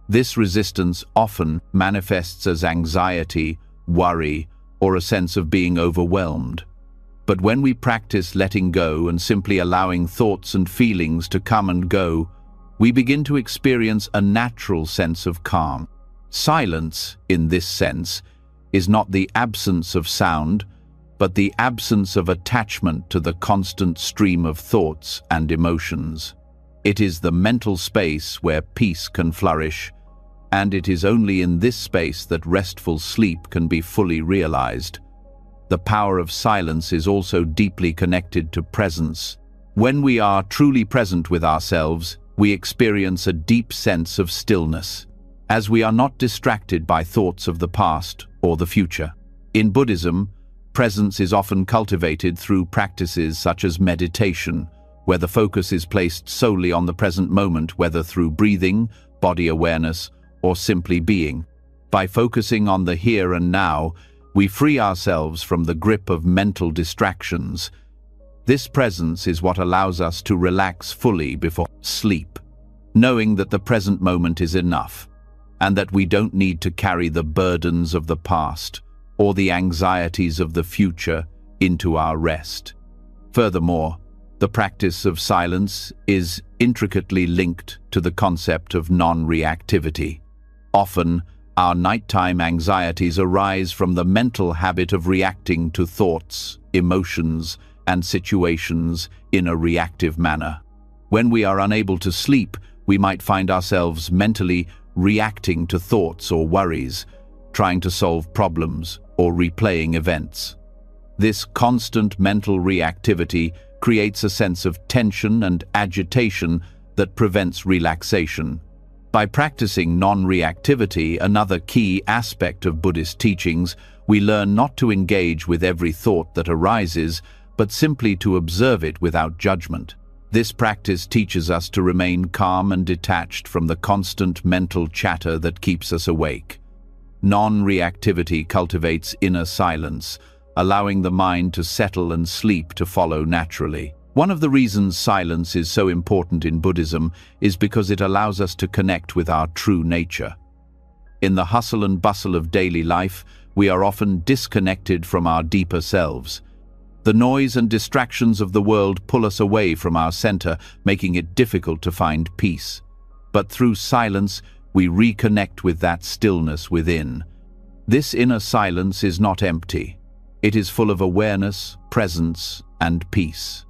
This resistance often manifests as anxiety, worry, or a sense of being overwhelmed. But when we practice letting go and simply allowing thoughts and feelings to come and go, we begin to experience a natural sense of calm. Silence, in this sense, is not the absence of sound, but the absence of attachment to the constant stream of thoughts and emotions. It is the mental space where peace can flourish, and it is only in this space that restful sleep can be fully realized. The power of silence is also deeply connected to presence. When we are truly present with ourselves, we experience a deep sense of stillness, as we are not distracted by thoughts of the past or the future. In Buddhism, presence is often cultivated through practices such as meditation, where the focus is placed solely on the present moment, whether through breathing, body awareness, or simply being. By focusing on the here and now, we free ourselves from the grip of mental distractions. This presence is what allows us to relax fully before sleep, knowing that the present moment is enough, and that we don't need to carry the burdens of the past or the anxieties of the future into our rest. Furthermore, the practice of silence is intricately linked to the concept of non-reactivity. Often, our nighttime anxieties arise from the mental habit of reacting to thoughts, emotions, and situations in a reactive manner. When we are unable to sleep, we might find ourselves mentally reacting to thoughts or worries, trying to solve problems or replaying events. This constant mental reactivity creates a sense of tension and agitation that prevents relaxation. By practicing non-reactivity, another key aspect of Buddhist teachings, we learn not to engage with every thought that arises, but simply to observe it without judgment. This practice teaches us to remain calm and detached from the constant mental chatter that keeps us awake. Non-reactivity cultivates inner silence, allowing the mind to settle and sleep to follow naturally. One of the reasons silence is so important in Buddhism is because it allows us to connect with our true nature. In the hustle and bustle of daily life, we are often disconnected from our deeper selves. The noise and distractions of the world pull us away from our center, making it difficult to find peace. But through silence, we reconnect with that stillness within. This inner silence is not empty. It is full of awareness, presence, and peace.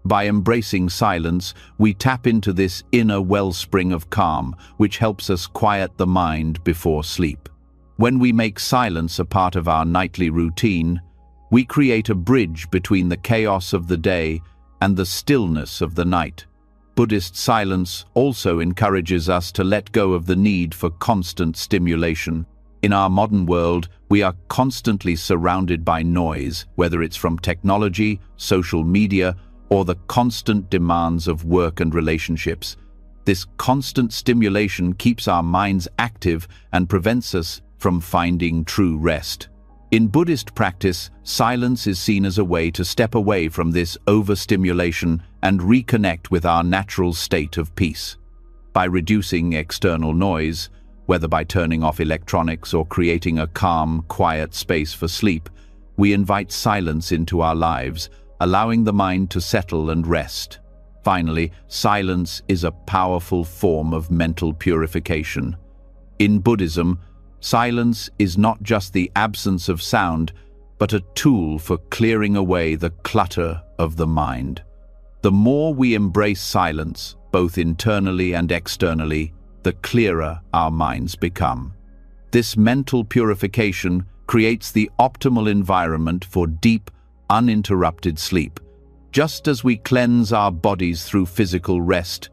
By embracing silence, we tap into this inner wellspring of calm, which helps us quiet the mind before sleep. When we make silence a part of our nightly routine, we create a bridge between the chaos of the day and the stillness of the night. Buddhist silence also encourages us to let go of the need for constant stimulation. In our modern world, we are constantly surrounded by noise, whether it's from technology, social media, or the constant demands of work and relationships. This constant stimulation keeps our minds active and prevents us from finding true rest. In Buddhist practice, silence is seen as a way to step away from this overstimulation and reconnect with our natural state of peace. By reducing external noise, whether by turning off electronics or creating a calm, quiet space for sleep, we invite silence into our lives, allowing the mind to settle and rest. Finally, silence is a powerful form of mental purification. In Buddhism, silence is not just the absence of sound, but a tool for clearing away the clutter of the mind. The more we embrace silence, both internally and externally, the clearer our minds become. This mental purification creates the optimal environment for deep, uninterrupted sleep. Just as we cleanse our bodies through physical rest,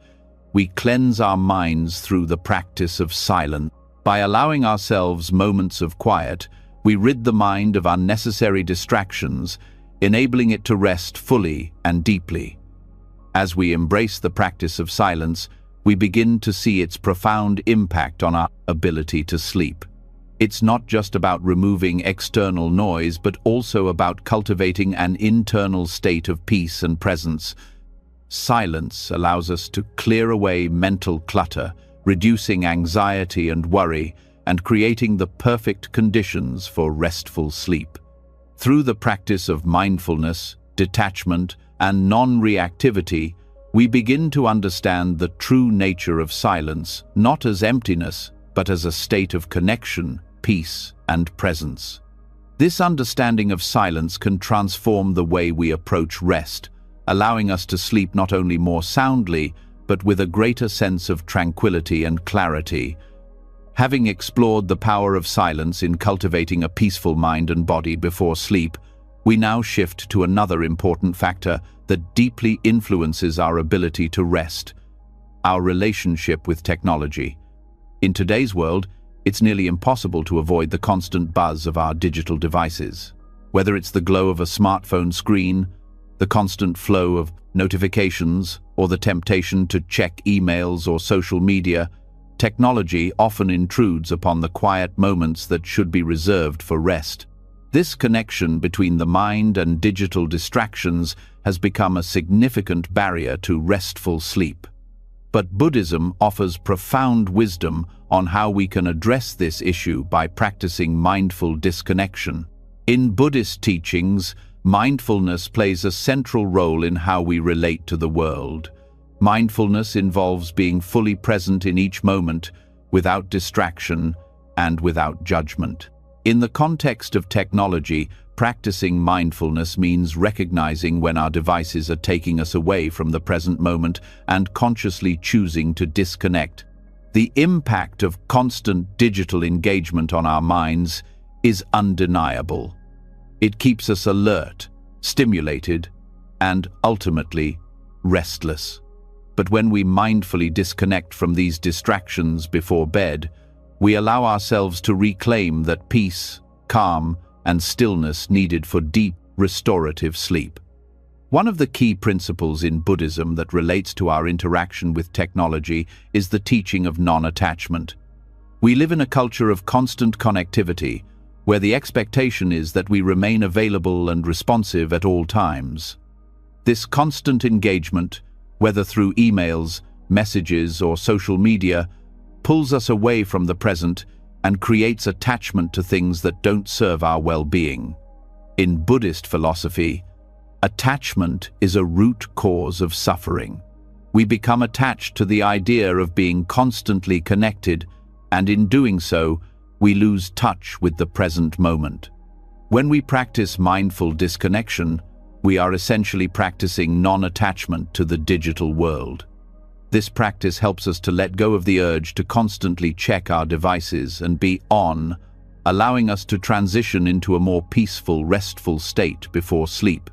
we cleanse our minds through the practice of silence. By allowing ourselves moments of quiet, we rid the mind of unnecessary distractions, enabling it to rest fully and deeply. As we embrace the practice of silence, we begin to see its profound impact on our ability to sleep. It's not just about removing external noise, but also about cultivating an internal state of peace and presence. Silence allows us to clear away mental clutter, reducing anxiety and worry, and creating the perfect conditions for restful sleep. Through the practice of mindfulness, detachment, and non-reactivity, we begin to understand the true nature of silence, not as emptiness, but as a state of connection, peace, and presence. This understanding of silence can transform the way we approach rest, allowing us to sleep not only more soundly, but with a greater sense of tranquility and clarity. Having explored the power of silence in cultivating a peaceful mind and body before sleep, we now shift to another important factor that deeply influences our ability to rest: our relationship with technology. In today's world, it's nearly impossible to avoid the constant buzz of our digital devices. Whether it's the glow of a smartphone screen, the constant flow of notifications, or the temptation to check emails or social media, technology often intrudes upon the quiet moments that should be reserved for rest. This connection between the mind and digital distractions has become a significant barrier to restful sleep. But Buddhism offers profound wisdom on how we can address this issue by practicing mindful disconnection. In Buddhist teachings, mindfulness plays a central role in how we relate to the world. Mindfulness involves being fully present in each moment, without distraction and without judgment. In the context of technology, practicing mindfulness means recognizing when our devices are taking us away from the present moment and consciously choosing to disconnect. The impact of constant digital engagement on our minds is undeniable. It keeps us alert, stimulated, and ultimately restless. But when we mindfully disconnect from these distractions before bed, we allow ourselves to reclaim that peace, calm, and stillness needed for deep, restorative sleep. One of the key principles in Buddhism that relates to our interaction with technology is the teaching of non-attachment. We live in a culture of constant connectivity, where the expectation is that we remain available and responsive at all times. This constant engagement, whether through emails, messages, or social media, pulls us away from the present, and creates attachment to things that don't serve our well-being. In Buddhist philosophy, attachment is a root cause of suffering. We become attached to the idea of being constantly connected, and in doing so, we lose touch with the present moment. When we practice mindful disconnection, we are essentially practicing non-attachment to the digital world. This practice helps us to let go of the urge to constantly check our devices and be on, allowing us to transition into a more peaceful, restful state before sleep.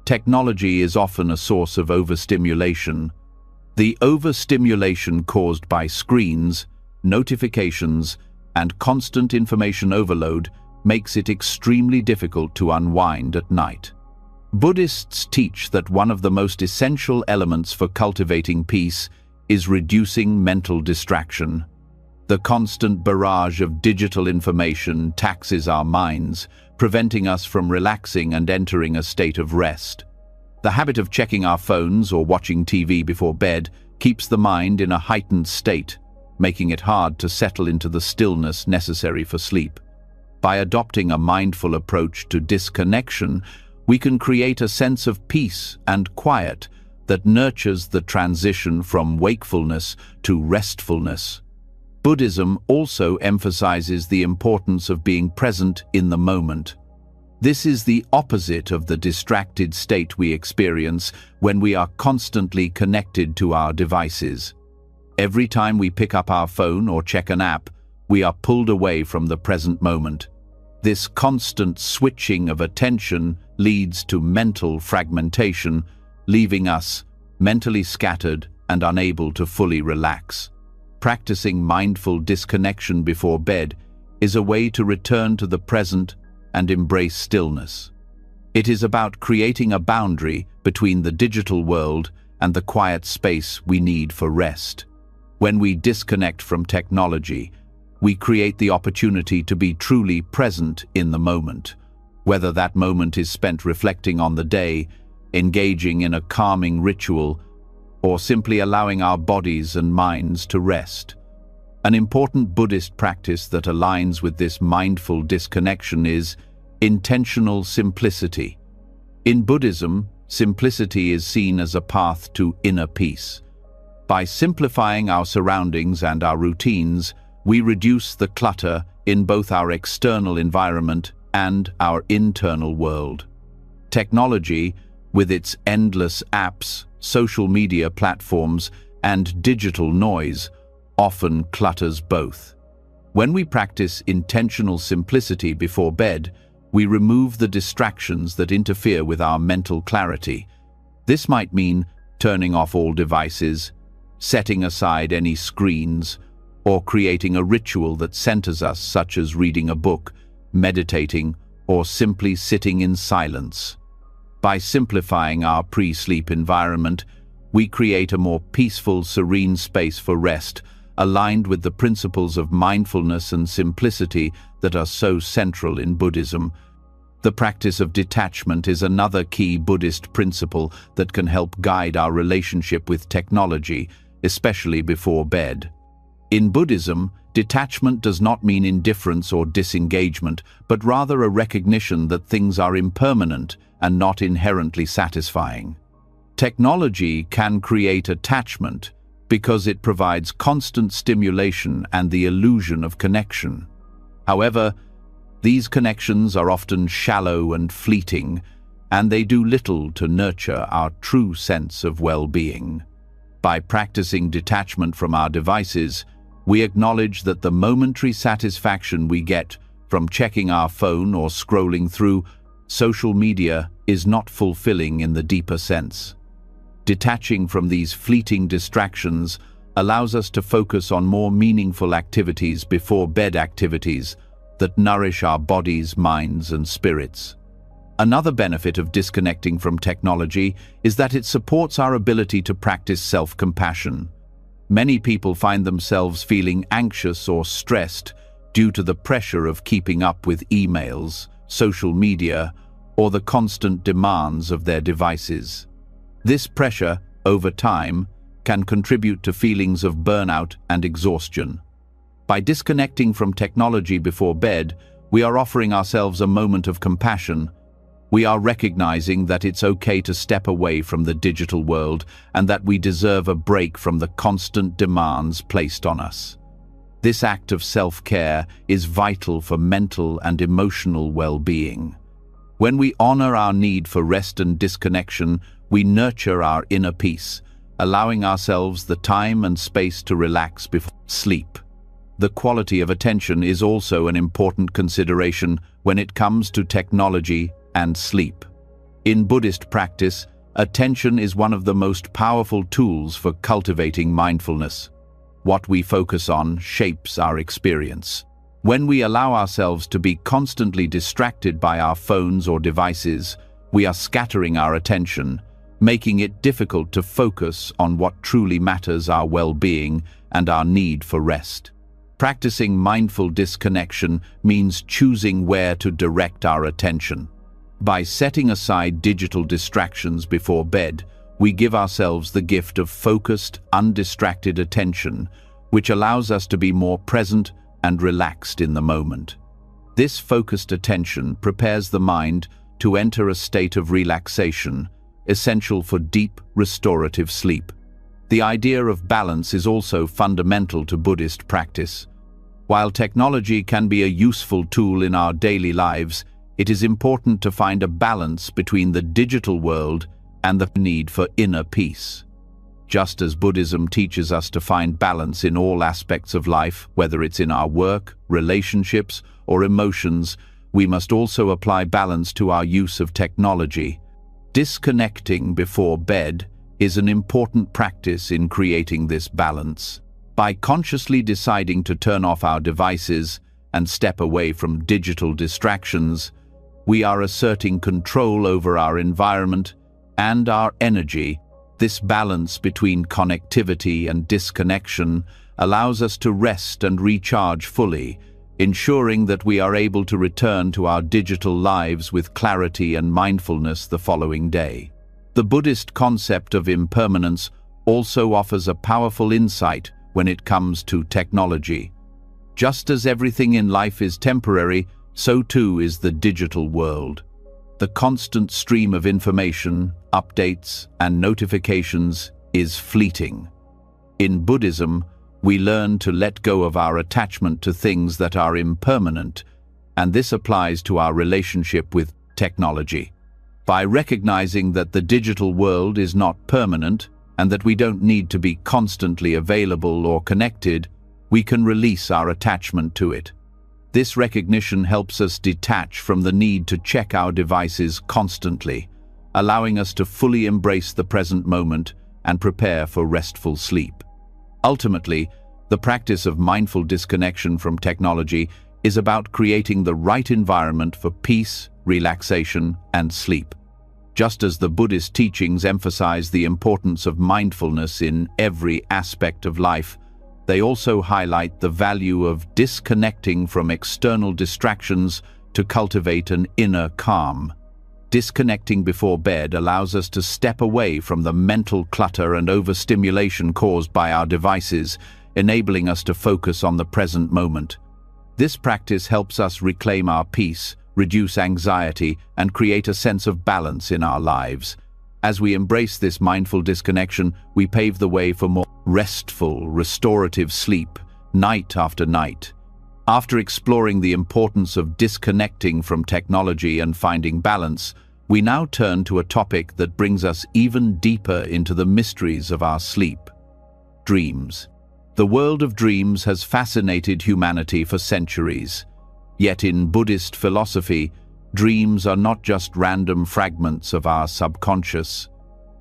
Technology is often a source of overstimulation. The overstimulation caused by screens, notifications, and constant information overload makes it extremely difficult to unwind at night. Buddhists teach that one of the most essential elements for cultivating peace is reducing mental distraction. The constant barrage of digital information taxes our minds, preventing us from relaxing and entering a state of rest. The habit of checking our phones or watching TV before bed keeps the mind in a heightened state, making it hard to settle into the stillness necessary for sleep. By adopting a mindful approach to disconnection, we can create a sense of peace and quiet that nurtures the transition from wakefulness to restfulness. Buddhism also emphasizes the importance of being present in the moment. This is the opposite of the distracted state we experience when we are constantly connected to our devices. Every time we pick up our phone or check an app, we are pulled away from the present moment. This constant switching of attention leads to mental fragmentation, leaving us mentally scattered and unable to fully relax. Practicing mindful disconnection before bed is a way to return to the present and embrace stillness. It is about creating a boundary between the digital world and the quiet space we need for rest. When we disconnect from technology, we create the opportunity to be truly present in the moment, whether that moment is spent reflecting on the day, engaging in a calming ritual, or simply allowing our bodies and minds to rest. An important Buddhist practice that aligns with this mindful disconnection is intentional simplicity. In Buddhism, simplicity is seen as a path to inner peace. By simplifying our surroundings and our routines, we reduce the clutter in both our external environment and our internal world. Technology, with its endless apps, social media platforms, and digital noise, often clutters both. When we practice intentional simplicity before bed, we remove the distractions that interfere with our mental clarity. This might mean turning off all devices, setting aside any screens, or creating a ritual that centers us, such as reading a book, meditating, or simply sitting in silence. By simplifying our pre-sleep environment, we create a more peaceful, serene space for rest, aligned with the principles of mindfulness and simplicity that are so central in Buddhism. The practice of detachment is another key Buddhist principle that can help guide our relationship with technology, especially before bed. In Buddhism, detachment does not mean indifference or disengagement, but rather a recognition that things are impermanent and not inherently satisfying. Technology can create attachment because it provides constant stimulation and the illusion of connection. However, these connections are often shallow and fleeting, and they do little to nurture our true sense of well-being. By practicing detachment from our devices, we acknowledge that the momentary satisfaction we get from checking our phone or scrolling through social media is not fulfilling in the deeper sense. Detaching from these fleeting distractions allows us to focus on more meaningful activities before bed, activities that nourish our bodies, minds, and spirits. Another benefit of disconnecting from technology is that it supports our ability to practice self-compassion. Many people find themselves feeling anxious or stressed due to the pressure of keeping up with emails, social media, or the constant demands of their devices. This pressure, over time, can contribute to feelings of burnout and exhaustion. By disconnecting from technology before bed, we are offering ourselves a moment of compassion. We are recognizing that it's okay to step away from the digital world and that we deserve a break from the constant demands placed on us. This act of self-care is vital for mental and emotional well-being. When we honor our need for rest and disconnection, we nurture our inner peace, allowing ourselves the time and space to relax before sleep. The quality of attention is also an important consideration when it comes to technology and sleep. In Buddhist practice, attention is one of the most powerful tools for cultivating mindfulness. What we focus on shapes our experience. When we allow ourselves to be constantly distracted by our phones or devices, we are scattering our attention, making it difficult to focus on what truly matters: our well-being and our need for rest. Practicing mindful disconnection means choosing where to direct our attention. By setting aside digital distractions before bed, we give ourselves the gift of focused, undistracted attention, which allows us to be more present and relaxed in the moment. This focused attention prepares the mind to enter a state of relaxation, essential for deep, restorative sleep. The idea of balance is also fundamental to Buddhist practice. While technology can be a useful tool in our daily lives, it is important to find a balance between the digital world and the need for inner peace. Just as Buddhism teaches us to find balance in all aspects of life, whether it's in our work, relationships, or emotions, we must also apply balance to our use of technology. Disconnecting before bed is an important practice in creating this balance. By consciously deciding to turn off our devices and step away from digital distractions, we are asserting control over our environment and our energy. This balance between connectivity and disconnection allows us to rest and recharge fully, ensuring that we are able to return to our digital lives with clarity and mindfulness the following day. The Buddhist concept of impermanence also offers a powerful insight when it comes to technology. Just as everything in life is temporary, so too is the digital world. The constant stream of information, updates, and notifications is fleeting. In Buddhism, we learn to let go of our attachment to things that are impermanent, and this applies to our relationship with technology. By recognizing that the digital world is not permanent and that we don't need to be constantly available or connected, we can release our attachment to it. This recognition helps us detach from the need to check our devices constantly, allowing us to fully embrace the present moment and prepare for restful sleep. Ultimately, the practice of mindful disconnection from technology is about creating the right environment for peace, relaxation, and sleep. Just as the Buddhist teachings emphasize the importance of mindfulness in every aspect of life, they also highlight the value of disconnecting from external distractions to cultivate an inner calm. Disconnecting before bed allows us to step away from the mental clutter and overstimulation caused by our devices, enabling us to focus on the present moment. This practice helps us reclaim our peace, reduce anxiety, and create a sense of balance in our lives. As we embrace this mindful disconnection, we pave the way for more restful, restorative sleep, night after night. After exploring the importance of disconnecting from technology and finding balance, we now turn to a topic that brings us even deeper into the mysteries of our sleep: dreams. The world of dreams has fascinated humanity for centuries. Yet in Buddhist philosophy, dreams are not just random fragments of our subconscious.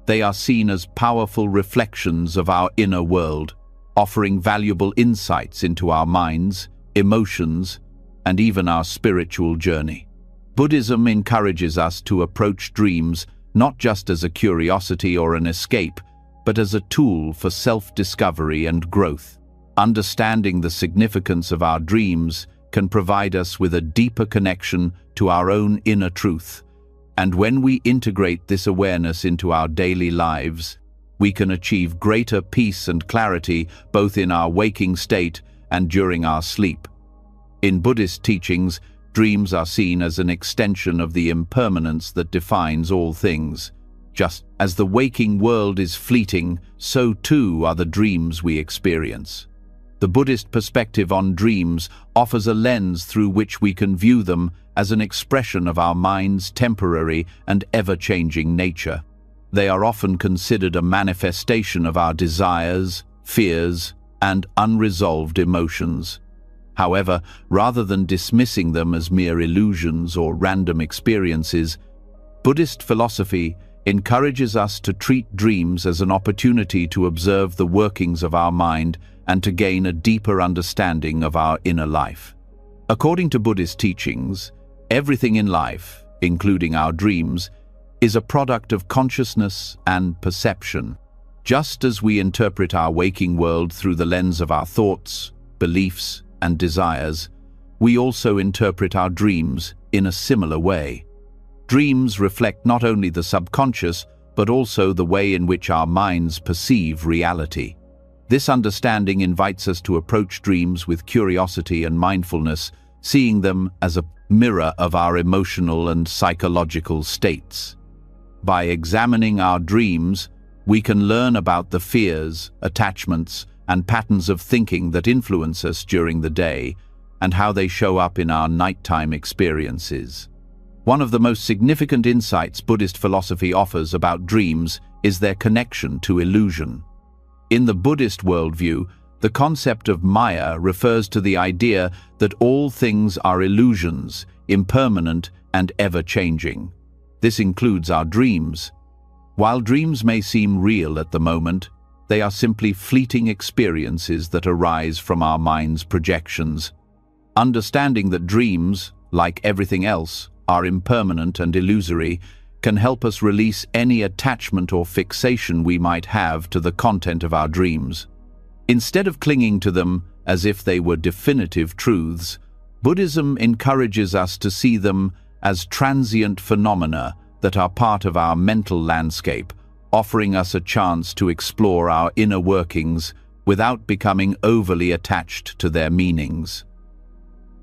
They are seen as powerful reflections of our inner world, offering valuable insights into our minds, emotions, and even our spiritual journey. Buddhism encourages us to approach dreams not just as a curiosity or an escape, but as a tool for self-discovery and growth. Understanding the significance of our dreams can provide us with a deeper connection to our own inner truth. And when we integrate this awareness into our daily lives, we can achieve greater peace and clarity both in our waking state and during our sleep. In Buddhist teachings, dreams are seen as an extension of the impermanence that defines all things. Just as the waking world is fleeting, so too are the dreams we experience. The Buddhist perspective on dreams offers a lens through which we can view them as an expression of our mind's temporary and ever-changing nature. They are often considered a manifestation of our desires, fears, and unresolved emotions. However, rather than dismissing them as mere illusions or random experiences, Buddhist philosophy encourages us to treat dreams as an opportunity to observe the workings of our mind and to gain a deeper understanding of our inner life. According to Buddhist teachings, everything in life, including our dreams, is a product of consciousness and perception. Just as we interpret our waking world through the lens of our thoughts, beliefs, and desires, we also interpret our dreams in a similar way. Dreams reflect not only the subconscious, but also the way in which our minds perceive reality. This understanding invites us to approach dreams with curiosity and mindfulness, seeing them as a mirror of our emotional and psychological states. By examining our dreams, we can learn about the fears, attachments, and patterns of thinking that influence us during the day, and how they show up in our nighttime experiences. One of the most significant insights Buddhist philosophy offers about dreams is their connection to illusion. In the Buddhist worldview, the concept of Maya refers to the idea that all things are illusions, impermanent and ever-changing. This includes our dreams. While dreams may seem real at the moment, they are simply fleeting experiences that arise from our mind's projections. Understanding that dreams, like everything else, are impermanent and illusory can help us release any attachment or fixation we might have to the content of our dreams. Instead of clinging to them as if they were definitive truths, Buddhism encourages us to see them as transient phenomena that are part of our mental landscape, offering us a chance to explore our inner workings without becoming overly attached to their meanings.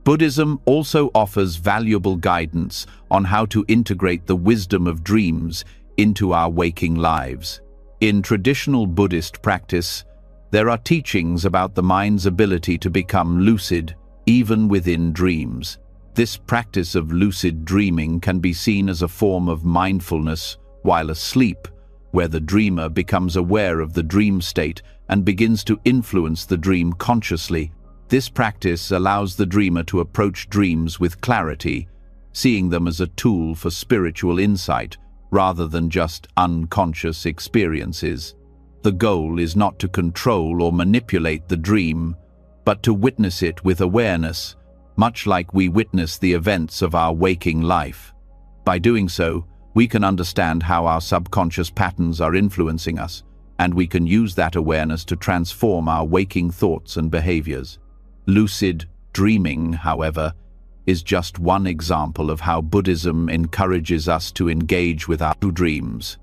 Buddhism also offers valuable guidance on how to integrate the wisdom of dreams into our waking lives. In traditional Buddhist practice, there are teachings about the mind's ability to become lucid, even within dreams. This practice of lucid dreaming can be seen as a form of mindfulness while asleep, where the dreamer becomes aware of the dream state and begins to influence the dream consciously. This practice allows the dreamer to approach dreams with clarity, seeing them as a tool for spiritual insight rather than just unconscious experiences. The goal is not to control or manipulate the dream, but to witness it with awareness, much like we witness the events of our waking life. By doing so, we can understand how our subconscious patterns are influencing us, and we can use that awareness to transform our waking thoughts and behaviors. Lucid dreaming, however, is just one example of how Buddhism encourages us to engage with our dreams.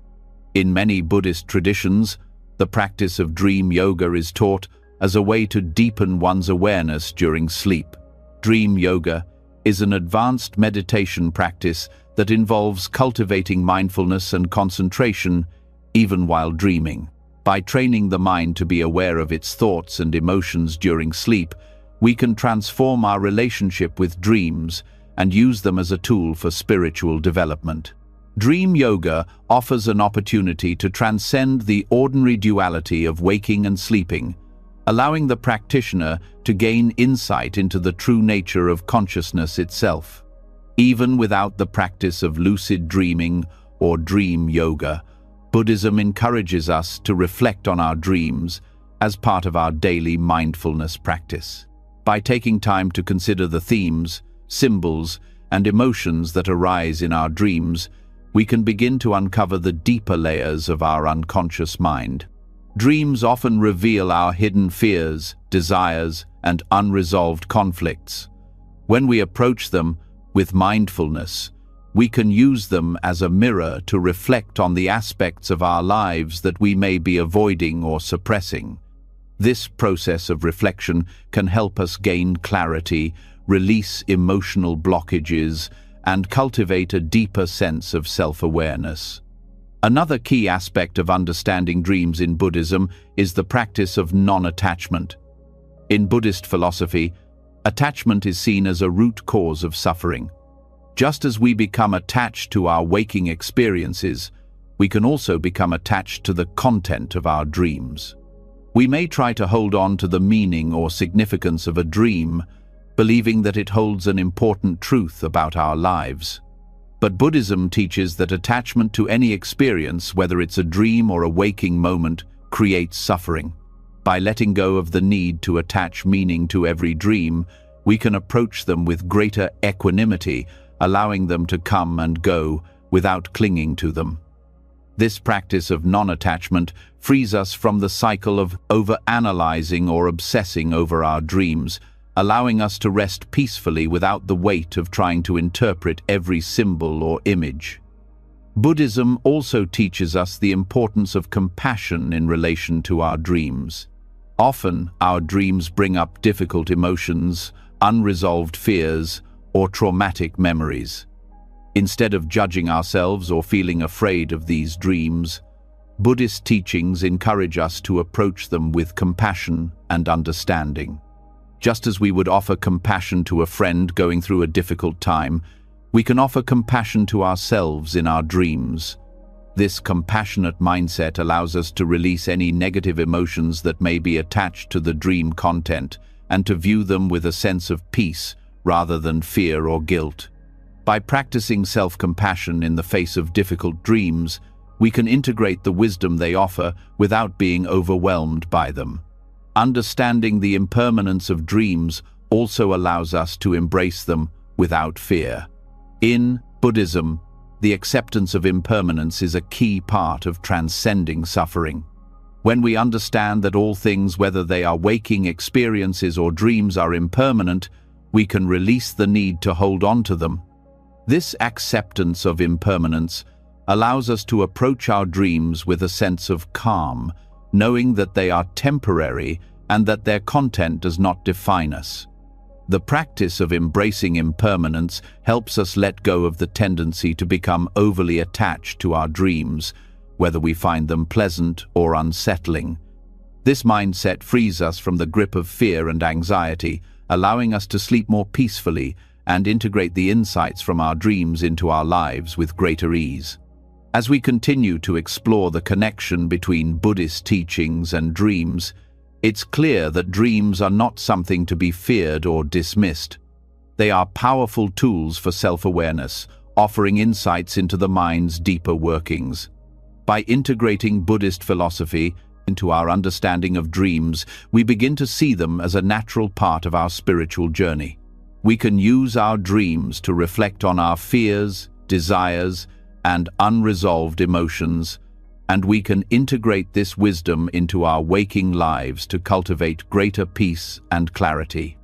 In many Buddhist traditions, the practice of dream yoga is taught as a way to deepen one's awareness during sleep. Dream yoga is an advanced meditation practice that involves cultivating mindfulness and concentration even while dreaming. By training the mind to be aware of its thoughts and emotions during sleep, we can transform our relationship with dreams and use them as a tool for spiritual development. Dream yoga offers an opportunity to transcend the ordinary duality of waking and sleeping, allowing the practitioner to gain insight into the true nature of consciousness itself. Even without the practice of lucid dreaming or dream yoga, Buddhism encourages us to reflect on our dreams as part of our daily mindfulness practice. By taking time to consider the themes, symbols, and emotions that arise in our dreams, we can begin to uncover the deeper layers of our unconscious mind. Dreams often reveal our hidden fears, desires, and unresolved conflicts. When we approach them with mindfulness, we can use them as a mirror to reflect on the aspects of our lives that we may be avoiding or suppressing. This process of reflection can help us gain clarity, release emotional blockages, and cultivate a deeper sense of self-awareness. Another key aspect of understanding dreams in Buddhism is the practice of non-attachment. In Buddhist philosophy, attachment is seen as a root cause of suffering. Just as we become attached to our waking experiences, we can also become attached to the content of our dreams. We may try to hold on to the meaning or significance of a dream, believing that it holds an important truth about our lives. But Buddhism teaches that attachment to any experience, whether it's a dream or a waking moment, creates suffering. By letting go of the need to attach meaning to every dream, we can approach them with greater equanimity, allowing them to come and go without clinging to them. This practice of non-attachment frees us from the cycle of over-analyzing or obsessing over our dreams, allowing us to rest peacefully without the weight of trying to interpret every symbol or image. Buddhism also teaches us the importance of compassion in relation to our dreams. Often, our dreams bring up difficult emotions, unresolved fears, or traumatic memories. Instead of judging ourselves or feeling afraid of these dreams, Buddhist teachings encourage us to approach them with compassion and understanding. Just as we would offer compassion to a friend going through a difficult time, we can offer compassion to ourselves in our dreams. This compassionate mindset allows us to release any negative emotions that may be attached to the dream content and to view them with a sense of peace rather than fear or guilt. By practicing self-compassion in the face of difficult dreams, we can integrate the wisdom they offer without being overwhelmed by them. Understanding the impermanence of dreams also allows us to embrace them without fear. In Buddhism, the acceptance of impermanence is a key part of transcending suffering. When we understand that all things, whether they are waking experiences or dreams, are impermanent, we can release the need to hold on to them. This acceptance of impermanence allows us to approach our dreams with a sense of calm, knowing that they are temporary and that their content does not define us. The practice of embracing impermanence helps us let go of the tendency to become overly attached to our dreams, whether we find them pleasant or unsettling. This mindset frees us from the grip of fear and anxiety, allowing us to sleep more peacefully and integrate the insights from our dreams into our lives with greater ease. As we continue to explore the connection between Buddhist teachings and dreams, it's clear that dreams are not something to be feared or dismissed. They are powerful tools for self-awareness, offering insights into the mind's deeper workings. By integrating Buddhist philosophy into our understanding of dreams, we begin to see them as a natural part of our spiritual journey. We can use our dreams to reflect on our fears, desires, and unresolved emotions, and we can integrate this wisdom into our waking lives to cultivate greater peace and clarity.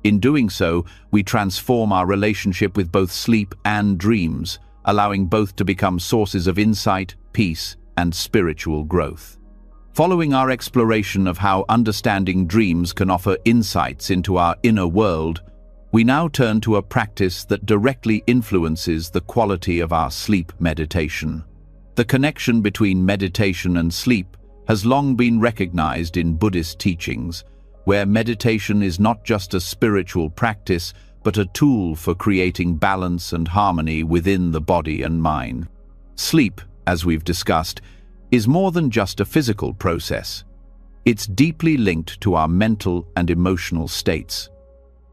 In doing so, we transform our relationship with both sleep and dreams, allowing both to become sources of insight, peace, and spiritual growth. Following our exploration of how understanding dreams can offer insights into our inner world, we now turn to a practice that directly influences the quality of our sleep meditation. The connection between meditation and sleep has long been recognized in Buddhist teachings, where meditation is not just a spiritual practice, but a tool for creating balance and harmony within the body and mind. Sleep, as we've discussed, is more than just a physical process. It's deeply linked to our mental and emotional states.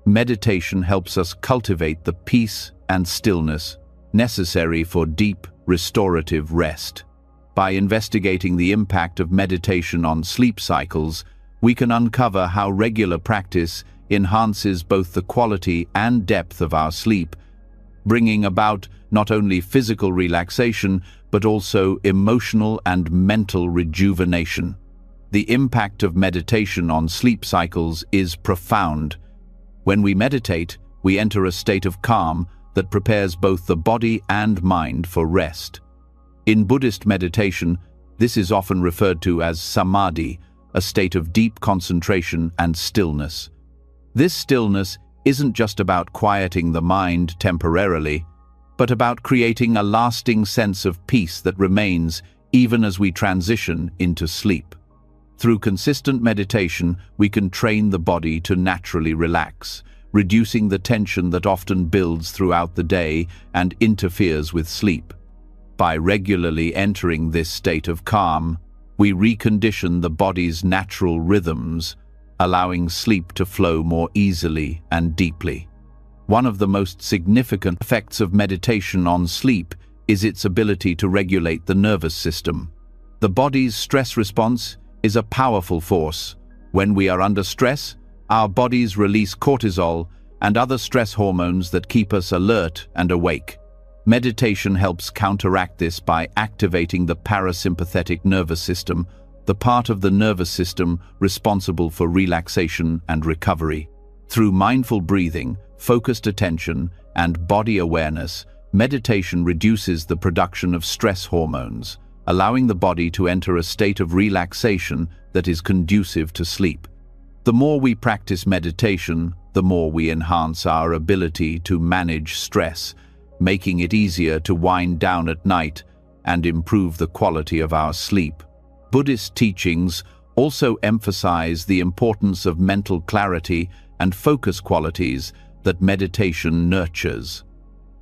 Meditation helps us cultivate the peace and stillness necessary for deep, restorative rest. By investigating the impact of meditation on sleep cycles, we can uncover how regular practice enhances both the quality and depth of our sleep, bringing about not only physical relaxation, but also emotional and mental rejuvenation. The impact of meditation on sleep cycles is profound. When we meditate, we enter a state of calm that prepares both the body and mind for rest. In Buddhist meditation, this is often referred to as samadhi, a state of deep concentration and stillness. This stillness isn't just about quieting the mind temporarily, but about creating a lasting sense of peace that remains even as we transition into sleep. Through consistent meditation, we can train the body to naturally relax, reducing the tension that often builds throughout the day and interferes with sleep. By regularly entering this state of calm, we recondition the body's natural rhythms, allowing sleep to flow more easily and deeply. One of the most significant effects of meditation on sleep is its ability to regulate the nervous system. The body's stress response is a powerful force. When we are under stress, our bodies release cortisol and other stress hormones that keep us alert and awake. Meditation helps counteract this by activating the parasympathetic nervous system, the part of the nervous system responsible for relaxation and recovery. Through mindful breathing, focused attention, and body awareness, meditation reduces the production of stress hormones, allowing the body to enter a state of relaxation that is conducive to sleep. The more we practice meditation, the more we enhance our ability to manage stress, making it easier to wind down at night and improve the quality of our sleep. Buddhist teachings also emphasize the importance of mental clarity and focus qualities that meditation nurtures.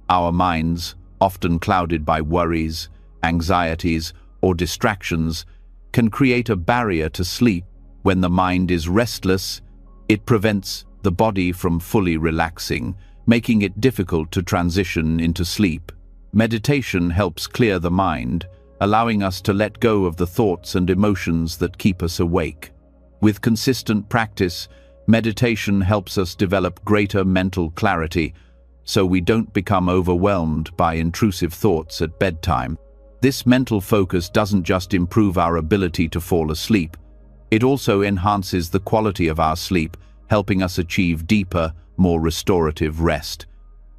Our minds, often clouded by worries, anxieties, or distractions, can create a barrier to sleep. When the mind is restless, it prevents the body from fully relaxing, making it difficult to transition into sleep. Meditation helps clear the mind, allowing us to let go of the thoughts and emotions that keep us awake. With consistent practice, meditation helps us develop greater mental clarity, so we don't become overwhelmed by intrusive thoughts at bedtime. This mental focus doesn't just improve our ability to fall asleep, it also enhances the quality of our sleep, helping us achieve deeper, more restorative rest.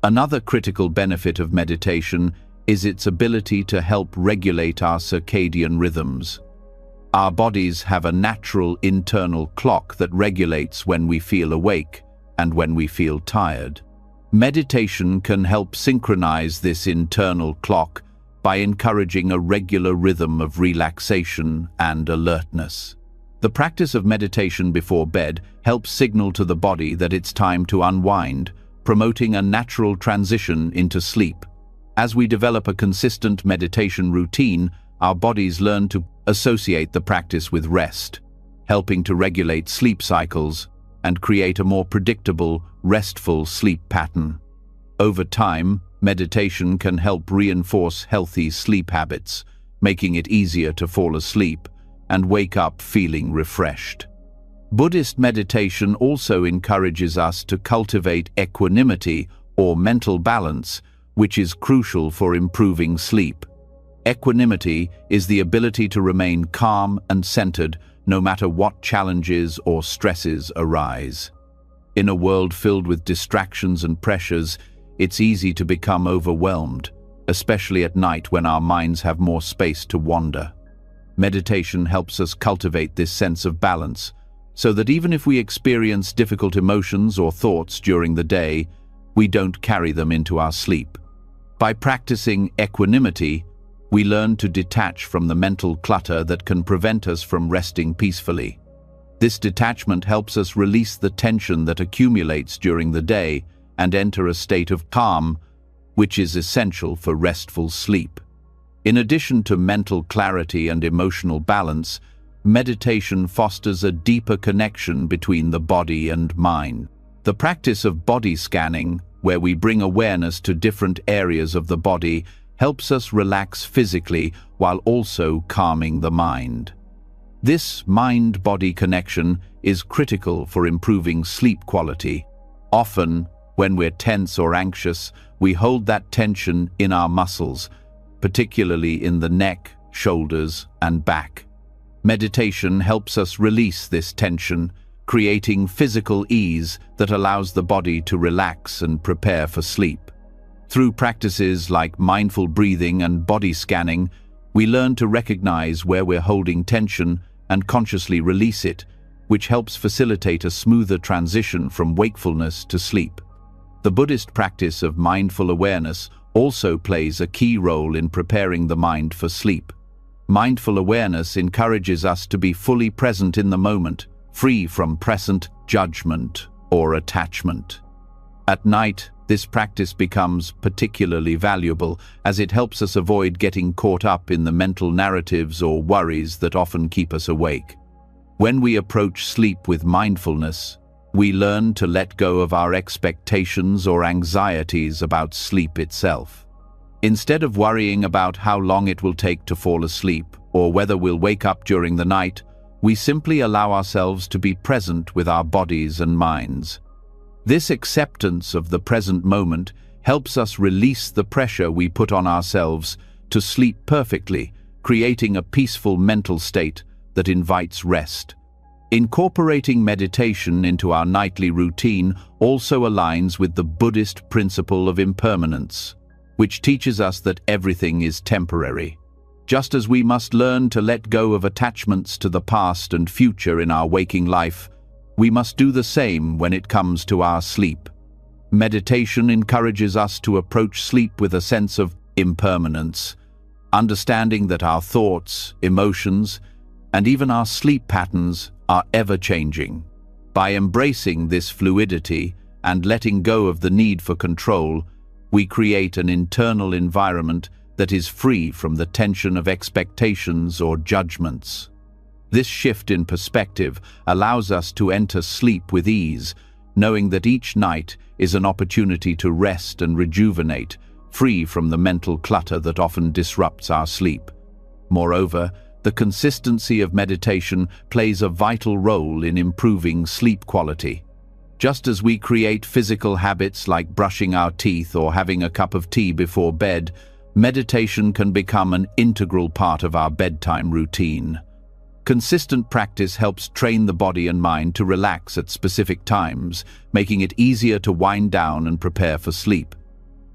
Another critical benefit of meditation is its ability to help regulate our circadian rhythms. Our bodies have a natural internal clock that regulates when we feel awake and when we feel tired. Meditation can help synchronize this internal clock by encouraging a regular rhythm of relaxation and alertness. The practice of meditation before bed helps signal to the body that it's time to unwind, promoting a natural transition into sleep. As we develop a consistent meditation routine, our bodies learn to associate the practice with rest, helping to regulate sleep cycles and create a more predictable, restful sleep pattern. Over time, meditation can help reinforce healthy sleep habits, making it easier to fall asleep and wake up feeling refreshed. Buddhist meditation also encourages us to cultivate equanimity or mental balance, which is crucial for improving sleep. Equanimity is the ability to remain calm and centered no matter what challenges or stresses arise. In a world filled with distractions and pressures, it's easy to become overwhelmed, especially at night when our minds have more space to wander. Meditation helps us cultivate this sense of balance, so that even if we experience difficult emotions or thoughts during the day, we don't carry them into our sleep. By practicing equanimity, we learn to detach from the mental clutter that can prevent us from resting peacefully. This detachment helps us release the tension that accumulates during the day and enter a state of calm, which is essential for restful sleep. In addition to mental clarity and emotional balance, meditation fosters a deeper connection between the body and mind. The practice of body scanning, where we bring awareness to different areas of the body, helps us relax physically while also calming the mind. This mind-body connection is critical for improving sleep quality. Often, when we're tense or anxious, we hold that tension in our muscles, particularly in the neck, shoulders, and back. Meditation helps us release this tension, creating physical ease that allows the body to relax and prepare for sleep. Through practices like mindful breathing and body scanning, we learn to recognize where we're holding tension and consciously release it, which helps facilitate a smoother transition from wakefulness to sleep. The Buddhist practice of mindful awareness also plays a key role in preparing the mind for sleep. Mindful awareness encourages us to be fully present in the moment, free from present judgment or attachment. At night, this practice becomes particularly valuable as it helps us avoid getting caught up in the mental narratives or worries that often keep us awake. When we approach sleep with mindfulness, we learn to let go of our expectations or anxieties about sleep itself. Instead of worrying about how long it will take to fall asleep or whether we'll wake up during the night, we simply allow ourselves to be present with our bodies and minds. This acceptance of the present moment helps us release the pressure we put on ourselves to sleep perfectly, creating a peaceful mental state that invites rest. Incorporating meditation into our nightly routine also aligns with the Buddhist principle of impermanence, which teaches us that everything is temporary. Just as we must learn to let go of attachments to the past and future in our waking life, we must do the same when it comes to our sleep. Meditation encourages us to approach sleep with a sense of impermanence, understanding that our thoughts, emotions, and even our sleep patterns are ever-changing. By embracing this fluidity and letting go of the need for control, we create an internal environment that is free from the tension of expectations or judgments. This shift in perspective allows us to enter sleep with ease, knowing that each night is an opportunity to rest and rejuvenate, free from the mental clutter that often disrupts our sleep. Moreover, the consistency of meditation plays a vital role in improving sleep quality. Just as we create physical habits like brushing our teeth or having a cup of tea before bed, meditation can become an integral part of our bedtime routine. Consistent practice helps train the body and mind to relax at specific times, making it easier to wind down and prepare for sleep.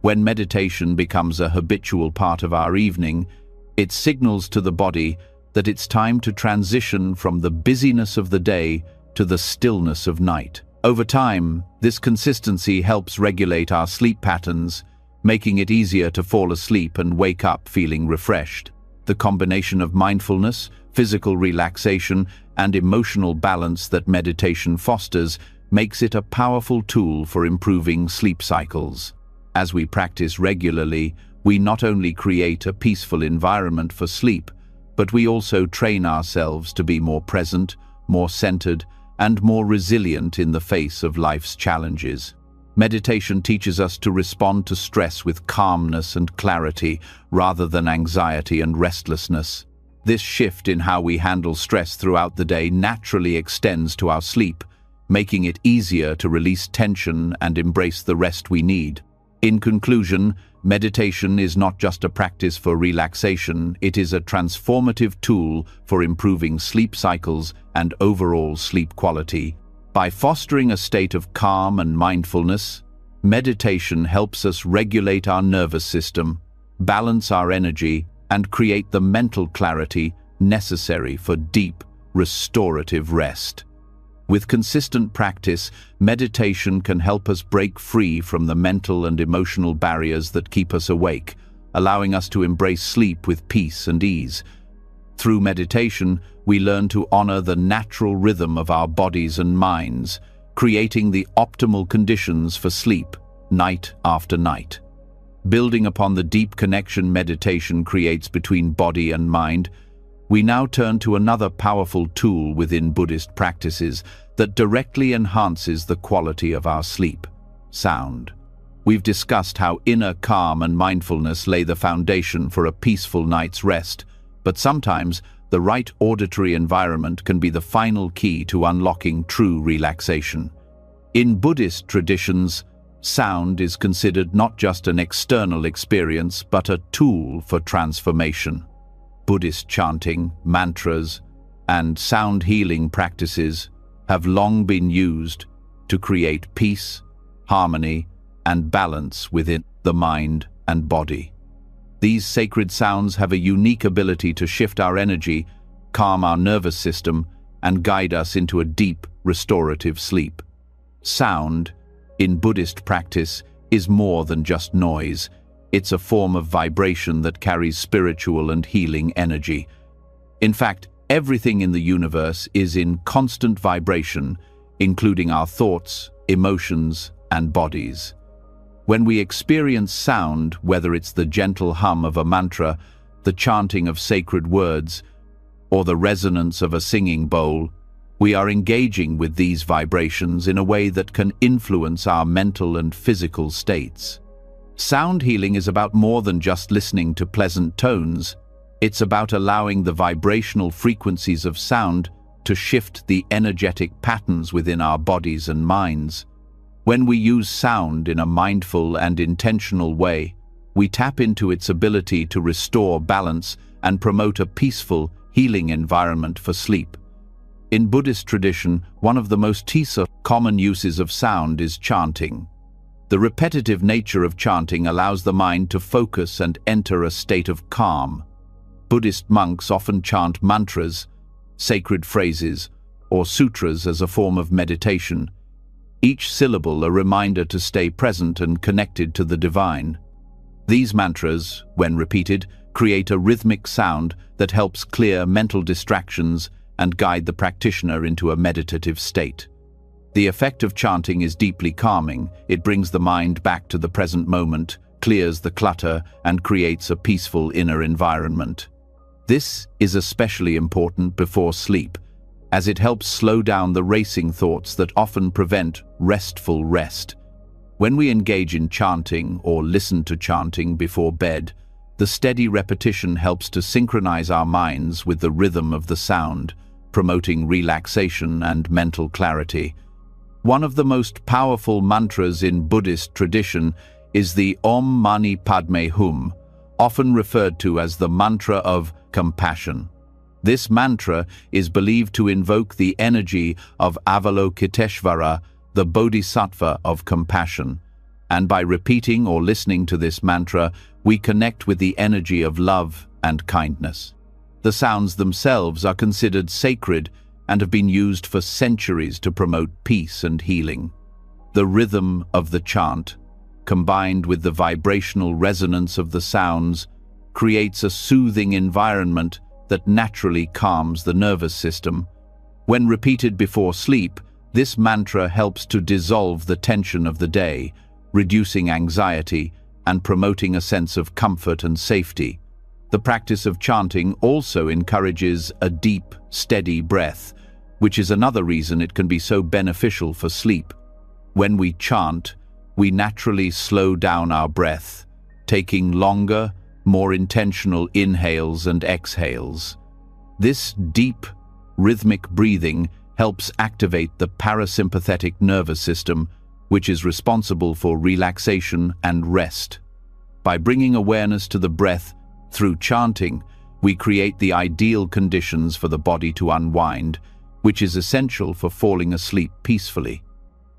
When meditation becomes a habitual part of our evening, it signals to the body that it's time to transition from the busyness of the day to the stillness of night. Over time, this consistency helps regulate our sleep patterns, making it easier to fall asleep and wake up feeling refreshed. The combination of mindfulness, physical relaxation, and emotional balance that meditation fosters makes it a powerful tool for improving sleep cycles. As we practice regularly, we not only create a peaceful environment for sleep, but we also train ourselves to be more present, more centered, and more resilient in the face of life's challenges. Meditation teaches us to respond to stress with calmness and clarity rather than anxiety and restlessness. This shift in how we handle stress throughout the day naturally extends to our sleep, making it easier to release tension and embrace the rest we need. In conclusion, meditation is not just a practice for relaxation, it is a transformative tool for improving sleep cycles and overall sleep quality. By fostering a state of calm and mindfulness, meditation helps us regulate our nervous system, balance our energy, and create the mental clarity necessary for deep, restorative rest. With consistent practice, meditation can help us break free from the mental and emotional barriers that keep us awake, allowing us to embrace sleep with peace and ease. Through meditation, we learn to honor the natural rhythm of our bodies and minds, creating the optimal conditions for sleep, night after night. Building upon the deep connection meditation creates between body and mind, we now turn to another powerful tool within Buddhist practices that directly enhances the quality of our sleep: sound. We've discussed how inner calm and mindfulness lay the foundation for a peaceful night's rest, but sometimes the right auditory environment can be the final key to unlocking true relaxation. In Buddhist traditions, sound is considered not just an external experience, but a tool for transformation. Buddhist chanting, mantras, and sound healing practices have long been used to create peace, harmony, and balance within the mind and body. These sacred sounds have a unique ability to shift our energy, calm our nervous system and guide us into a deep, restorative sleep. Sound, in Buddhist practice, is more than just noise. It's a form of vibration that carries spiritual and healing energy. In fact, everything in the universe is in constant vibration, including our thoughts, emotions, and bodies. When we experience sound, whether it's the gentle hum of a mantra, the chanting of sacred words, or the resonance of a singing bowl, we are engaging with these vibrations in a way that can influence our mental and physical states. Sound healing is about more than just listening to pleasant tones. It's about allowing the vibrational frequencies of sound to shift the energetic patterns within our bodies and minds. When we use sound in a mindful and intentional way, we tap into its ability to restore balance and promote a peaceful, healing environment for sleep. In Buddhist tradition, one of the most common uses of sound is chanting. The repetitive nature of chanting allows the mind to focus and enter a state of calm. Buddhist monks often chant mantras, sacred phrases, or sutras as a form of meditation, each syllable a reminder to stay present and connected to the divine. These mantras, when repeated, create a rhythmic sound that helps clear mental distractions and guide the practitioner into a meditative state. The effect of chanting is deeply calming. It brings the mind back to the present moment, clears the clutter, and creates a peaceful inner environment. This is especially important before sleep, as it helps slow down the racing thoughts that often prevent restful rest. When we engage in chanting or listen to chanting before bed, the steady repetition helps to synchronize our minds with the rhythm of the sound, promoting relaxation and mental clarity. One of the most powerful mantras in Buddhist tradition is the Om Mani Padme Hum, often referred to as the mantra of compassion. This mantra is believed to invoke the energy of Avalokiteshvara, the Bodhisattva of compassion. And by repeating or listening to this mantra, we connect with the energy of love and kindness. The sounds themselves are considered sacred and have been used for centuries to promote peace and healing. The rhythm of the chant, combined with the vibrational resonance of the sounds, creates a soothing environment that naturally calms the nervous system. When repeated before sleep, this mantra helps to dissolve the tension of the day, reducing anxiety and promoting a sense of comfort and safety. The practice of chanting also encourages a deep, steady breath, which is another reason it can be so beneficial for sleep. When we chant, we naturally slow down our breath, taking longer, more intentional inhales and exhales. This deep, rhythmic breathing helps activate the parasympathetic nervous system, which is responsible for relaxation and rest. By bringing awareness to the breath through chanting, we create the ideal conditions for the body to unwind, which is essential for falling asleep peacefully.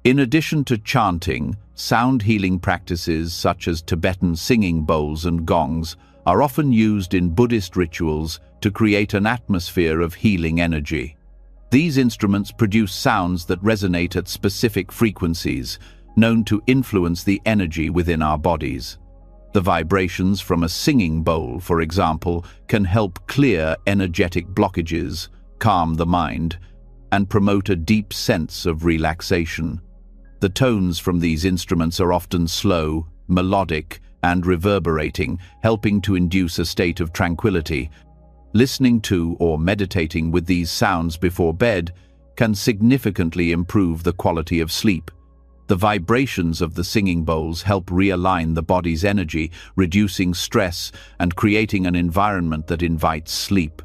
In addition to chanting, sound healing practices such as Tibetan singing bowls and gongs are often used in Buddhist rituals to create an atmosphere of healing energy. These instruments produce sounds that resonate at specific frequencies, known to influence the energy within our bodies. The vibrations from a singing bowl, for example, can help clear energetic blockages, calm the mind, and promote a deep sense of relaxation. The tones from these instruments are often slow, melodic, and reverberating, helping to induce a state of tranquility. Listening to or meditating with these sounds before bed can significantly improve the quality of sleep. The vibrations of the singing bowls help realign the body's energy, reducing stress and creating an environment that invites sleep.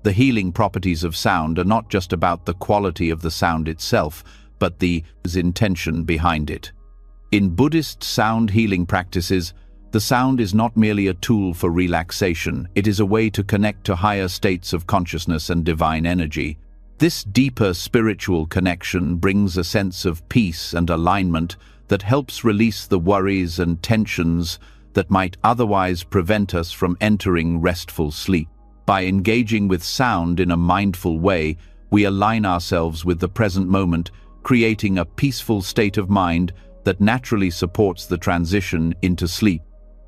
The healing properties of sound are not just about the quality of the sound itself, but the intention behind it. In Buddhist sound healing practices, the sound is not merely a tool for relaxation, it is a way to connect to higher states of consciousness and divine energy. This deeper spiritual connection brings a sense of peace and alignment that helps release the worries and tensions that might otherwise prevent us from entering restful sleep. By engaging with sound in a mindful way, we align ourselves with the present moment, creating a peaceful state of mind that naturally supports the transition into sleep.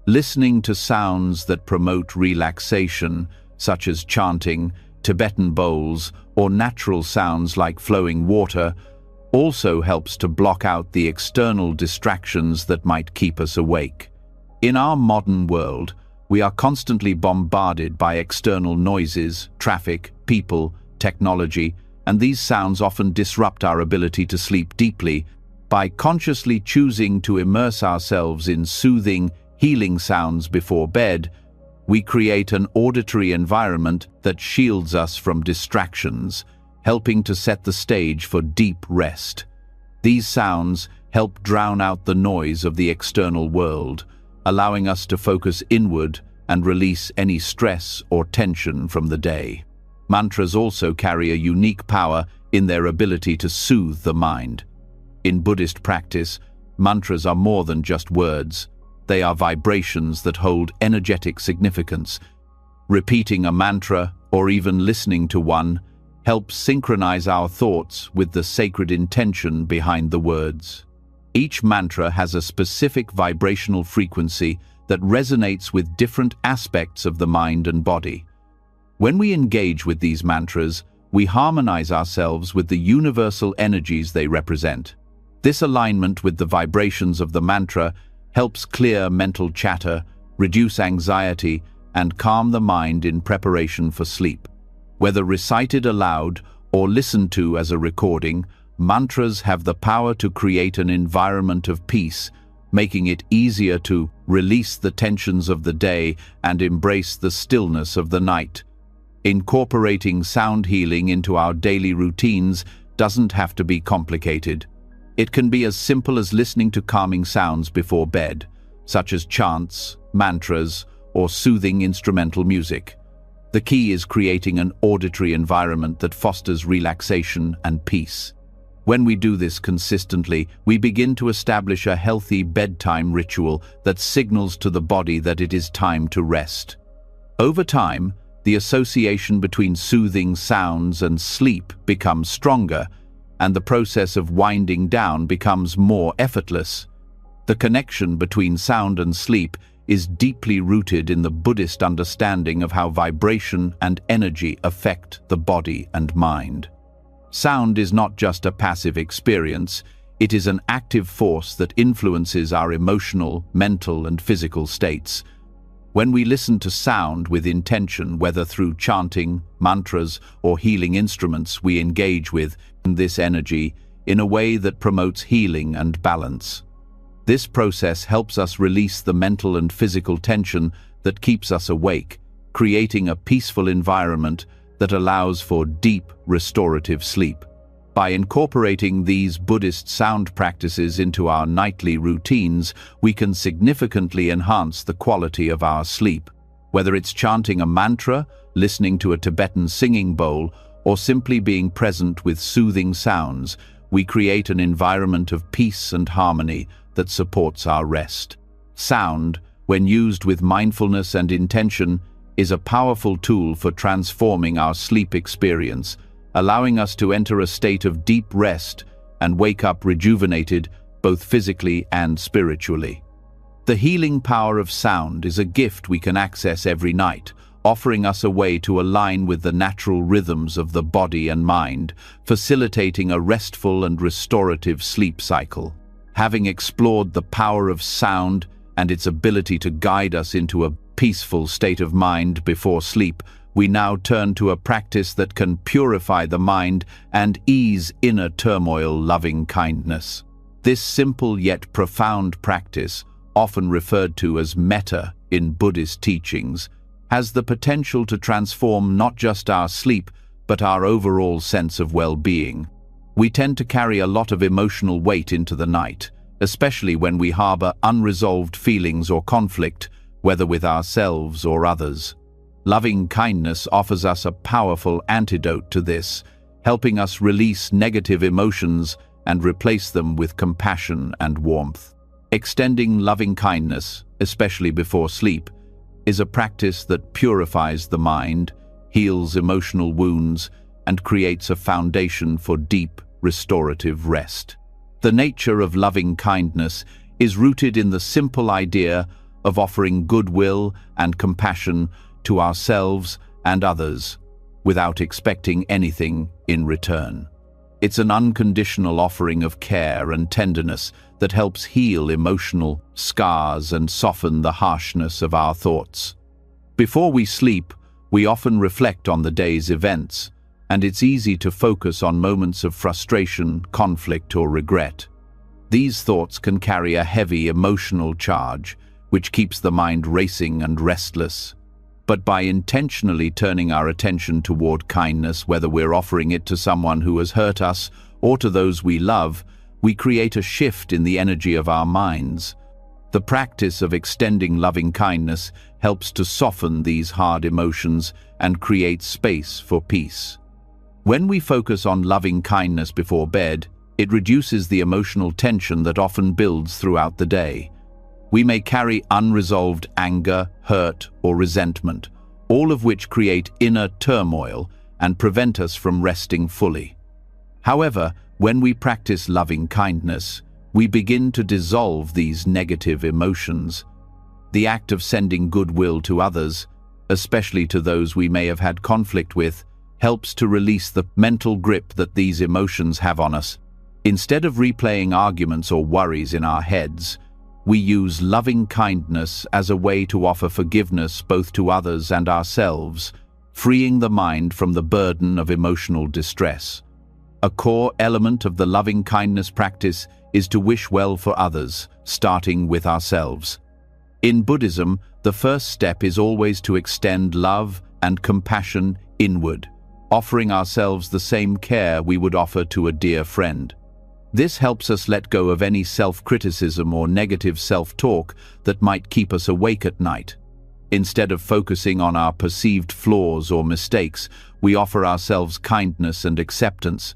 Listening to sounds that promote relaxation, such as chanting, Tibetan bowls, or natural sounds like flowing water, also helps to block out the external distractions that might keep us awake. In our modern world, we are constantly bombarded by external noises, traffic, people, technology, and these sounds often disrupt our ability to sleep deeply. By consciously choosing to immerse ourselves in soothing, healing sounds before bed, we create an auditory environment that shields us from distractions, helping to set the stage for deep rest. These sounds help drown out the noise of the external world, allowing us to focus inward and release any stress or tension from the day. Mantras also carry a unique power in their ability to soothe the mind. In Buddhist practice, mantras are more than just words. They are vibrations that hold energetic significance. Repeating a mantra, or even listening to one, helps synchronize our thoughts with the sacred intention behind the words. Each mantra has a specific vibrational frequency that resonates with different aspects of the mind and body. When we engage with these mantras, we harmonize ourselves with the universal energies they represent. This alignment with the vibrations of the mantra helps clear mental chatter, reduce anxiety, and calm the mind in preparation for sleep. Whether recited aloud or listened to as a recording, mantras have the power to create an environment of peace, making it easier to release the tensions of the day and embrace the stillness of the night. Incorporating sound healing into our daily routines doesn't have to be complicated. It can be as simple as listening to calming sounds before bed, such as chants, mantras, or soothing instrumental music. The key is creating an auditory environment that fosters relaxation and peace. When we do this consistently, we begin to establish a healthy bedtime ritual that signals to the body that it is time to rest. Over time, the association between soothing sounds and sleep becomes stronger, and the process of winding down becomes more effortless. The connection between sound and sleep is deeply rooted in the Buddhist understanding of how vibration and energy affect the body and mind. Sound is not just a passive experience, it is an active force that influences our emotional, mental, and physical states. When we listen to sound with intention, whether through chanting, mantras, or healing instruments, we engage with this energy in a way that promotes healing and balance. This process helps us release the mental and physical tension that keeps us awake, creating a peaceful environment that allows for deep, restorative sleep. By incorporating these Buddhist sound practices into our nightly routines, we can significantly enhance the quality of our sleep. Whether it's chanting a mantra, listening to a Tibetan singing bowl, or simply being present with soothing sounds, we create an environment of peace and harmony that supports our rest. Sound, when used with mindfulness and intention, is a powerful tool for transforming our sleep experience, allowing us to enter a state of deep rest and wake up rejuvenated, both physically and spiritually. The healing power of sound is a gift we can access every night, offering us a way to align with the natural rhythms of the body and mind, facilitating a restful and restorative sleep cycle. Having explored the power of sound and its ability to guide us into a peaceful state of mind before sleep, we now turn to a practice that can purify the mind and ease inner turmoil: loving kindness. This simple yet profound practice, often referred to as metta in Buddhist teachings, has the potential to transform not just our sleep, but our overall sense of well-being. We tend to carry a lot of emotional weight into the night, especially when we harbor unresolved feelings or conflict, whether with ourselves or others. Loving kindness offers us a powerful antidote to this, helping us release negative emotions and replace them with compassion and warmth. Extending loving kindness, especially before sleep, is a practice that purifies the mind, heals emotional wounds, and creates a foundation for deep, restorative rest. The nature of loving kindness is rooted in the simple idea of offering goodwill and compassion to ourselves and others without expecting anything in return. It's an unconditional offering of care and tenderness that helps heal emotional scars and soften the harshness of our thoughts. Before we sleep, we often reflect on the day's events, and it's easy to focus on moments of frustration, conflict, or regret. These thoughts can carry a heavy emotional charge, which keeps the mind racing and restless. But by intentionally turning our attention toward kindness, whether we're offering it to someone who has hurt us or to those we love, we create a shift in the energy of our minds. The practice of extending loving kindness helps to soften these hard emotions and create space for peace. When we focus on loving kindness before bed, it reduces the emotional tension that often builds throughout the day. We may carry unresolved anger, hurt, or resentment, all of which create inner turmoil and prevent us from resting fully. However, when we practice loving kindness, we begin to dissolve these negative emotions. The act of sending goodwill to others, especially to those we may have had conflict with, helps to release the mental grip that these emotions have on us. Instead of replaying arguments or worries in our heads, we use loving kindness as a way to offer forgiveness both to others and ourselves, freeing the mind from the burden of emotional distress. A core element of the loving kindness practice is to wish well for others, starting with ourselves. In Buddhism, the first step is always to extend love and compassion inward, offering ourselves the same care we would offer to a dear friend. This helps us let go of any self-criticism or negative self-talk that might keep us awake at night. Instead of focusing on our perceived flaws or mistakes, we offer ourselves kindness and acceptance.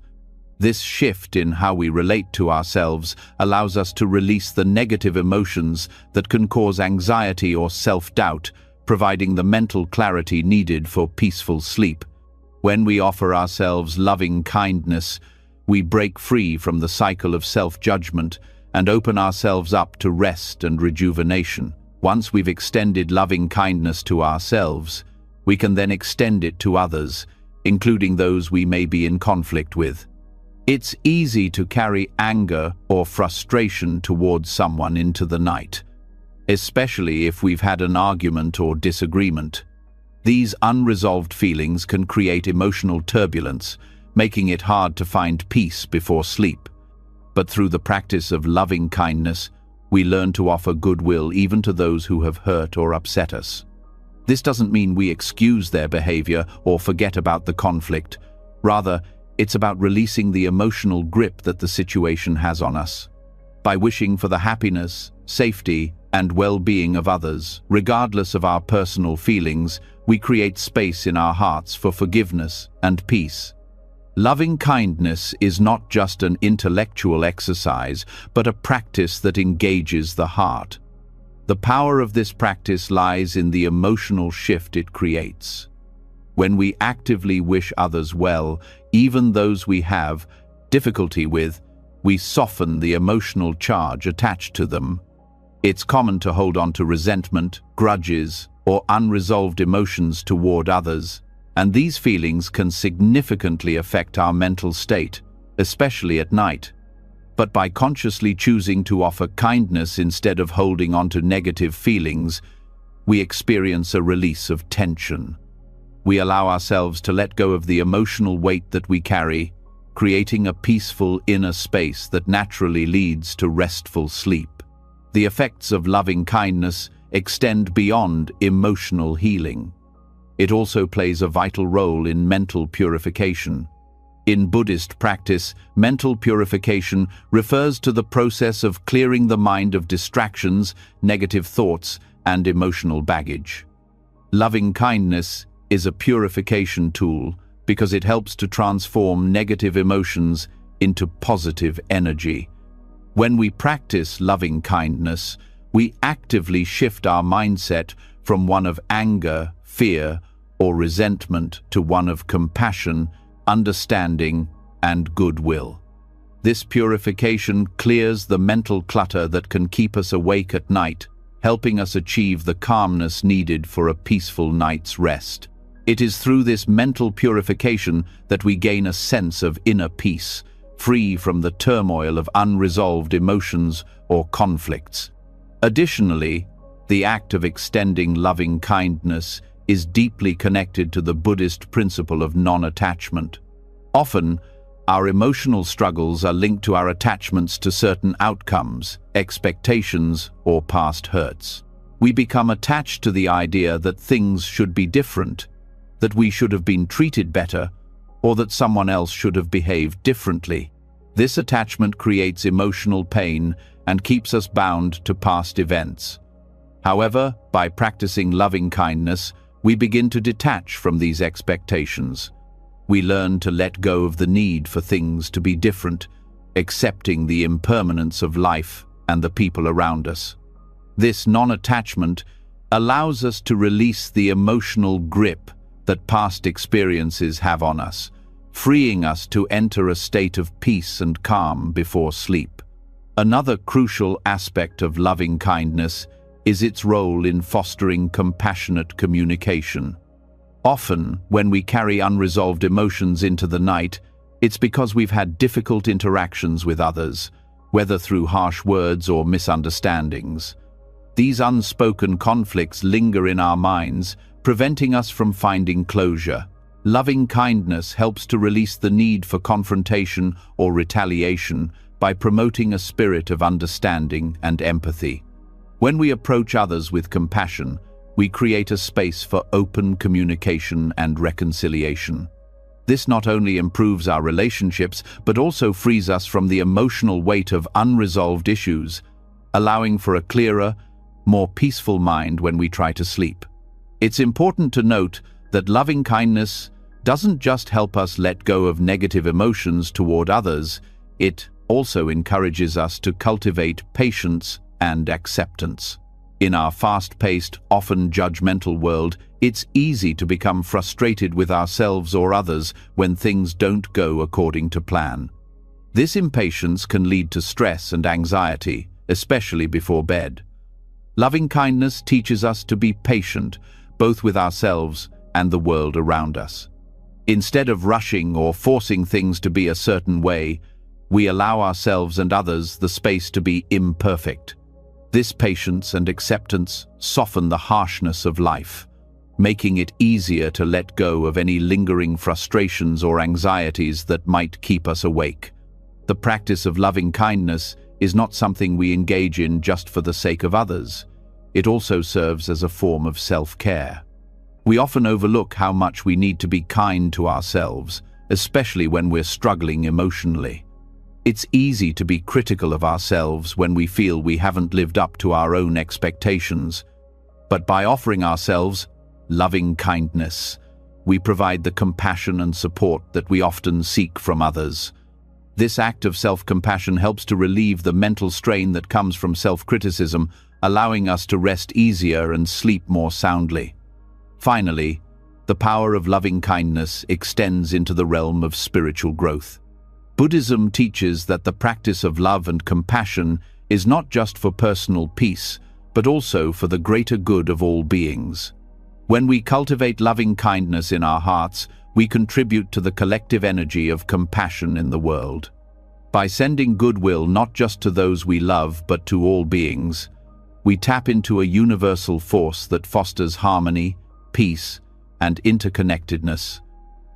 This shift in how we relate to ourselves allows us to release the negative emotions that can cause anxiety or self-doubt, providing the mental clarity needed for peaceful sleep. When we offer ourselves loving kindness, we break free from the cycle of self-judgment and open ourselves up to rest and rejuvenation. Once we've extended loving kindness to ourselves, we can then extend it to others, including those we may be in conflict with. It's easy to carry anger or frustration towards someone into the night, especially if we've had an argument or disagreement. These unresolved feelings can create emotional turbulence, making it hard to find peace before sleep. But through the practice of loving kindness, we learn to offer goodwill even to those who have hurt or upset us. This doesn't mean we excuse their behavior or forget about the conflict. Rather, it's about releasing the emotional grip that the situation has on us. By wishing for the happiness, safety, and well-being of others, regardless of our personal feelings, we create space in our hearts for forgiveness and peace. Loving kindness is not just an intellectual exercise, but a practice that engages the heart. The power of this practice lies in the emotional shift it creates. When we actively wish others well, even those we have difficulty with, we soften the emotional charge attached to them. It's common to hold on to resentment, grudges, or unresolved emotions toward others, and these feelings can significantly affect our mental state, especially at night. But by consciously choosing to offer kindness instead of holding on to negative feelings, we experience a release of tension. We allow ourselves to let go of the emotional weight that we carry, creating a peaceful inner space that naturally leads to restful sleep. The effects of loving kindness extend beyond emotional healing. It also plays a vital role in mental purification. In Buddhist practice, mental purification refers to the process of clearing the mind of distractions, negative thoughts, and emotional baggage. Loving kindness is a purification tool because it helps to transform negative emotions into positive energy. When we practice loving kindness, we actively shift our mindset from one of anger, fear, or resentment to one of compassion, understanding, and goodwill. This purification clears the mental clutter that can keep us awake at night, helping us achieve the calmness needed for a peaceful night's rest. It is through this mental purification that we gain a sense of inner peace, free from the turmoil of unresolved emotions or conflicts. Additionally, the act of extending loving kindness is deeply connected to the Buddhist principle of non-attachment. Often, our emotional struggles are linked to our attachments to certain outcomes, expectations, or past hurts. We become attached to the idea that things should be different, that we should have been treated better, or that someone else should have behaved differently. This attachment creates emotional pain and keeps us bound to past events. However, by practicing loving kindness, we begin to detach from these expectations. We learn to let go of the need for things to be different, accepting the impermanence of life and the people around us. This non-attachment allows us to release the emotional grip that past experiences have on us, freeing us to enter a state of peace and calm before sleep. Another crucial aspect of loving kindness is its role in fostering compassionate communication. Often, when we carry unresolved emotions into the night, it's because we've had difficult interactions with others, whether through harsh words or misunderstandings. These unspoken conflicts linger in our minds, preventing us from finding closure. Loving kindness helps to release the need for confrontation or retaliation by promoting a spirit of understanding and empathy. When we approach others with compassion, we create a space for open communication and reconciliation. This not only improves our relationships, but also frees us from the emotional weight of unresolved issues, allowing for a clearer, more peaceful mind when we try to sleep. It's important to note that loving kindness doesn't just help us let go of negative emotions toward others, it also encourages us to cultivate patience and acceptance. In our fast-paced, often judgmental world, it's easy to become frustrated with ourselves or others when things don't go according to plan. This impatience can lead to stress and anxiety, especially before bed. Loving kindness teaches us to be patient, both with ourselves and the world around us. Instead of rushing or forcing things to be a certain way, we allow ourselves and others the space to be imperfect. This patience and acceptance soften the harshness of life, making it easier to let go of any lingering frustrations or anxieties that might keep us awake. The practice of loving kindness is not something we engage in just for the sake of others. It also serves as a form of self-care. We often overlook how much we need to be kind to ourselves, especially when we're struggling emotionally. It's easy to be critical of ourselves when we feel we haven't lived up to our own expectations. But by offering ourselves loving kindness, we provide the compassion and support that we often seek from others. This act of self-compassion helps to relieve the mental strain that comes from self-criticism, allowing us to rest easier and sleep more soundly. Finally, the power of loving kindness extends into the realm of spiritual growth. Buddhism teaches that the practice of love and compassion is not just for personal peace, but also for the greater good of all beings. When we cultivate loving kindness in our hearts, we contribute to the collective energy of compassion in the world. By sending goodwill not just to those we love, but to all beings, we tap into a universal force that fosters harmony, peace, and interconnectedness.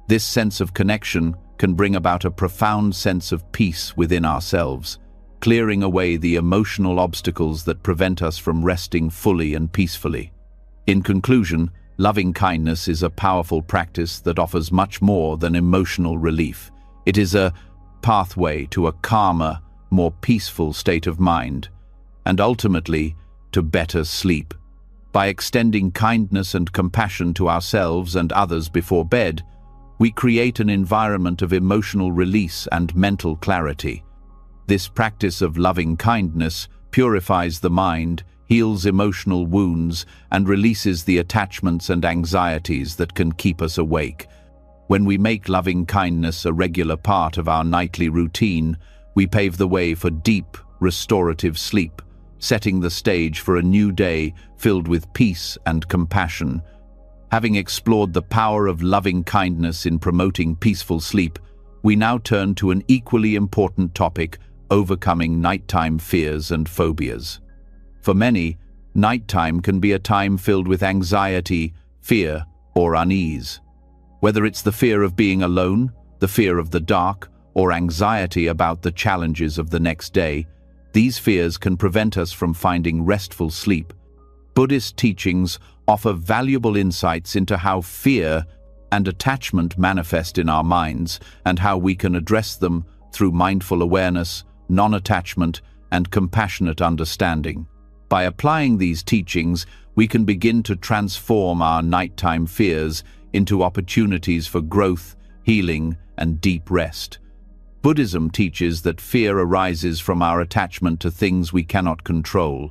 This sense of connection can bring about a profound sense of peace within ourselves, clearing away the emotional obstacles that prevent us from resting fully and peacefully. In conclusion, loving kindness is a powerful practice that offers much more than emotional relief. It is a pathway to a calmer, more peaceful state of mind, and ultimately, to better sleep. By extending kindness and compassion to ourselves and others before bed, we create an environment of emotional release and mental clarity. This practice of loving kindness purifies the mind, heals emotional wounds, and releases the attachments and anxieties that can keep us awake. When we make loving kindness a regular part of our nightly routine, we pave the way for deep, restorative sleep, setting the stage for a new day filled with peace and compassion. Having explored the power of loving kindness in promoting peaceful sleep, we now turn to an equally important topic: overcoming nighttime fears and phobias. For many, nighttime can be a time filled with anxiety, fear, or unease. Whether it's the fear of being alone, the fear of the dark, or anxiety about the challenges of the next day, these fears can prevent us from finding restful sleep. Buddhist teachings offer valuable insights into how fear and attachment manifest in our minds and how we can address them through mindful awareness, non-attachment, and compassionate understanding. By applying these teachings, we can begin to transform our nighttime fears into opportunities for growth, healing, and deep rest. Buddhism teaches that fear arises from our attachment to things we cannot control.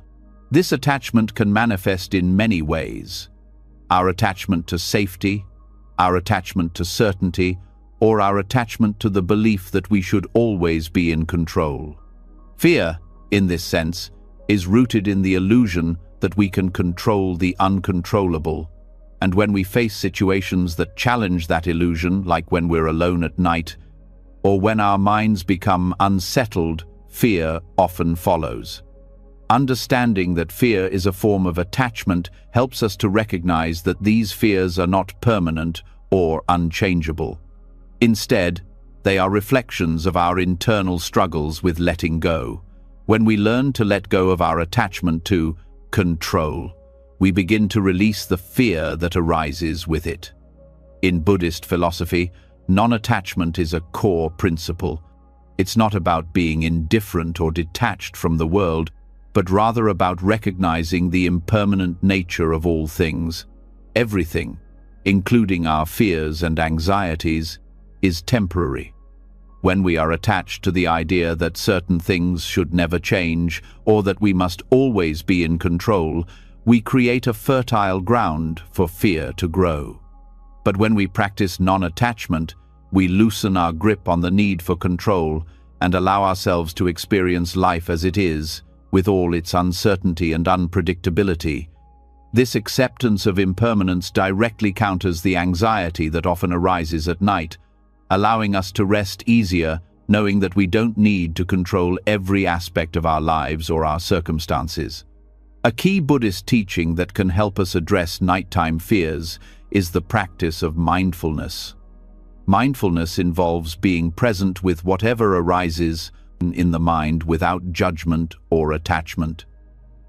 This attachment can manifest in many ways: our attachment to safety, our attachment to certainty, or our attachment to the belief that we should always be in control. Fear, in this sense, is rooted in the illusion that we can control the uncontrollable, and when we face situations that challenge that illusion, like when we're alone at night, or when our minds become unsettled, fear often follows. Understanding that fear is a form of attachment helps us to recognize that these fears are not permanent or unchangeable. Instead, they are reflections of our internal struggles with letting go. When we learn to let go of our attachment to control, we begin to release the fear that arises with it. In Buddhist philosophy, non-attachment is a core principle. It's not about being indifferent or detached from the world, but rather about recognizing the impermanent nature of all things. Everything, including our fears and anxieties, is temporary. When we are attached to the idea that certain things should never change or that we must always be in control, we create a fertile ground for fear to grow. But when we practice non-attachment, we loosen our grip on the need for control and allow ourselves to experience life as it is, with all its uncertainty and unpredictability. This acceptance of impermanence directly counters the anxiety that often arises at night, allowing us to rest easier, knowing that we don't need to control every aspect of our lives or our circumstances. A key Buddhist teaching that can help us address nighttime fears is the practice of mindfulness. Mindfulness involves being present with whatever arises in the mind without judgment or attachment.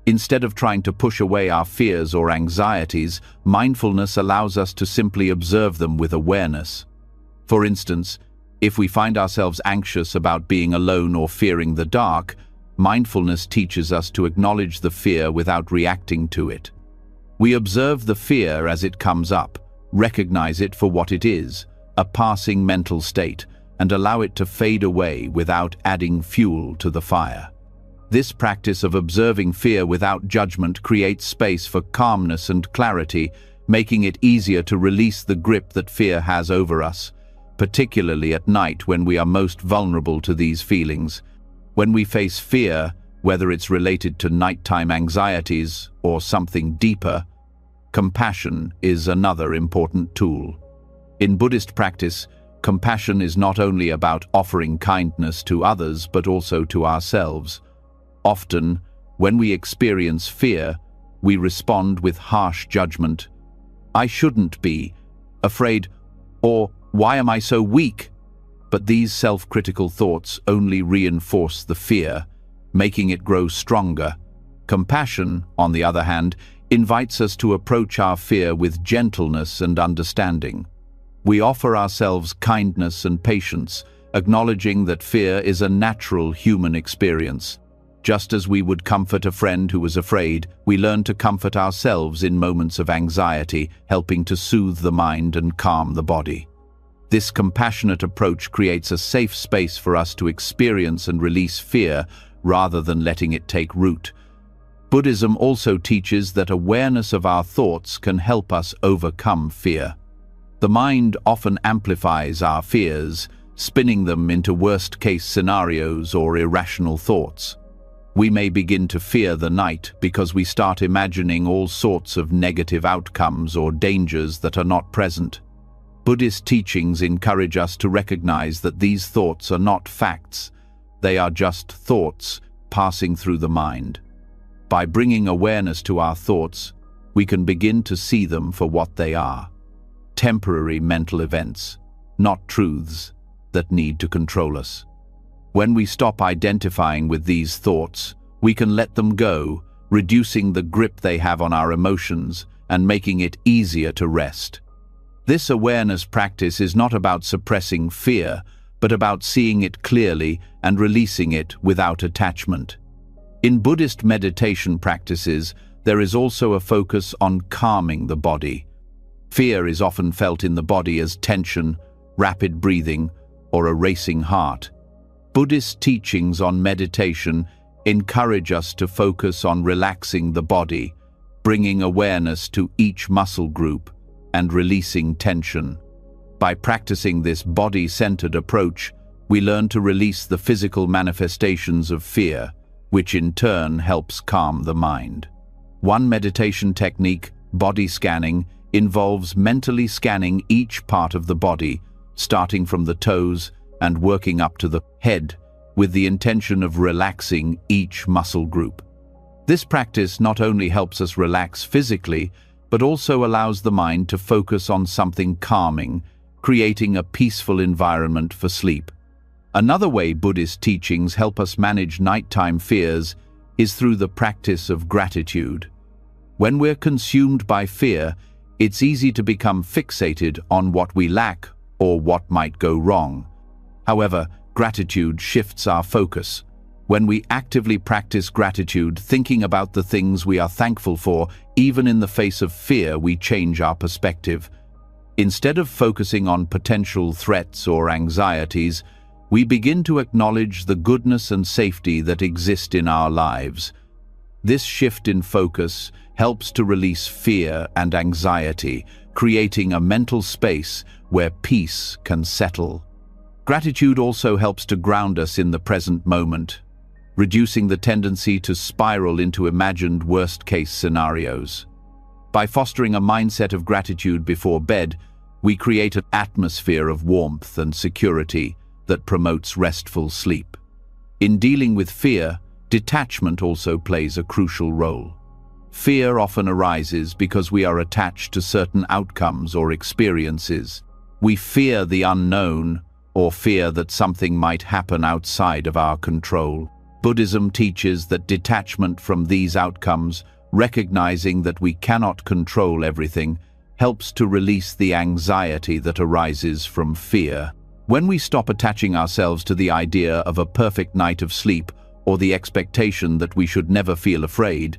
Instead of trying to push away our fears or anxieties, mindfulness allows us to simply observe them with awareness. For instance, if we find ourselves anxious about being alone or fearing the dark, mindfulness teaches us to acknowledge the fear without reacting to it. We observe the fear as it comes up, recognize it for what it is, a passing mental state, and allow it to fade away without adding fuel to the fire. This practice of observing fear without judgment creates space for calmness and clarity, making it easier to release the grip that fear has over us, particularly at night when we are most vulnerable to these feelings. When we face fear, whether it's related to nighttime anxieties or something deeper, compassion is another important tool. In Buddhist practice, compassion is not only about offering kindness to others but also to ourselves. Often, when we experience fear, we respond with harsh judgment. "I shouldn't be," "afraid," or "why am I so weak?" But these self-critical thoughts only reinforce the fear, making it grow stronger. Compassion, on the other hand, invites us to approach our fear with gentleness and understanding. We offer ourselves kindness and patience, acknowledging that fear is a natural human experience. Just as we would comfort a friend who was afraid, we learn to comfort ourselves in moments of anxiety, helping to soothe the mind and calm the body. This compassionate approach creates a safe space for us to experience and release fear rather than letting it take root. Buddhism also teaches that awareness of our thoughts can help us overcome fear. The mind often amplifies our fears, spinning them into worst-case scenarios or irrational thoughts. We may begin to fear the night because we start imagining all sorts of negative outcomes or dangers that are not present. Buddhist teachings encourage us to recognize that these thoughts are not facts. They are just thoughts passing through the mind. By bringing awareness to our thoughts, we can begin to see them for what they are: temporary mental events, not truths that need to control us. When we stop identifying with these thoughts, we can let them go, reducing the grip they have on our emotions and making it easier to rest. This awareness practice is not about suppressing fear, but about seeing it clearly and releasing it without attachment. In Buddhist meditation practices, there is also a focus on calming the body. Fear is often felt in the body as tension, rapid breathing, or a racing heart. Buddhist teachings on meditation encourage us to focus on relaxing the body, bringing awareness to each muscle group, and releasing tension. By practicing this body-centered approach, we learn to release the physical manifestations of fear, which in turn helps calm the mind. One meditation technique, body scanning, involves mentally scanning each part of the body, starting from the toes and working up to the head, with the intention of relaxing each muscle group. This practice not only helps us relax physically, but also allows the mind to focus on something calming, creating a peaceful environment for sleep. Another way Buddhist teachings help us manage nighttime fears is through the practice of gratitude. When we're consumed by fear, it's easy to become fixated on what we lack or what might go wrong. However, gratitude shifts our focus. When we actively practice gratitude, thinking about the things we are thankful for, even in the face of fear, we change our perspective. Instead of focusing on potential threats or anxieties, we begin to acknowledge the goodness and safety that exist in our lives. This shift in focus helps to release fear and anxiety, creating a mental space where peace can settle. Gratitude also helps to ground us in the present moment, reducing the tendency to spiral into imagined worst-case scenarios. By fostering a mindset of gratitude before bed, we create an atmosphere of warmth and security that promotes restful sleep. In dealing with fear, detachment also plays a crucial role. Fear often arises because we are attached to certain outcomes or experiences. We fear the unknown or fear that something might happen outside of our control. Buddhism teaches that detachment from these outcomes, recognizing that we cannot control everything, helps to release the anxiety that arises from fear. When we stop attaching ourselves to the idea of a perfect night of sleep or the expectation that we should never feel afraid,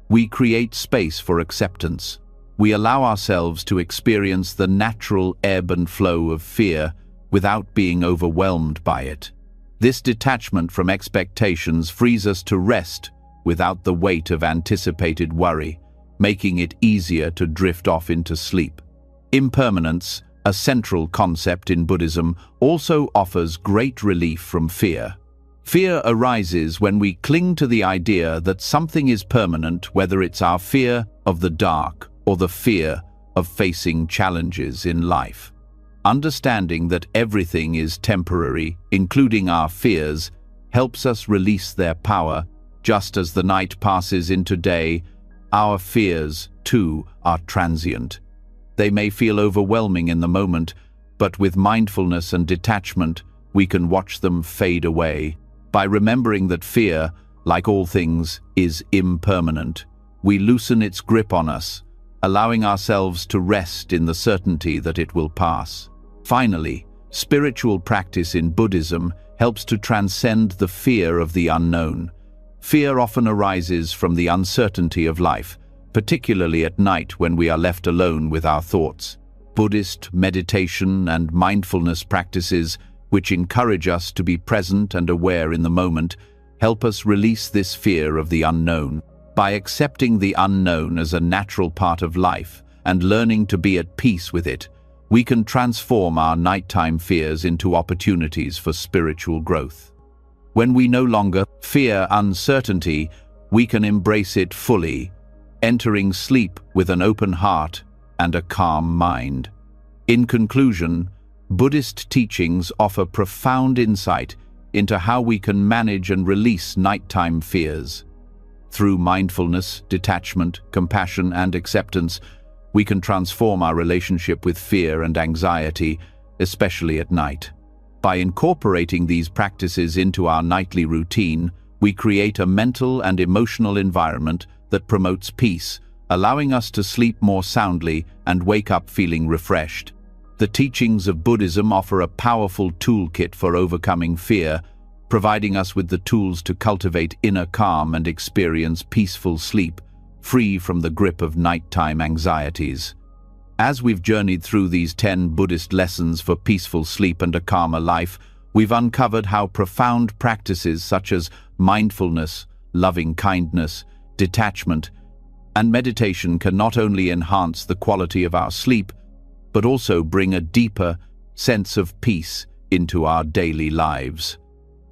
we create space for acceptance. We allow ourselves to experience the natural ebb and flow of fear without being overwhelmed by it. This detachment from expectations frees us to rest without the weight of anticipated worry, making it easier to drift off into sleep. Impermanence, a central concept in Buddhism, also offers great relief from fear. Fear arises when we cling to the idea that something is permanent, whether it's our fear of the dark or the fear of facing challenges in life. Understanding that everything is temporary, including our fears, helps us release their power. Just as the night passes into day, our fears, too, are transient. They may feel overwhelming in the moment, but with mindfulness and detachment, we can watch them fade away. By remembering that fear, like all things, is impermanent, we loosen its grip on us, allowing ourselves to rest in the certainty that it will pass. Finally, spiritual practice in Buddhism helps to transcend the fear of the unknown. Fear often arises from the uncertainty of life, particularly at night when we are left alone with our thoughts. Buddhist meditation and mindfulness practices, which encourage us to be present and aware in the moment, help us release this fear of the unknown. By accepting the unknown as a natural part of life and learning to be at peace with it, we can transform our nighttime fears into opportunities for spiritual growth. When we no longer fear uncertainty, we can embrace it fully, entering sleep with an open heart and a calm mind. In conclusion, Buddhist teachings offer profound insight into how we can manage and release nighttime fears. Through mindfulness, detachment, compassion, and acceptance, we can transform our relationship with fear and anxiety, especially at night. By incorporating these practices into our nightly routine, we create a mental and emotional environment that promotes peace, allowing us to sleep more soundly and wake up feeling refreshed. The teachings of Buddhism offer a powerful toolkit for overcoming fear, providing us with the tools to cultivate inner calm and experience peaceful sleep, free from the grip of nighttime anxieties. As we've journeyed through these 10 Buddhist lessons for peaceful sleep and a calmer life, we've uncovered how profound practices such as mindfulness, loving kindness, detachment, and meditation can not only enhance the quality of our sleep, but also bring a deeper sense of peace into our daily lives.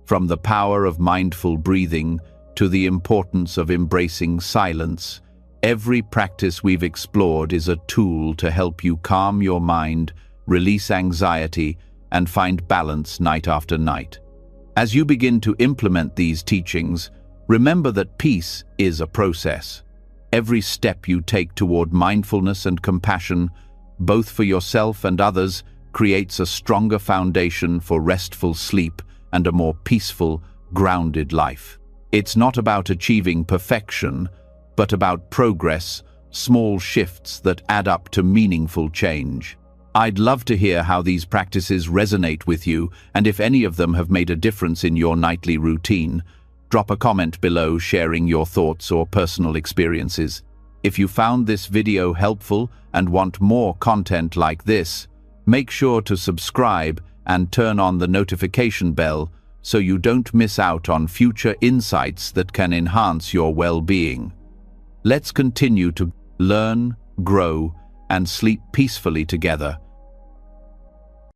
From the power of mindful breathing to the importance of embracing silence, every practice we've explored is a tool to help you calm your mind, release anxiety, and find balance night after night. As you begin to implement these teachings, remember that peace is a process. Every step you take toward mindfulness and compassion, both for yourself and others, creates a stronger foundation for restful sleep and a more peaceful, grounded life. It's not about achieving perfection, but about progress, small shifts that add up to meaningful change. I'd love to hear how these practices resonate with you, and if any of them have made a difference in your nightly routine. Drop a comment below sharing your thoughts or personal experiences. If you found this video helpful and want more content like this, make sure to subscribe and turn on the notification bell so you don't miss out on future insights that can enhance your well-being. Let's continue to learn, grow, and sleep peacefully together